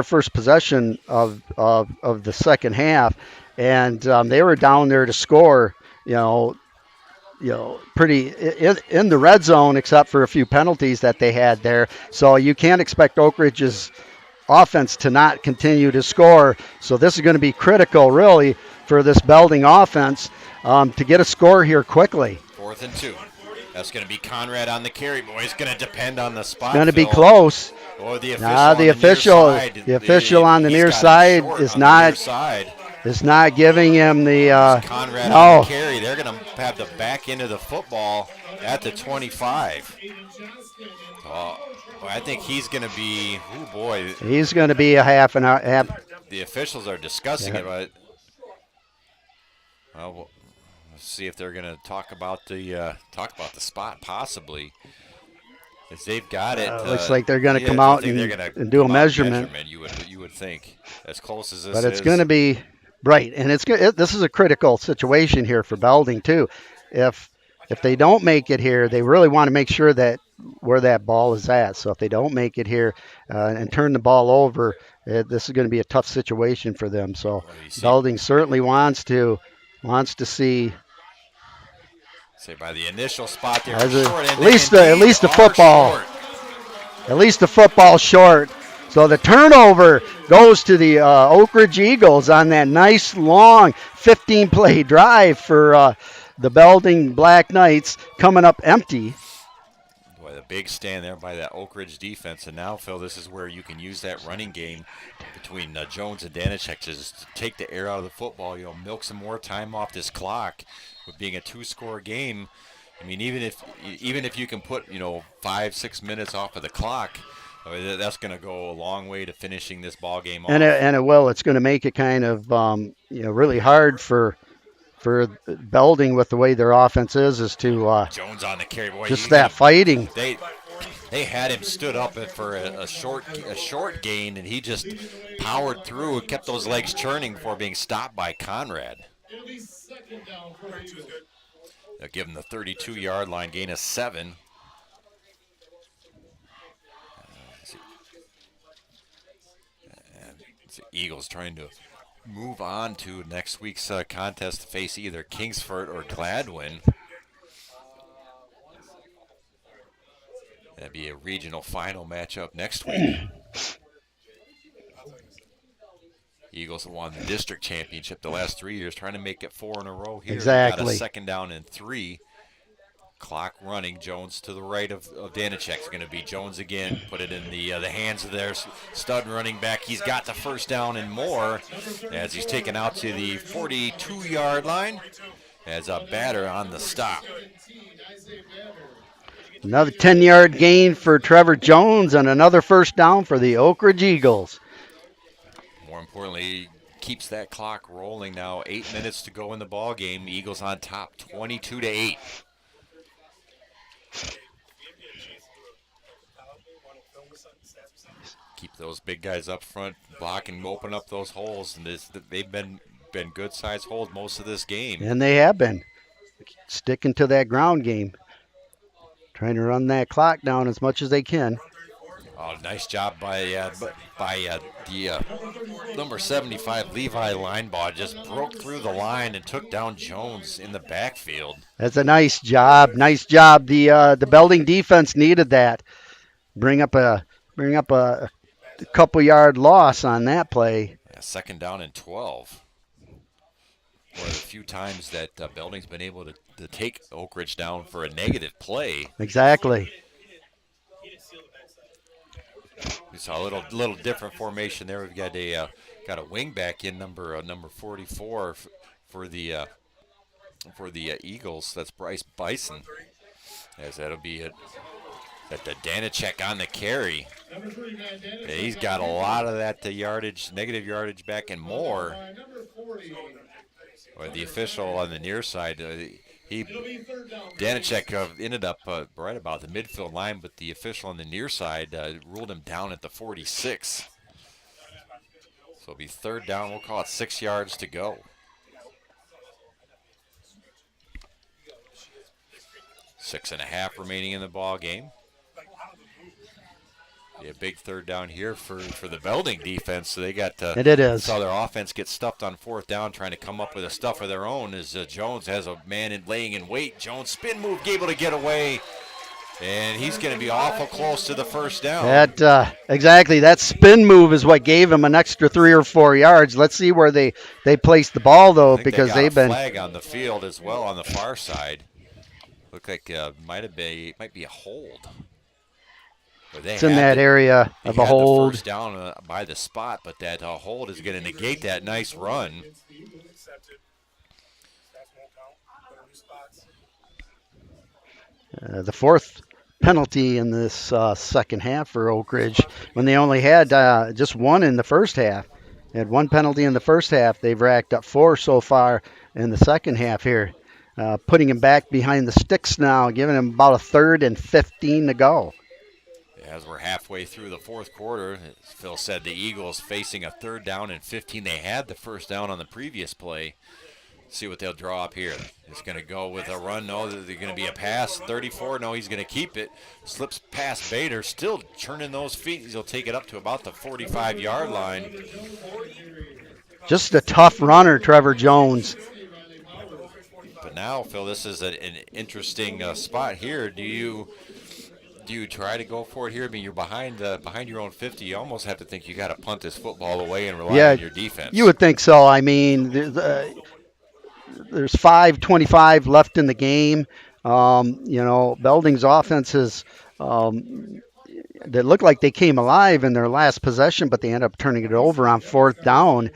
E: first possession of the second half, and they were down there to score. Pretty in the red zone, except for a few penalties that they had there. So you can't expect Oakridge's offense to not continue to score. So this is going to be critical, really, for this Belding offense to get a score here quickly.
D: 4th and 2. That's going to be Conrad on the carry, boy. It's going to depend on the spot.
E: It's going to be
D: Phil.
E: close.
D: Or the
E: official on the near side is not giving him the
D: Conrad on the carry. They're going to have the back end of the football at the 25. I think he's going to be. Oh boy,
E: he's going to be a half an hour.
D: The officials are discussing it, but well, let's see if they're going to talk about the spot possibly. As they've got it.
E: Looks like they're going to come out and do a measurement.
D: You would think, as close as this
E: but it's going to be right, and this is a critical situation here for Belding too. If they don't make it here, they really want to make sure that where that ball is at. So if they don't make it here and turn the ball over, this is going to be a tough situation for them. So Belding certainly wants to see.
D: Say by the initial spot there,
E: at least the football, short. At least the football short. So the turnover goes to the Oakridge Eagles on that nice long 15-play drive for the Belding Black Knights coming up empty.
D: Boy, the big stand there by that Oakridge defense. And now, Phil, this is where you can use that running game between Jones and Danishek to just take the air out of the football, milk some more time off this clock. With being a 2-score game, I mean, even if you can put 5-6 minutes off of the clock, that's going to go a long way to finishing this ball game off.
E: And it's going to make it kind of really hard for Belding with the way their offense is to
D: Jones on the carry, boy.
E: Just that fighting.
D: They had him stood up for a short gain, and he just powered through and kept those legs churning before being stopped by Conrad. They'll give him the 32-yard line, gain of 7. The Eagles trying to move on to next week's contest to face either Kingsford or Gladwin. That'd be a regional final matchup next week. Eagles have won the district championship the last 3 years, trying to make it 4 in a row here.
E: Exactly.
D: Got a 2nd down and 3. Clock running. Jones to the right of Danishek. It's going to be Jones again. Put it in the hands of their stud running back. He's got the 1st down and more as he's taken out to the 42-yard line as a batter on the stop.
E: Another 10-yard gain for Trevor Jones and another 1st down for the Oakridge Eagles.
D: More importantly, keeps that clock rolling now. 8 minutes to go in the ball game. Eagles on top, 22-8. Keep those big guys up front, block and open up those holes. And they've been good-sized holes most of this game.
E: And they have been sticking to that ground game, trying to run that clock down as much as they can.
D: Oh, nice job by the number 75 Levi Linebaugh. Just broke through the line and took down Jones in the backfield.
E: That's a nice job. Nice job. The Belding defense needed that. Bring up a couple yard loss on that play.
D: Yeah, 2nd down and 12. One of the few times that Belding's been able to take Oakridge down for a negative play.
E: Exactly.
D: We saw a little different formation there. We've got a wing back in number 44 for the Eagles. That's Bryce Bison. As that'll be at the Danishek on the carry. Yeah, he's got a lot of that negative yardage back and more. Or the official on the near side, Danishek ended up right about the midfield line, but the official on the near side ruled him down at the 46. So it'll be 3rd down. We'll call it 6 yards to go. 6.5 remaining in the ball game. A big 3rd down here for the Belding defense. So they got
E: and it is.
D: Saw their offense get stuffed on 4th down, trying to come up with a stuff of their own as Jones has a man laying in wait. Jones spin move, able to get away, and he's going to be awful close to the 1st down.
E: Exactly. That spin move is what gave him an extra 3 or 4 yards. Let's see where they place the ball though, because they've been
D: flag on the field as well on the far side. Look like might be a hold.
E: It's in that area of a hold.
D: The 1st down by the spot, but that hold is going to negate that nice run.
E: The 4th penalty in this 2nd half for Oakridge, when they only had just 1 in the 1st half. They had 1 penalty in the 1st half. They've racked up 4 so far in the 2nd half here, putting him back behind the sticks now, giving him about a 3rd and 15 to go.
D: As we're halfway through the 4th quarter, as Phil said, the Eagles facing a 3rd down and 15. They had the 1st down on the previous play. See what they'll draw up here. It's going to go with a run. No, they're going to be a pass. 34. No, he's going to keep it. Slips past Bader. Still churning those feet. He'll take it up to about the 45-yard line.
E: Just a tough runner, Trevor Jones.
D: But now, Phil, this is an interesting spot here. Do you try to go for it here? I mean, you're behind your own 50. You almost have to think you got to punt this football away and rely on your defense.
E: You would think so. I mean, there's 5:25 left in the game. Belding's offense is they look like they came alive in their last possession, but they end up turning it over on fourth down.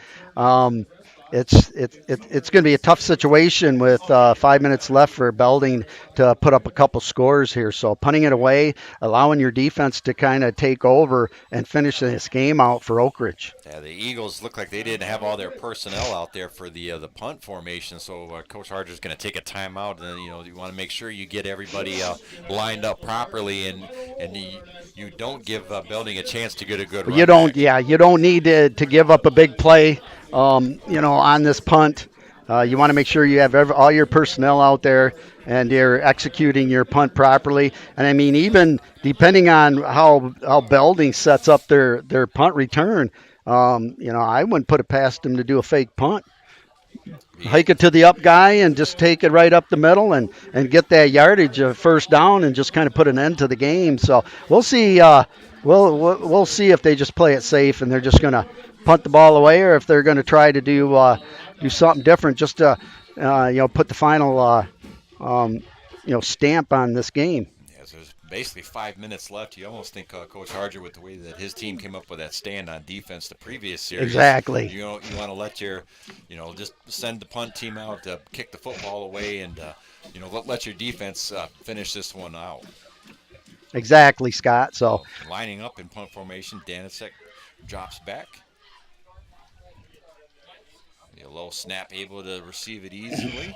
E: It's going to be a tough situation with 5 minutes left for Belding to put up a couple scores here. So punting it away, allowing your defense to kind of take over and finish this game out for Oakridge.
D: Yeah, the Eagles look like they didn't have all their personnel out there for the punt formation, so Coach Harger's going to take a timeout, and you want to make sure you get everybody lined up properly, and you don't give Belding a chance to get a good run back.
E: You don't need to give up a big play. On this punt, you want to make sure you have all your personnel out there and you're executing your punt properly. And I mean, even depending on how Belding sets up their punt return, I wouldn't put it past them to do a fake punt. Hike it to the up guy and just take it right up the middle and get that yardage of first down and just kind of put an end to the game. So we'll see. We'll see if they just play it safe and they're just going to punt the ball away, or if they're going to try to do something different, just to put the final stamp on this game.
D: Yeah, so there's basically 5 minutes left. You almost think Coach Harger, with the way that his team came up with that stand on defense the previous series,
E: exactly.
D: You want to let your just send the punt team out to kick the football away and let your defense finish this one out.
E: Exactly, Scott. So
D: lining up in punt formation, Danicek drops back. A low snap, able to receive it easily.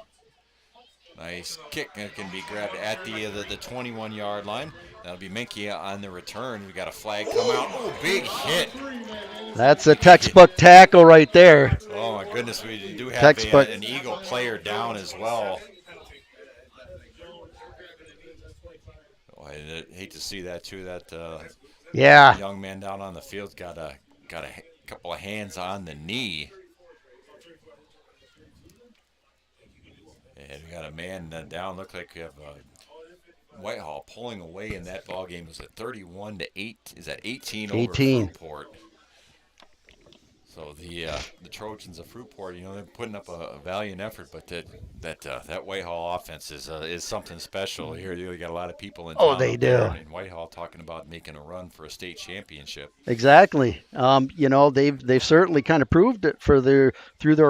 D: Nice kick, and it can be grabbed at the 21-yard line. That'll be Mich on the return. We got a flag come out. Oh, big hit.
E: That's a textbook tackle right there.
D: Oh my goodness, we do have an Eagle player down as well. Oh, I hate to see that too. That young man down on the field got a couple of hands on the knee. And we got a man down. Looked like we have Whitehall pulling away in that ball game. Was it 31-8? Is that 18 over Fruitport? So the Trojans of Fruitport, they're putting up a valiant effort, but that Whitehall offense is something special. Here you got a lot of people in town.
E: Oh, they do.
D: In Whitehall talking about making a run for a state championship.
E: Exactly. They've certainly kind of proved it through their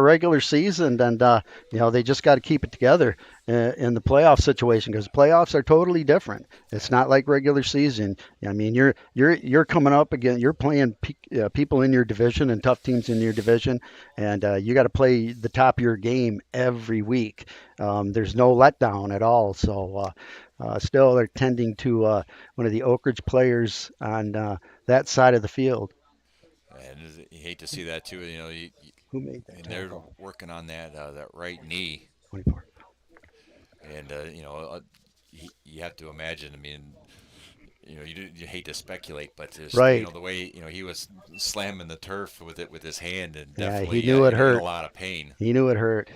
E: regular season, and they just got to keep it together in the playoff situation, because playoffs are totally different. It's not like regular season. I mean, you're coming up again. You're playing people in your division and tough teams in your division, and you got to play the top of your game every week. There's no letdown at all. So still, they're tending to one of the Oakridge players on that side of the field.
D: And you hate to see that too.
E: Who made that?
D: And they're working on that right knee.
E: 24.
D: And you have to imagine. I mean, you hate to speculate, but just,
E: right.
D: The way he was slamming the turf with his hand, and
E: yeah,
D: definitely
E: he knew it hurt.
D: In a lot of pain.
E: He knew it hurt.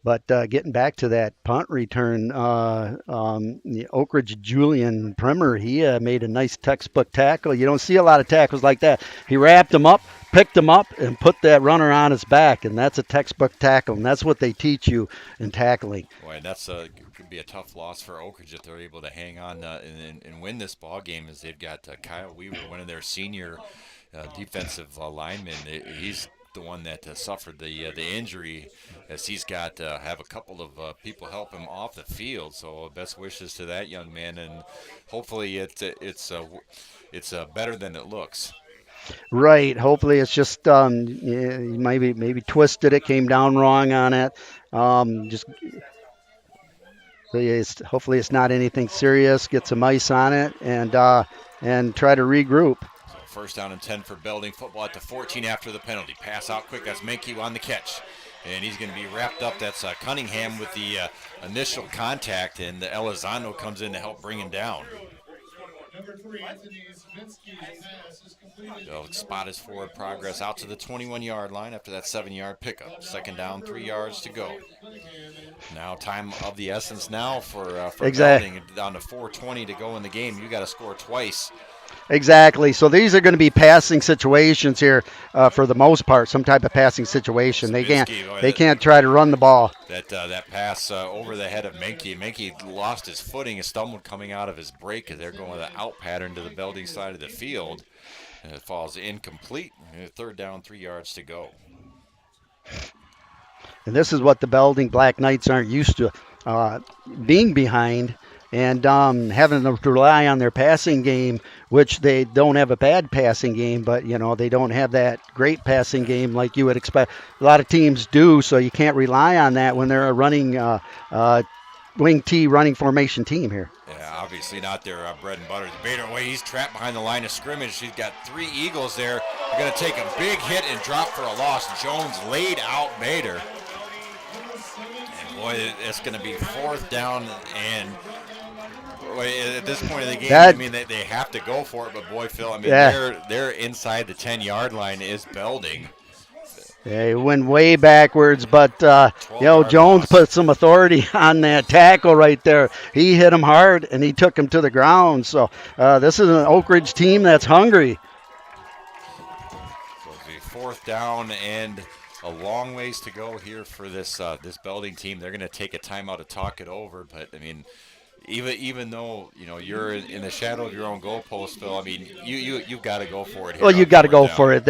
E: But getting back to that punt return, the Oakridge Julian Primer, he made a nice textbook tackle. You don't see a lot of tackles like that. He wrapped him up, picked him up, and put that runner on his back, and that's a textbook tackle, and that's what they teach you in tackling.
D: Boy, that's could be a tough loss for Oakridge if they're able to hang on and win this ball game, as they've got Kyle Weaver, one of their senior defensive linemen. He's the one that suffered the injury, as he's got to have a couple of people help him off the field. So best wishes to that young man, and hopefully it's better than it looks.
E: Right. Hopefully it's just maybe twisted it, came down wrong on it. Hopefully it's not anything serious. Get some ice on it and try to regroup.
D: First down and 10 for Belding football at the 14 after the penalty. Pass out quick. That's Mich on the catch. And he's going to be wrapped up. That's Cunningham with the initial contact, and Elizondo comes in to help bring him down. So spot his forward progress out to the 21-yard line after that 7-yard pickup. Second down, 3 yards to go. Now time of the essence now for
E: exactly.
D: Belding. Down to 4:20 to go in the game. You got to score twice
E: Exactly. So these are going to be passing situations here for the most part, some type of passing situation. They can't try to run the ball.
D: That pass over the head of Menke. Menke lost his footing and stumbled coming out of his break as they're going with an out pattern to the Belding side of the field. And it falls incomplete. Third down, 3 yards to go.
E: And this is what the Belding Black Knights aren't used to, being behind and having to rely on their passing game, which they don't have a bad passing game, but, they don't have that great passing game like you would expect. A lot of teams do, so you can't rely on that when they're a running wing T running formation team here.
D: Yeah, obviously not their bread and butter. Bader away, he's trapped behind the line of scrimmage. He's got 3 Eagles there. They're going to take a big hit and drop for a loss. Jones laid out Bader. And boy, it's going to be 4th down, and at this point in the game, they have to go for it. But boy, Phil, they're inside the 10-yard line is Belding.
E: They went way backwards, but Jones put some authority on that tackle right there. He hit him hard, and he took him to the ground. So this is an Oakridge team that's hungry.
D: So it'll be 4th down and a long ways to go here for this Belding team. They're going to take a timeout to talk it over, but even though you're in the shadow of your own goalpost, Phil, you've got to go for it here.
E: Well, you got to go for it.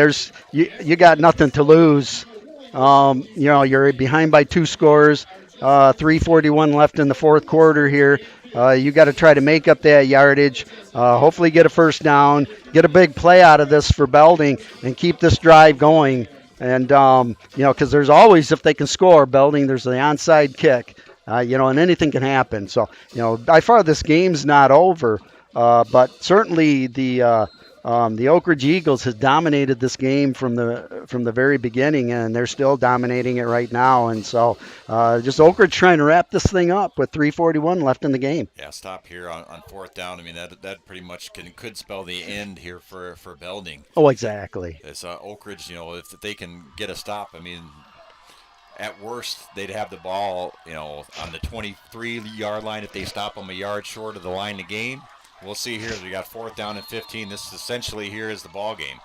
E: You got nothing to lose. You're behind by 2 scores. 3:41 left in the 4th quarter here. You got to try to make up that yardage. Hopefully, get a first down. Get a big play out of this for Belding and keep this drive going. And because there's always, if they can score, Belding, there's the onside kick. And anything can happen. So, by far this game's not over, but certainly the Oakridge Eagles has dominated this game from the very beginning, and they're still dominating it right now. And so, just Oakridge trying to wrap this thing up with 3:41 left in the game.
D: Yeah, stop here on 4th down. That pretty much could spell the end here for Belding.
E: Oh, exactly.
D: It's Oakridge. If they can get a stop, at worst, they'd have the ball, on the 23-yard line if they stop them a yard short of the line of game. We'll see here. We got 4th down and 15. This essentially here is the ball game.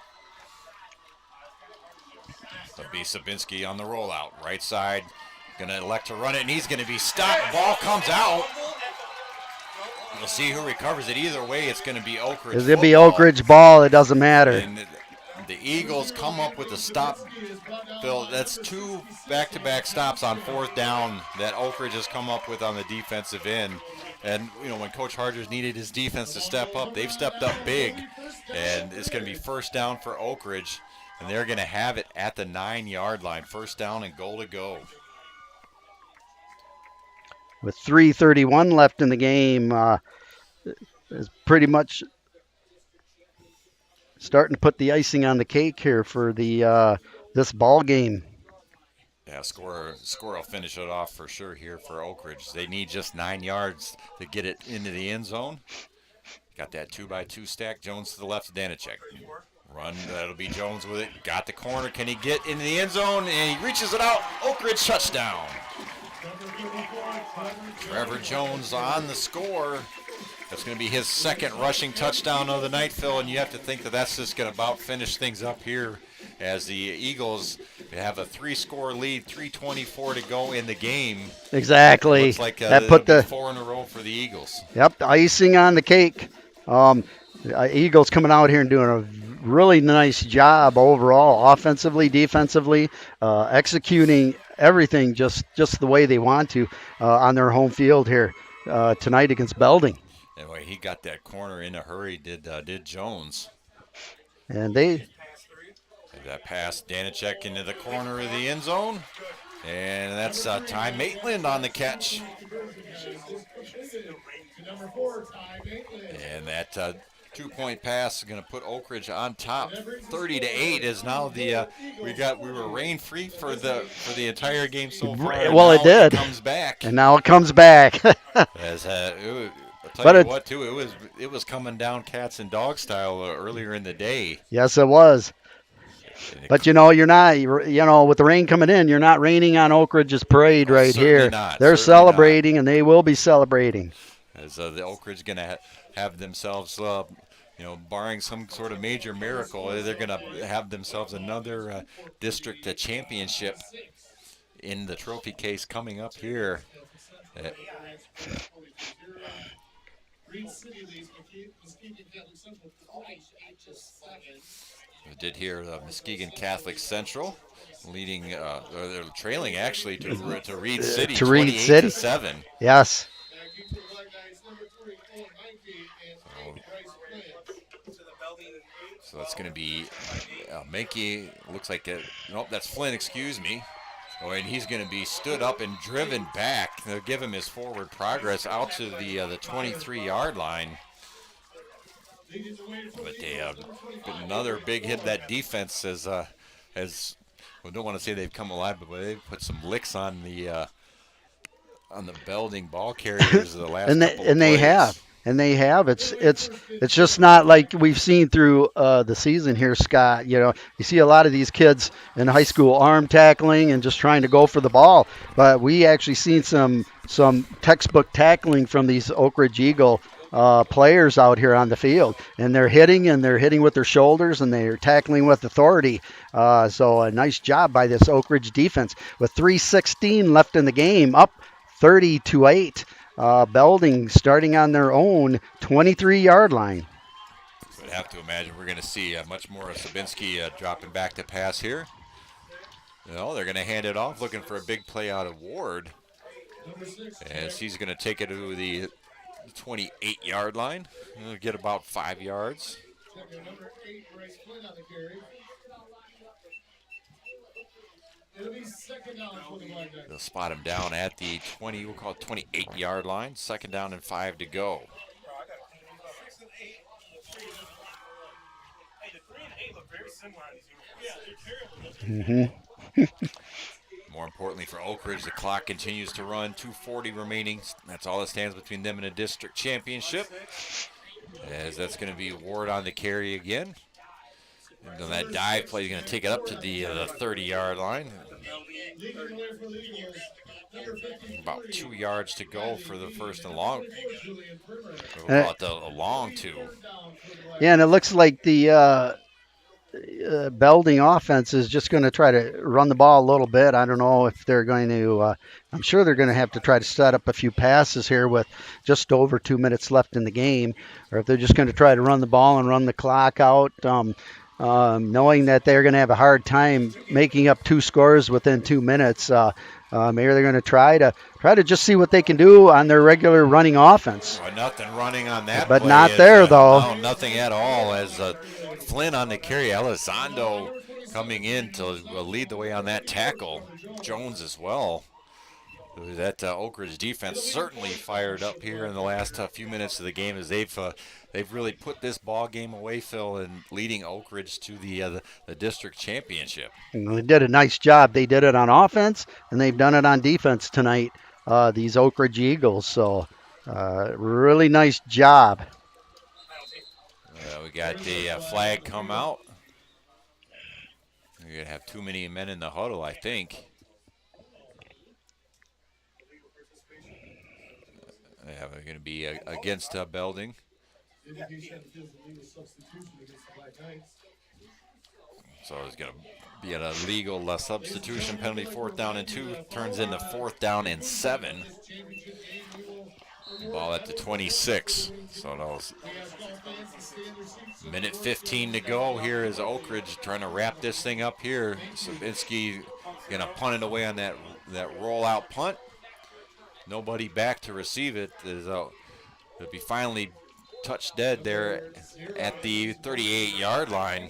D: It'll be Sabinski on the rollout. Right side, going to elect to run it, and he's going to be stopped. Ball comes out. We'll see who recovers it. Either way, it's going to be Oakridge.
E: It'll be Oakridge ball. It doesn't matter.
D: And the Eagles come up with a stop. Phil, that's 2 back-to-back stops on 4th down that Oakridge has come up with on the defensive end. And, when Coach Hargers needed his defense to step up, they've stepped up big. And it's going to be 1st down for Oakridge. And they're going to have it at the 9-yard line. 1st down and goal to go.
E: With 3:31 left in the game, is pretty much starting to put the icing on the cake here for the this ball game.
D: Yeah, score will finish it off for sure here for Oakridge. They need just 9 yards to get it into the end zone. Got that 2x2 stack. Jones to the left, Danicek. Run, that'll be Jones with it. Got the corner. Can he get into the end zone? And he reaches it out. Oakridge touchdown. Trevor Jones on the score. That's going to be his 2nd rushing touchdown of the night, Phil, and you have to think that's just going to about finish things up here as the Eagles have a 3-score lead, 3:24 to go in the game.
E: Exactly.
D: Looks like
E: that put the
D: 4 in a row for the Eagles.
E: Yep, the icing on the cake. Eagles coming out here and doing a really nice job overall, offensively, defensively, executing everything just the way they want to on their home field here tonight against Belding.
D: Anyway, he got that corner in a hurry, did Jones.
E: And
D: that pass, Danicek into the corner of the end zone. And that's Ty Maitland on the catch. And that 2-point pass is going to put Oakridge on top. 30-8 is now the we were rain free for the entire game so far.
E: Well, it did.
D: It comes back.
E: And now it comes back.
D: As I'll tell you what, too, it was coming down cats and dog style earlier in the day.
E: Yes, it was. But, you're not, with the rain coming in, you're not raining on Oakridge's parade right here. They're celebrating, and they will be celebrating.
D: As the Oakridge going to have themselves barring some sort of major miracle, they're going to have themselves another district championship in the trophy case coming up here. We did hear Muskegon Catholic Central leading, they're trailing actually to Reed City,
E: to Reed
D: 28-7.
E: Yes.
D: So that's going to be Menke. Looks like nope, that's Flynn. Excuse me. Oh, and he's going to be stood up and driven back. They'll give him his forward progress out to the 23-yard line. But another big hit. That defense has well, don't want to say they've come alive, but they've put some licks on the Belding ball carriers the last couple of plays.
E: And they have. It's just not like we've seen through the season here, Scott. You see a lot of these kids in high school arm tackling and just trying to go for the ball. But we actually seen some textbook tackling from these Oakridge Eagle players out here on the field. And they're hitting with their shoulders, and they're tackling with authority. So a nice job by this Oakridge defense. With 3:16 left in the game, up 30-8. Belding starting on their own 23-yard line.
D: I'd have to imagine we're going to see much more of Sabinski dropping back to pass here. They're going to hand it off, looking for a big play out of Ward. As he's going to take it to the 28-yard line. He'll get about 5 yards. They'll spot him down at the 20, we'll call it 28-yard line. 2nd down and 5 to go. More importantly for Oakridge, the clock continues to run. 2:40 remaining. That's all that stands between them and a district championship. As that's going to be Ward on the carry again. And then that dive play is going to take it up to the 30-yard line. About 2 yards to go for the first and long. We'll call it a long 2.
E: Yeah, and it looks like the Belding offense is just going to try to run the ball a little bit. I don't know if they're going to I'm sure they're going to have to try to set up a few passes here with just over 2 minutes left in the game, or if they're just going to try to run the ball and run the clock out. Knowing that they're going to have a hard time making up 2 scores within 2 minutes, maybe they're going to try to just see what they can do on their regular running offense.
D: Well, nothing running on that,
E: but
D: play
E: not there though.
D: No, nothing at all. As Flynn on the carry, Elizondo coming in to lead the way on that tackle. Jones as well. That Oakridge defense certainly fired up here in the last few minutes of the game, as they've really put this ball game away, Phil, and leading Oakridge to the district championship.
E: And they did a nice job. They did it on offense, and they've done it on defense tonight, these Oakridge Eagles. So really nice job.
D: We got the flag come out. We're going to have too many men in the huddle, I think. Yeah, we're going to be against Belding. So it's going to be a legal substitution penalty. 4th down and 2 turns into 4th down and 7. Ball at the 26. So that was minute 15 to go. Here is Oakridge trying to wrap this thing up here. Sabinski going to punt it away on that rollout punt. Nobody back to receive it. It'll be finally touched dead there at the 38-yard line.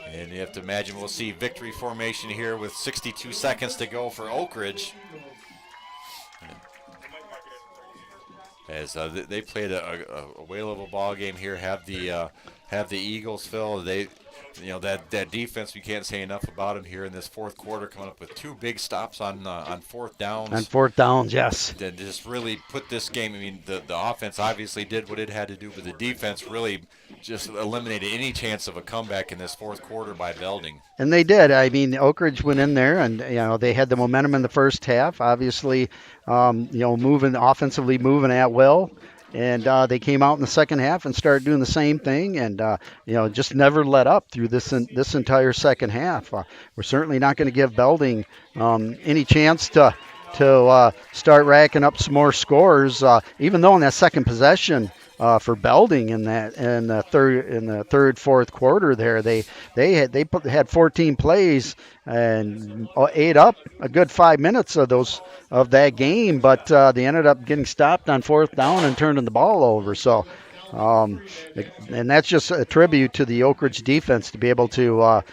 D: And you have to imagine we'll see victory formation here with 62 seconds to go for Oakridge. As they played a whale of a ball game here, have the Eagles, Phil. That defense, we can't say enough about them here in this 4th quarter, coming up with 2 big stops on 4th downs.
E: On 4th downs, yes.
D: That just really put this game. I mean, the offense obviously did what it had to do, but the defense really just eliminated any chance of a comeback in this 4th quarter by Belding.
E: And they did. I mean, Oakridge went in there, and they had the momentum in the first half. Obviously, moving offensively, moving at will. And they came out in the second half and started doing the same thing, and just never let up through this entire second half. We're certainly not going to give Belding any chance to start racking up some more scores. Even though in that second possession for Belding in the third, fourth quarter there, they had 14 plays and ate up a good 5 minutes of that game, but they ended up getting stopped on fourth down and turning the ball over. So, and that's just a tribute to the Oakridge defense to be able to,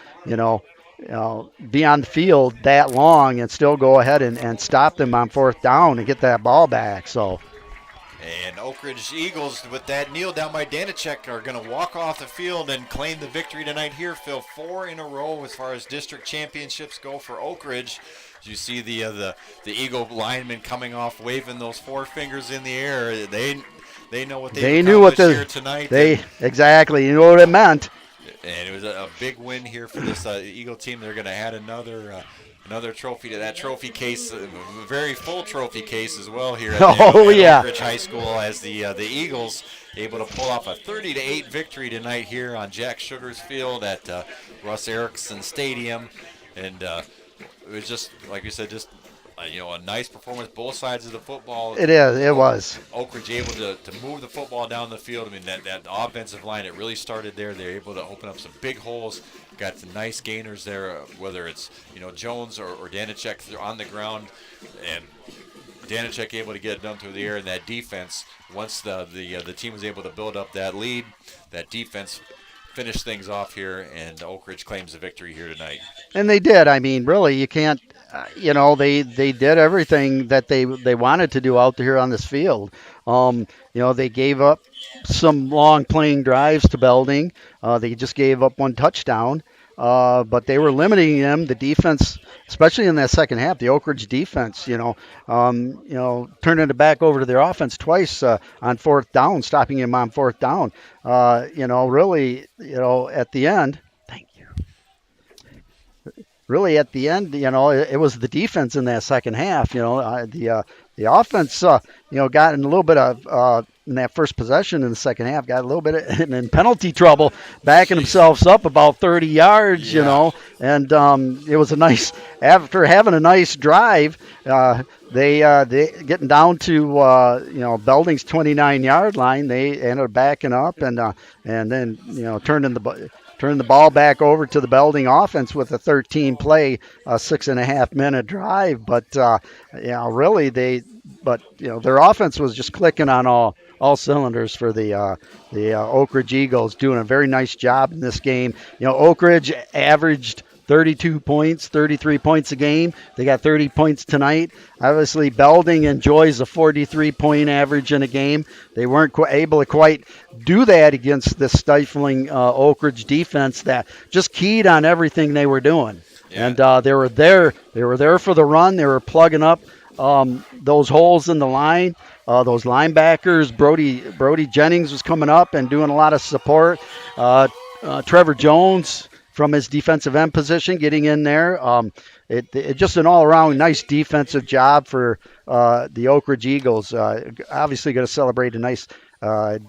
E: be on the field that long and still go ahead and stop them on fourth down and get that ball back. So.
D: And Oakridge Eagles, with that kneel down by Danachek, are going to walk off the field and claim the victory tonight here, Phil. 4 in a row as far as district championships go for Oakridge. You see the Eagle linemen coming off, waving those 4 fingers in the air. They know what they
E: knew what
D: here tonight.
E: Exactly. You know what it meant.
D: And it was a big win here for this Eagle team. They're going to add another trophy to that trophy case, a very full trophy case as well here at Oakridge High School, as the Eagles able to pull off a 30-8 victory tonight here on Jack Sugar's Field at Russ Erickson Stadium. And it was just, like we said, just a nice performance, both sides of the football.
E: It was.
D: Oakridge able to move the football down the field. I mean, that offensive line, it really started there. They're able to open up some big holes. Got some nice gainers there, whether it's Jones or Danachek on the ground, and Danachek able to get it done through the air. And that defense, once the team was able to build up that lead, that defense finished things off here, and Oakridge claims the victory here tonight.
E: And they did. I mean, really, you can't. They did everything that they wanted to do out there on this field. They gave up some long playing drives to Belding. They just gave up 1 touchdown, but they were limiting them. The defense, especially in that second half, the Oakridge defense, turning it back over to their offense twice on fourth down, stopping him on fourth down. Really, at the end. Really, at the end, it was the defense in that second half. The offense, got in a little bit of in that first possession in the second half, got a little bit in penalty trouble, backing themselves up about 30 yards. And it was a nice, after having a nice drive, they getting down to Belding's 29-yard line. They ended up backing up and then turning the ball back over to the Belding offense with a 13-play, 6.5-minute drive. But really their offense was just clicking on all cylinders for the Oakridge Eagles, doing a very nice job in this game. Oakridge averaged 32 points, 33 points a game. They got 30 points tonight. Obviously, Belding enjoys a 43-point average in a game. They weren't able to quite do that against the stifling Oakridge defense that just keyed on everything they were doing. Yeah. And they were there for the run. They were plugging up those holes in the line. Those linebackers, Brody Jennings was coming up and doing a lot of support. Trevor Jones from his defensive end position getting in there. It just an all-around nice defensive job for the Oakridge Eagles. Obviously going to celebrate a nice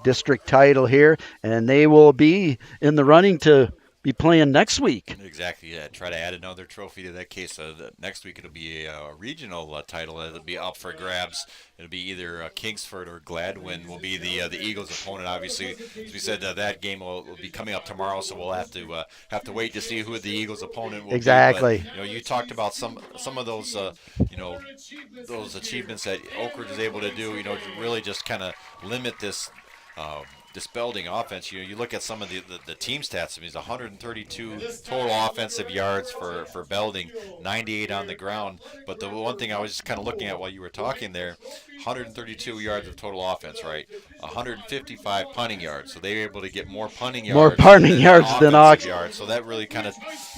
E: district title here, and they will be in the running to be playing next week.
D: Exactly, yeah. Try to add another trophy to that case. Next week it'll be a regional title. It'll be up for grabs. It'll be either Kingsford or Gladwin will be the Eagles' opponent. Obviously, as we said, that game will be coming up tomorrow, so we'll have to wait to see who the Eagles' opponent will be.
E: Exactly.
D: But, you talked about some of those those achievements that Oakridge is able to do. To really just kind of limit this. This Belding offense, you look at some of the team stats. I mean, it's 132 total offensive yards for Belding, 98 on the ground. But the one thing I was just kind of looking at while you were talking there, 132 yards of total offense, right? 155 punting yards. So they were able to get more punting yards than offensive yards. So that really kind of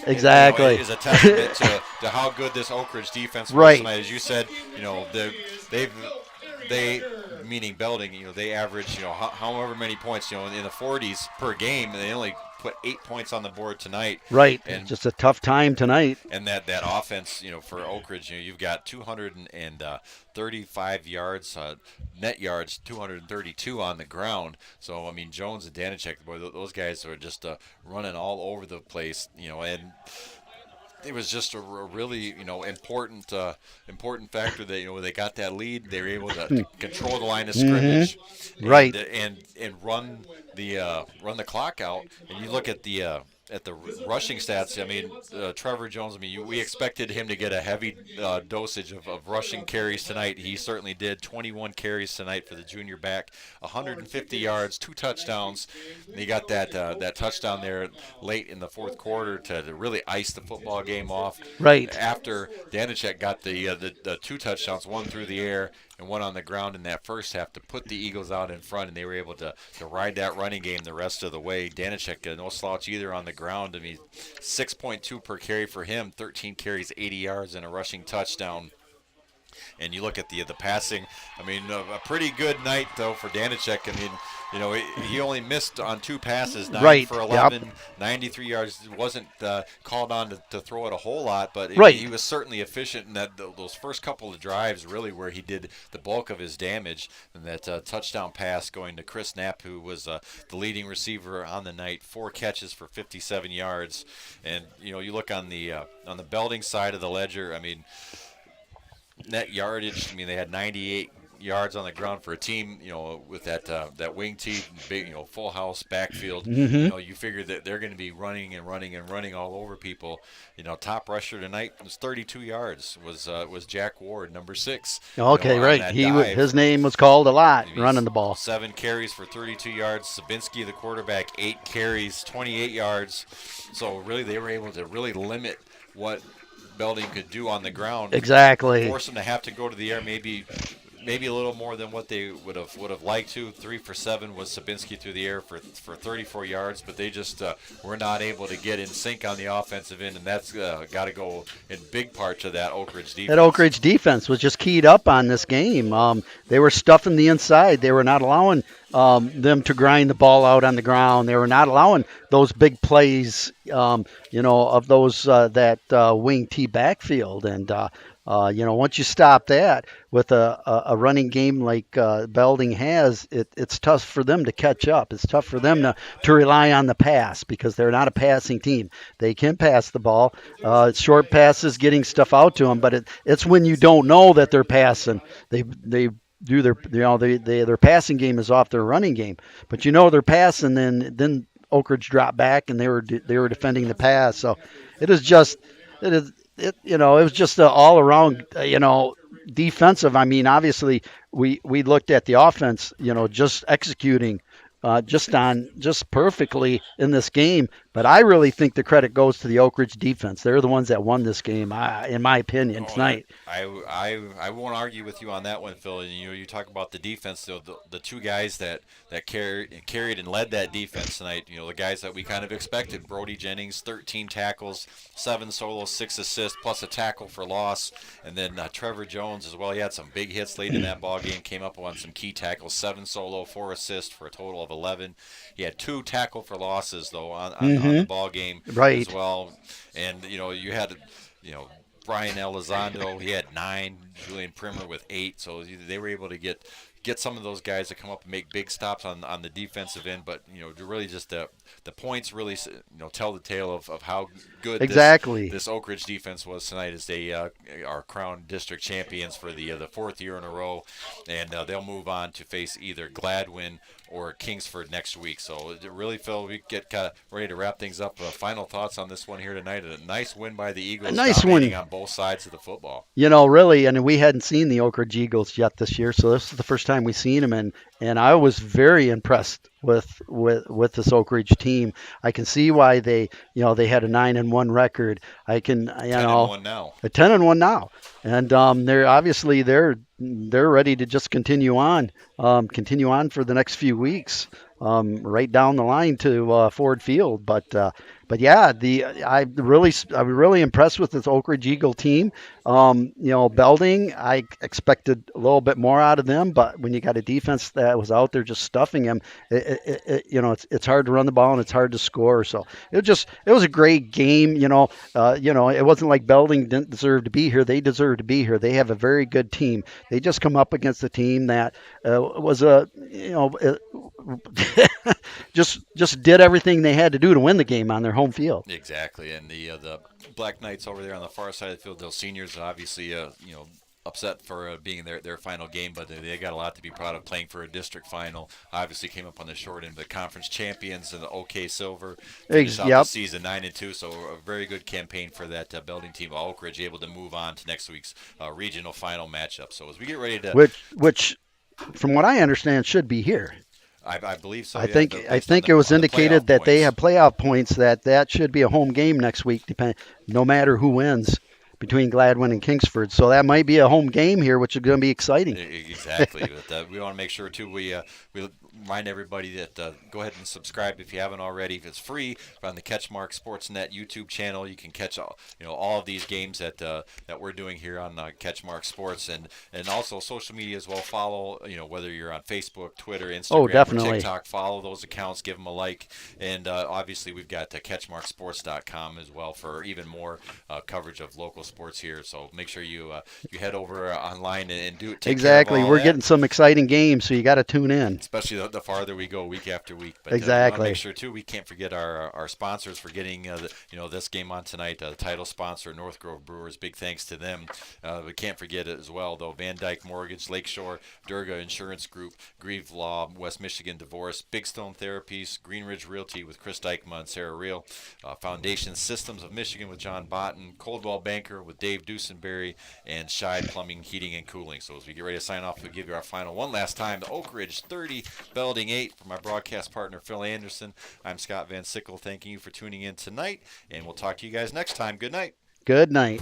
E: exactly
D: is a testament to how good this Oakridge defense was
E: right.
D: tonight. As you said, they meaning Belding, they average, however many points, in the 40s per game, and they only put 8 points on the board tonight.
E: Right.
D: And
E: just a tough time tonight.
D: And that offense, for Oakridge, you've got 235 yards, net yards, 232 on the ground. So, I mean, Jones and Danicek, boy, those guys are just running all over the place, and it was just a really, important factor that, when they got that lead, they were able to control the line of scrimmage,
E: right,
D: and run the clock out. And you look at the rushing stats. I mean, Trevor Jones. I mean, we expected him to get a heavy dosage of rushing carries tonight. He certainly did. 21 carries tonight for the junior back, 150 yards, 2 touchdowns. And he got that touchdown there late in the fourth quarter to really ice the football game off.
E: Right
D: after Danicek got the 2 touchdowns, one through the air and one on the ground in that first half, to put the Eagles out in front, and they were able to ride that running game the rest of the way. Danicek, no slouch either on the ground. I mean, 6.2 per carry for him, 13 carries, 80 yards, and a rushing touchdown. And you look at the passing. I mean, a pretty good night though for Danicek. I mean, he only missed on 2 passes, 9 for 11, 93 yards. Wasn't called on to throw it a whole lot, but he was certainly efficient in that those first couple of drives, really, where he did the bulk of his damage. And that touchdown pass going to Chris Knapp, who was the leading receiver on the night, 4 catches for 57 yards. And you look on the Belding side of the ledger. I mean, net yardage. I mean, they had 98 yards on the ground for a team, with that wing tee, big, full house backfield. You figure that they're going to be running and running and running all over people. Top rusher tonight was 32 yards. Was Jack Ward, number 6.
E: Okay, right. His name was called a lot running the ball.
D: 7 carries for 32 yards. Sabinski, the quarterback, 8 carries, 28 yards. So really, they were able to really limit what Belding could do on the ground.
E: Exactly.
D: Force them to have to go to the air, maybe a little more than what they would have liked to. 3 for 7 was Sabinski through the air for 34 yards, but they just were not able to get in sync on the offensive end, and that's got to go in big part to that Oakridge defense.
E: That Oakridge defense was just keyed up on this game. They were stuffing the inside. They were not allowing them to grind the ball out on the ground. They were not allowing those big plays, of those that wing T backfield. And once you stop that with a running game like Belding has, it's tough for them to catch up. It's tough for them to rely on the pass, because they're not a passing team. They can pass the ball, short passes, getting stuff out to them, but it's when you don't know that they're passing. They do their passing game is off their running game, but they're passing. Then Oakridge dropped back and they were defending the pass. So it was just an all around defensive. I mean, obviously we looked at the offense, just executing just perfectly in this game. But I really think the credit goes to the Oakridge defense. They're the ones that won this game, in my opinion, tonight.
D: I won't argue with you on that one, Phil. And, you talk about the defense, though, the 2 guys that carried and led that defense tonight, the guys that we kind of expected. Brody Jennings, 13 tackles, 7 solos, 6 assists, plus a tackle for loss. And then Trevor Jones as well. He had some big hits late in that ball game, came up on some key tackles, 7 solo, 4 assists for a total of 11. He had 2 tackle for losses, though, on the ball game as well. And, you had, Brian Elizondo, he had 9, Julian Primer with 8. So they were able to get some of those guys to come up and make big stops on the defensive end. But, really just the points really, tell the tale of how good this Oakridge defense was tonight, as they are crowned district champions for the 4th year in a row. And they'll move on to face either Gladwin or Kingsford next week. So really, Phil, we get kind of ready to wrap things up. Final thoughts on this one here tonight. A nice win by the Eagles. A nice win on both sides of the football.
E: Really, and we hadn't seen the Oakridge Eagles yet this year, so this is the first time we've seen them, and I was very impressed with this Oakridge team. I can see why they had a 9-1 record. I can
D: 10-1 now.
E: A 10-1 now, and they're obviously they're ready to just continue on for the next few weeks, right down the line to Ford Field. But yeah, I'm really impressed with this Oakridge Eagle team. Belding, I expected a little bit more out of them, but when you got a defense that was out there just stuffing them, it's hard to run the ball and it's hard to score. So it was a great game. It wasn't like Belding didn't deserve to be here. They deserve to be here. They have a very good team. They just come up against a team that was just did everything they had to do to win the game on their home field.
D: Exactly, and the Black Knights over there on the far side of the field, those seniors obviously upset for being their final game, but they got a lot to be proud of playing for a district final. Obviously came up on the short end, but conference champions and the OK Silver finished out the season 9-2, so a very good campaign for that Belding team. Oakridge able to move on to next week's regional final matchup. So as we get ready to
E: which from what I understand should be here.
D: I believe so.
E: I think it was indicated that they have playoff points, that should be a home game next week, no matter who wins between Gladwin and Kingsford. So that might be a home game here, which is going to be exciting.
D: Exactly. But we want to make sure, too, we remind everybody that go ahead and subscribe if you haven't already. If it's free on the CatchMark SportsNet YouTube channel, you can catch all of these games that we're doing here on CatchMark Sports, and also social media as well. Follow, whether you're on Facebook, Twitter, Instagram, or TikTok, follow those accounts, give them a like, and obviously we've got CatchMarkSports.com as well for even more coverage of local sports here. So make sure you head over online and do it.
E: Exactly. We're getting some exciting games, so you got to tune in.
D: Especially the farther we go week after week. But
E: exactly.
D: We want to make sure too we can't forget our sponsors for getting this game on tonight. The title sponsor, North Grove Brewers. Big thanks to them. We can't forget it as well though. Van Dyke Mortgage, Lakeshore, Durga Insurance Group, Grieve Law, West Michigan Divorce, Big Stone Therapies, Green Ridge Realty with Chris Dykema and Sarah Reel, Foundation Systems of Michigan with John Botten, Coldwell Banker with Dave Dusenberry, and Scheid Plumbing, Heating, and Cooling. So as we get ready to sign off, we'll give you our final one last time. The Oakridge 30, Belding 8. For my broadcast partner, Phil Anderson, I'm Scott VanSickle. Thanking you for tuning in tonight, and we'll talk to you guys next time. Good night.
E: Good night.